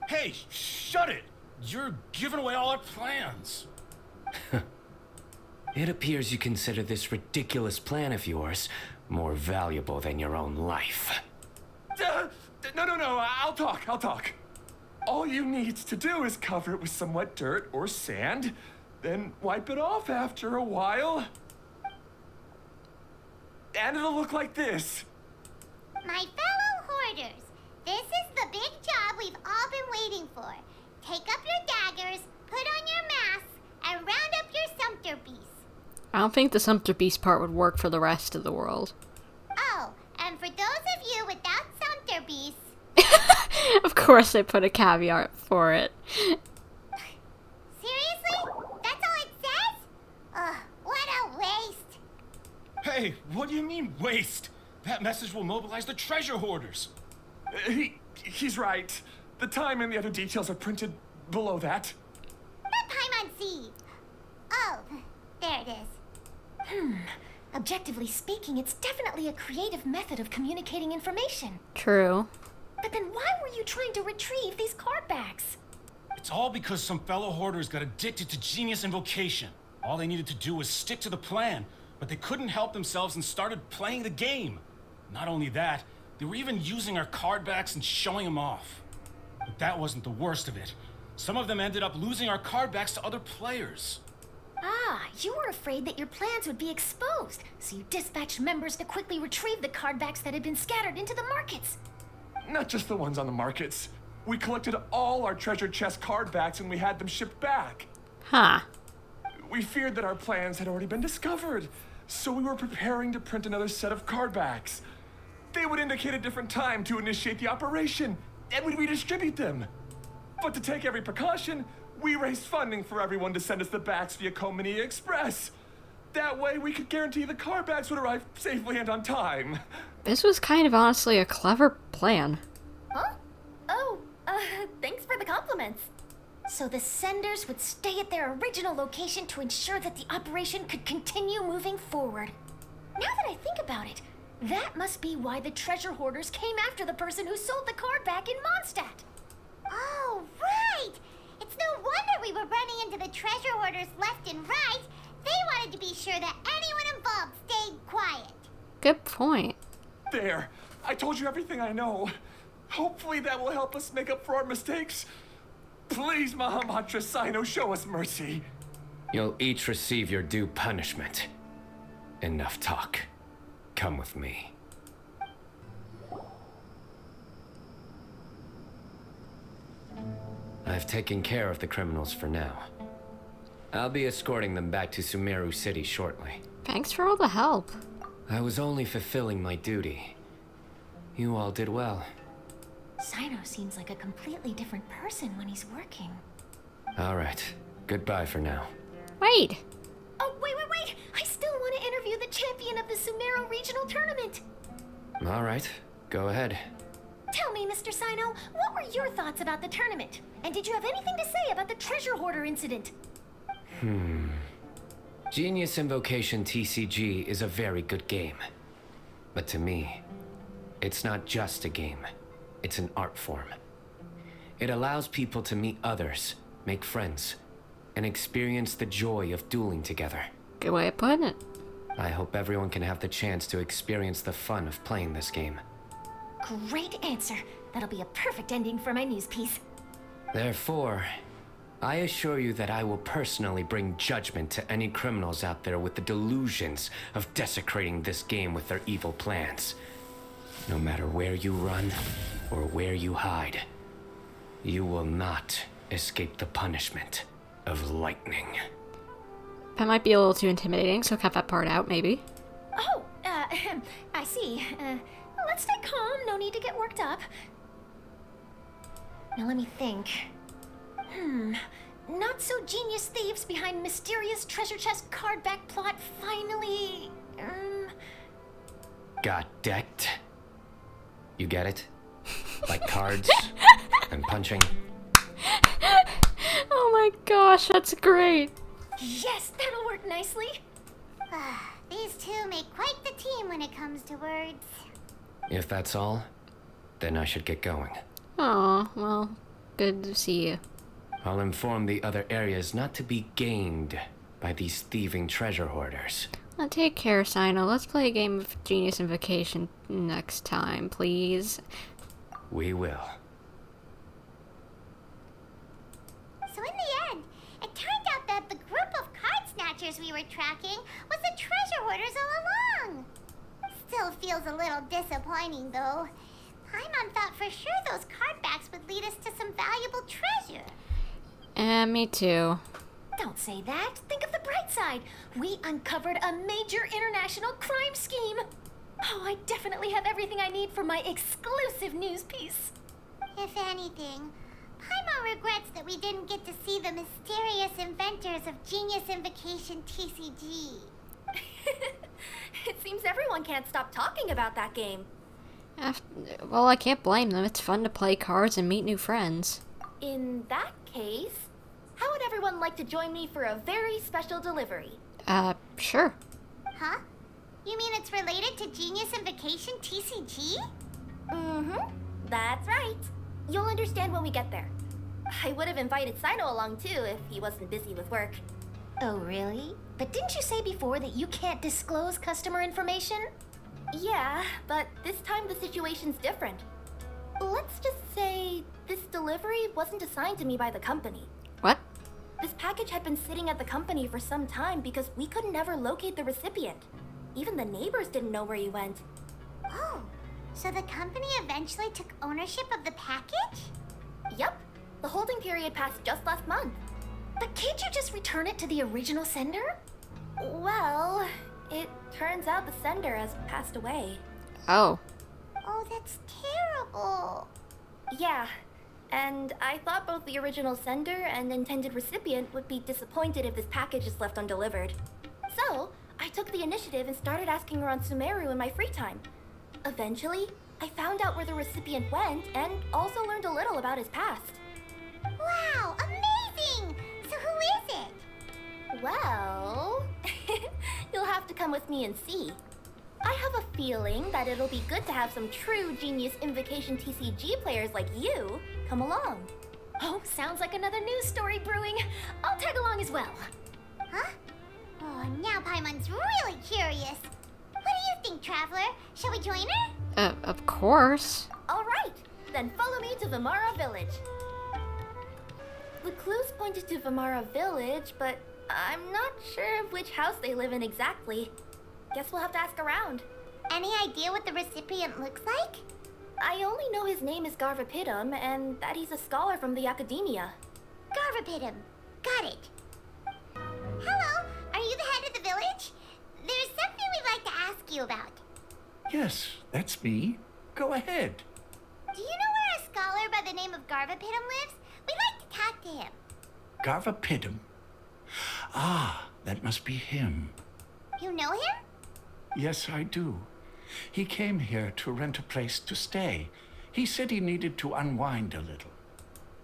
Hey, shut it! You're giving away all our plans. It appears you consider this ridiculous plan of yours more valuable than your own life. No, I'll talk. All you need to do is cover it with some wet dirt or sand, then wipe it off after a while. And it'll look like this. My fellow hoarders, this is the big job we've all been waiting for. Take up your daggers, put on your masks, and round up your sumpter beasts. I don't think the sumpter beast part would work for the rest of the world. Oh, and for those of you without sumpter beasts... Of course they put a caveat for it. Seriously? That's all it says? Ugh, what a waste. Hey, what do you mean, waste? That message will mobilize the treasure hoarders. He's right. The time and the other details are printed below that. Not Paimon seed. Oh, there it is. Objectively speaking, it's definitely a creative method of communicating information. True. But then why were you trying to retrieve these card backs? It's all because some fellow hoarders got addicted to Genius Invocation. All they needed to do was stick to the plan, but they couldn't help themselves and started playing the game. Not only that, they were even using our card backs and showing them off. But that wasn't the worst of it. Some of them ended up losing our card backs to other players. Ah, you were afraid that your plans would be exposed, so you dispatched members to quickly retrieve the card backs that had been scattered into the markets. Not just the ones on the markets. We collected all our treasure chest card backs and we had them shipped back. Huh. We feared that our plans had already been discovered, so we were preparing to print another set of card backs. They would indicate a different time to initiate the operation, and we'd redistribute them. But to take every precaution, we raised funding for everyone to send us the backs via Kokomi Express. That way we could guarantee the card backs would arrive safely and on time. This was kind of honestly a clever plan. Huh? Oh, thanks for the compliments. So the senders would stay at their original location to ensure that the operation could continue moving forward. Now that I think about it, that must be why the treasure hoarders came after the person who sold the card back in Mondstadt. Oh, right! It's no wonder we were running into the treasure hoarders left and right. They wanted to be sure that anyone involved stayed quiet. Good point. There. I told you everything I know. Hopefully that will help us make up for our mistakes. Please, Mahamatra Cyno, show us mercy. You'll each receive your due punishment. Enough talk. Come with me. I've taken care of the criminals for now. I'll be escorting them back to Sumeru City shortly. Thanks for all the help. I was only fulfilling my duty. You all did well. Cyno seems like a completely different person when he's working. All right. Goodbye for now. Wait. Oh, wait. I still want to interview the champion of the Sumeru Regional Tournament. All right. Go ahead. Tell me, Mr. Cyno, what were your thoughts about the tournament? And did you have anything to say about the treasure hoarder incident? Genius Invocation TCG is a very good game. But to me, it's not just a game. It's an art form. It allows people to meet others, make friends, and experience the joy of dueling together. Good way of putting it. I hope everyone can have the chance to experience the fun of playing this game. Great answer. That'll be a perfect ending for my news piece. Therefore, I assure you that I will personally bring judgment to any criminals out there with the delusions of desecrating this game with their evil plans. No matter where you run or where you hide, you will not escape the punishment of lightning. That might be a little too intimidating, so cut that part out, maybe. Oh, I see. Let's stay calm. No need to get worked up. Now let me think. Not so genius thieves behind mysterious treasure chest card back plot finally... Got decked? You get it? Like cards and punching? Oh my gosh, that's great. Yes, that'll work nicely. These two make quite the team when it comes to words. If that's all, then I should get going. Aw, well, good to see you. I'll inform the other areas not to be gained by these thieving treasure hoarders. Well, take care, Cyno. Let's play a game of Genius Invocation next time, please. We will. So in the end, it turned out that the group of card snatchers we were tracking was the treasure hoarders all along. Still feels a little disappointing, though. Paimon thought for sure those card backs would lead us to some valuable treasure. Me too. Don't say that. Think of the bright side. We uncovered a major international crime scheme. Oh, I definitely have everything I need for my exclusive news piece. If anything, Paimon regrets that we didn't get to see the mysterious inventors of Genius Invocation TCG. It seems everyone can't stop talking about that game. Well, I can't blame them. It's fun to play cards and meet new friends. In that case, how would everyone like to join me for a very special delivery? Sure. Huh? You mean it's related to Genius Invocation TCG? That's right. You'll understand when we get there. I would have invited Cyno along too if he wasn't busy with work. Oh, really? But didn't you say before that you can't disclose customer information? Yeah, but this time the situation's different. Let's just say this delivery wasn't assigned to me by the company. What? This package had been sitting at the company for some time because we could never locate the recipient. Even the neighbors didn't know where he went. Oh, so the company eventually took ownership of the package? Yep. The holding period passed just last month. But can't you just return it to the original sender? Well, it turns out the sender has passed away. Oh. Oh, that's terrible. Yeah, and I thought both the original sender and intended recipient would be disappointed if this package is left undelivered. So, I took the initiative and started asking around Sumeru in my free time. Eventually, I found out where the recipient went and also learned a little about his past. Wow, amazing! So who is it? Well, you'll have to come with me and see. I have a feeling that it'll be good to have some true Genius Invocation TCG players like you come along. Oh, sounds like another news story brewing. I'll tag along as well. Huh? Oh, now Paimon's really curious. What do you think, Traveler? Shall we join her? Of course. All right, then follow me to Vimara Village. The clues pointed to Vimara Village, but I'm not sure of which house they live in exactly. Guess we'll have to ask around. Any idea what the recipient looks like? I only know his name is Garvapitum and that he's a scholar from the academia. Garvapitum. Got it. Hello, are you the head of the village? There's something we'd like to ask you about. Yes, that's me. Go ahead. Do you know where a scholar by the name of Garvapitum lives? We'd like to talk to him. Garvapitum. Ah, that must be him. You know him? Yes, I do. He came here to rent a place to stay. He said he needed to unwind a little.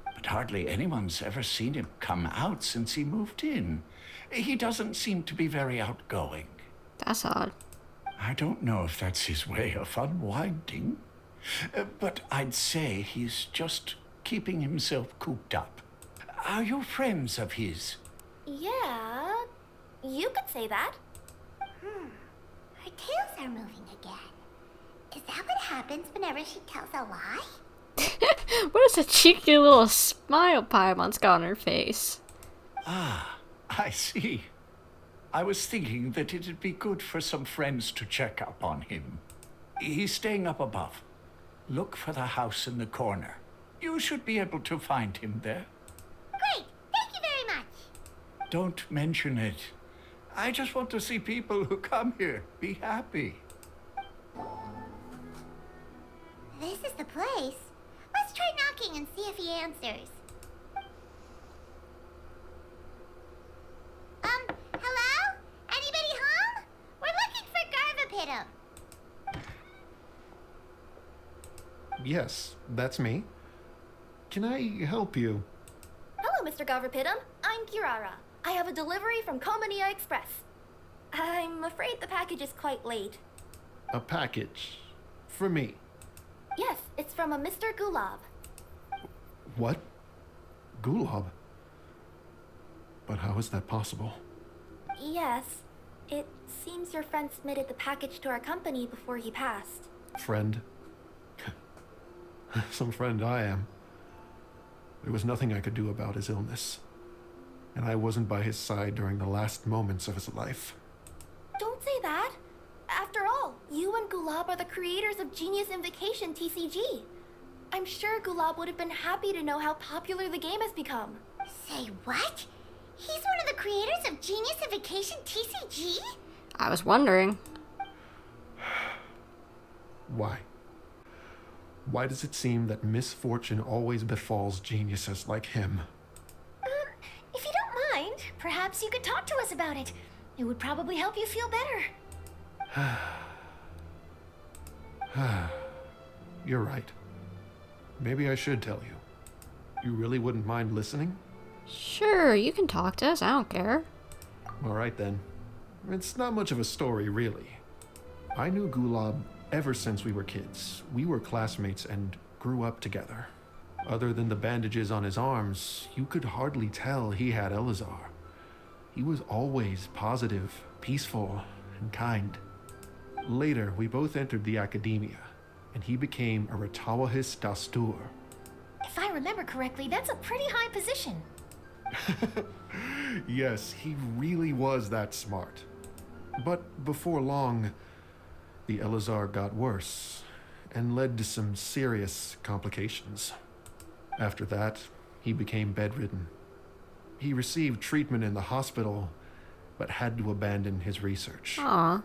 But hardly anyone's ever seen him come out since he moved in. He doesn't seem to be very outgoing. That's odd. I don't know if that's his way of unwinding, but I'd say he's just keeping himself cooped up. Are you friends of his? Yeah, you could say that. Her tails are moving again. Is that what happens whenever she tells a lie? What is a cheeky little smile Paimon's got on her face? Ah, I see. I was thinking that it'd be good for some friends to check up on him. He's staying up above. Look for the house in the corner. You should be able to find him there. Great, thank you very much. Don't mention it. I just want to see people who come here be happy. This is the place. Let's try knocking and see if he answers. Hello? Anybody home? We're looking for Garvapitum. Yes, that's me. Can I help you? Hello, Mr. Garvapitum. I'm Kirara. I have a delivery from Kokomi Express. I'm afraid the package is quite late. A package? For me? Yes, it's from a Mr. Gulab. What? Gulab? But how is that possible? Yes, it seems your friend submitted the package to our company before he passed. Friend? Some friend I am. There was nothing I could do about his illness. And I wasn't by his side during the last moments of his life. Don't say that. After all, you and Gulab are the creators of Genius Invocation TCG. I'm sure Gulab would have been happy to know how popular the game has become. Say what? He's one of the creators of Genius Invocation TCG? I was wondering. Why? Why does it seem that misfortune always befalls geniuses like him? If you don't mind, perhaps you could talk to us about it. It would probably help you feel better. You're right. Maybe I should tell you. You really wouldn't mind listening? Sure, you can talk to us. I don't care. All right then. It's not much of a story, really. I knew Gulab ever since we were kids. We were classmates and grew up together. Other than the bandages on his arms, you could hardly tell he had Elazar. He was always positive, peaceful, and kind. Later, we both entered the academia, and he became a Retawahis Dastur. If I remember correctly, that's a pretty high position. Yes, he really was that smart. But before long, the Elazar got worse and led to some serious complications. After that, he became bedridden. He received treatment in the hospital, but had to abandon his research. Aww.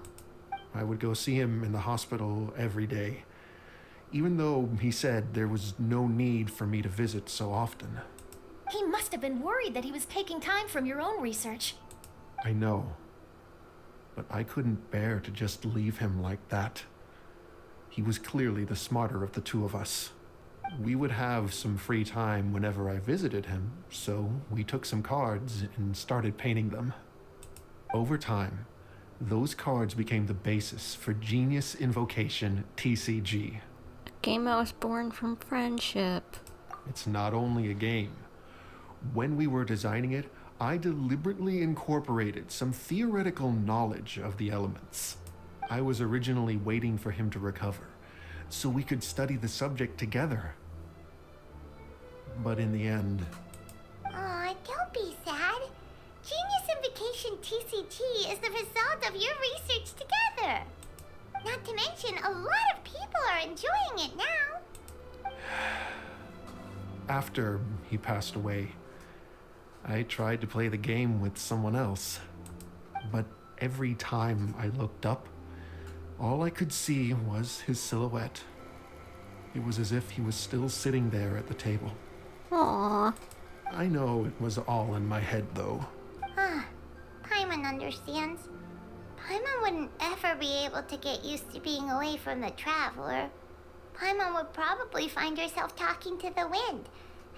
I would go see him in the hospital every day, even though he said there was no need for me to visit so often. He must have been worried that he was taking time from your own research. I know, but I couldn't bear to just leave him like that. He was clearly the smarter of the two of us. We would have some free time whenever I visited him, so we took some cards and started painting them. Over time, those cards became the basis for Genius Invocation TCG. A game that was born from friendship. It's not only a game. When we were designing it, I deliberately incorporated some theoretical knowledge of the elements. I was originally waiting for him to recover, so we could study the subject together. But in the end... Aw, don't be sad. Genius Invocation TCG is the result of your research together. Not to mention, a lot of people are enjoying it now. After he passed away, I tried to play the game with someone else. But every time I looked up, all I could see was his silhouette. It was as if he was still sitting there at the table. Aww. I know it was all in my head, though. Paimon understands. Paimon wouldn't ever be able to get used to being away from the Traveler. Paimon would probably find herself talking to the wind,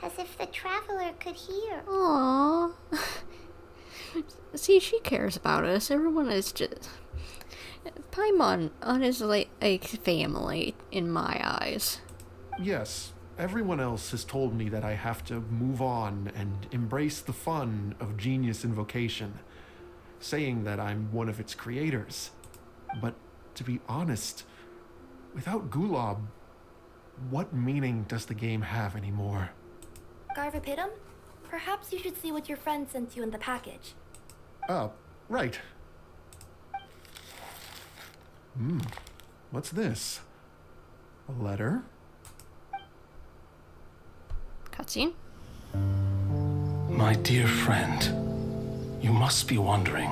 as if the Traveler could hear. Aww. See, she cares about us. Everyone is just... Paimon is like family in my eyes. Yes, everyone else has told me that I have to move on and embrace the fun of Genius Invocation, saying that I'm one of its creators. But to be honest, without Gulob, what meaning does the game have anymore? Garvapitum, perhaps you should see what your friend sent you in the package. Right. What's this? A letter? Cutscene? My dear friend, you must be wondering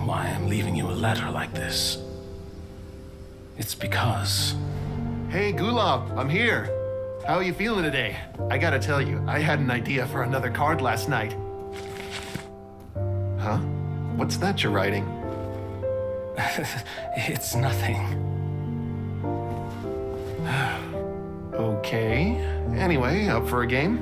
why I'm leaving you a letter like this. It's because... Hey, Gulob, I'm here. How are you feeling today? I gotta tell you, I had an idea for another card last night. Huh? What's that you're writing? It's nothing. Okay. Anyway, up for a game?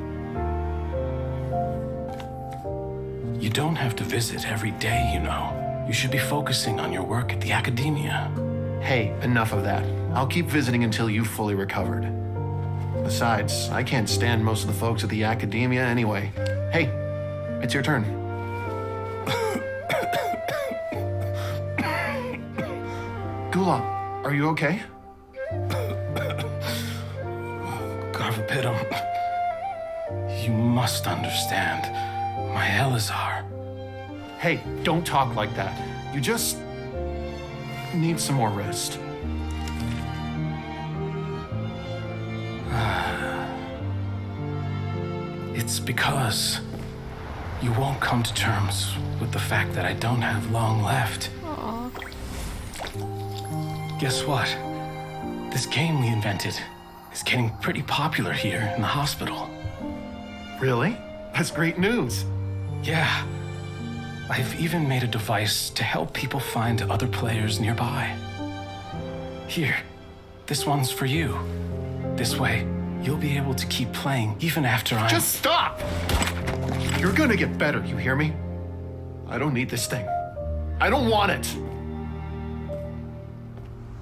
You don't have to visit every day, you know. You should be focusing on your work at the academia. Hey, enough of that. I'll keep visiting until you've fully recovered. Besides, I can't stand most of the folks at the academia anyway. Hey, it's your turn. Gulob, are you okay? Garvapitum, you must understand. My Elazar. Hey, don't talk like that. You just need some more rest. It's because you won't come to terms with the fact that I don't have long left. Aww. Guess what? This game we invented is getting pretty popular here in the hospital. Really? That's great news. Yeah. I've even made a device to help people find other players nearby. Here, this one's for you. This way, you'll be able to keep playing even after I'm... Just stop! You're gonna get better, you hear me? I don't need this thing. I don't want it!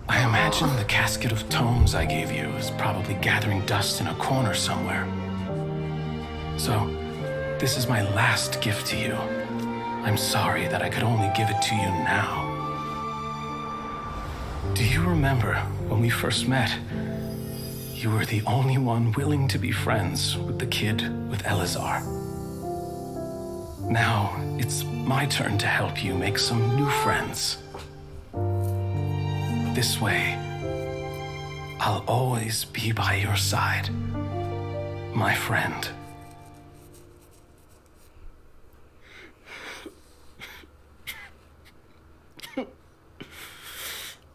I imagine the casket of tomes I gave you is probably gathering dust in a corner somewhere. So, this is my last gift to you. I'm sorry that I could only give it to you now. Do you remember when we first met? You were the only one willing to be friends with the kid with Elazar. Now, it's my turn to help you make some new friends. This way, I'll always be by your side, my friend.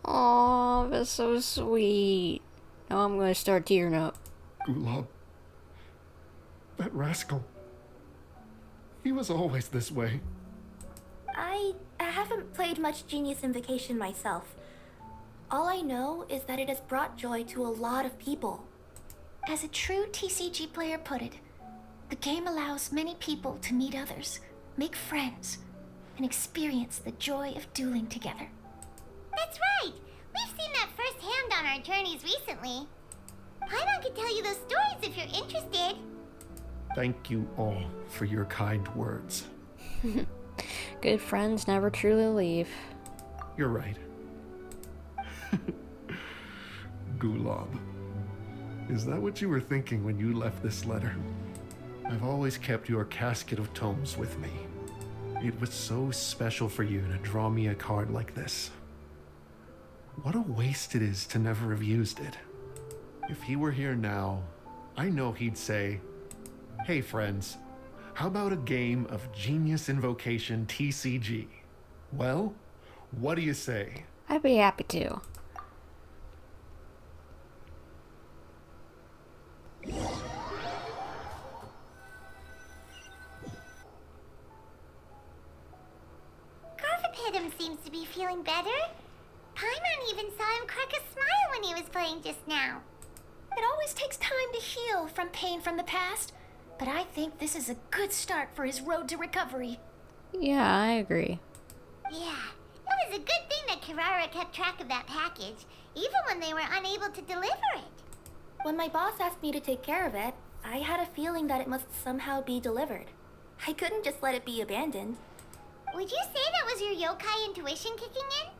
Aw, that's so sweet. Now I'm gonna start tearing up. Gulob. That rascal. He was always this way. I haven't played much Genius Invocation myself. All I know is that it has brought joy to a lot of people. As a true TCG player put it, the game allows many people to meet others, make friends, and experience the joy of dueling together. That's right! We've seen that firsthand on our journeys recently. Paimon could tell you those stories if you're interested. Thank you all for your kind words. Good friends never truly leave. You're right. Gulob. Is that what you were thinking when you left this letter? I've always kept your casket of tomes with me. It was so special for you to draw me a card like this. What a waste it is to never have used it. If he were here now, I know he'd say, "Hey friends, how about a game of Genius Invocation TCG? Well, what do you say?" I'd be happy to. Garfapedum seems to be feeling better. Paimon even saw him crack a smile when he was playing just now. It always takes time to heal from pain from the past, but I think this is a good start for his road to recovery. Yeah, I agree. Yeah, it was a good thing that Kirara kept track of that package, even when they were unable to deliver it. When my boss asked me to take care of it, I had a feeling that it must somehow be delivered. I couldn't just let it be abandoned. Would you say that was your yokai intuition kicking in?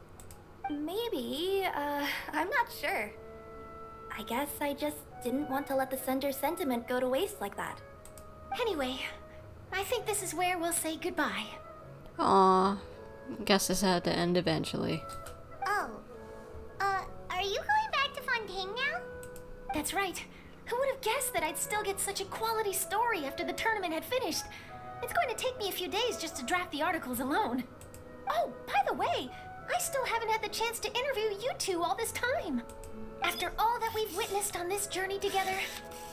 Maybe, I'm not sure. I guess I just didn't want to let the sender's sentiment go to waste like that. Anyway, I think this is where we'll say goodbye. Aw, guess this had to end eventually. Oh, are you going back to Fontaine now? That's right. Who would have guessed that I'd still get such a quality story after the tournament had finished? It's going to take me a few days just to draft the articles alone. Oh, by the way, I still haven't had the chance to interview you two all this time. After all that we've witnessed on this journey together,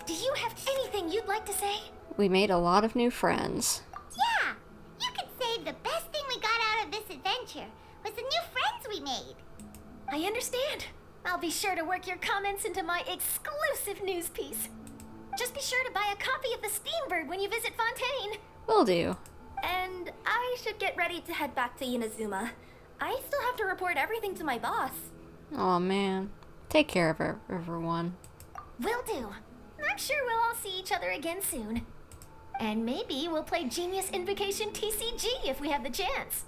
do you have anything you'd like to say? We made a lot of new friends. Yeah, you could say the best thing we got out of this adventure was the new friends we made. I understand. I'll be sure to work your comments into my exclusive news piece. Just be sure to buy a copy of the Steambird when you visit Fontaine. Will do. And I should get ready to head back to Inazuma. I still have to report everything to my boss. Aw, man. Take care of everyone. Will do. I'm sure we'll all see each other again soon. And maybe we'll play Genius Invocation TCG if we have the chance.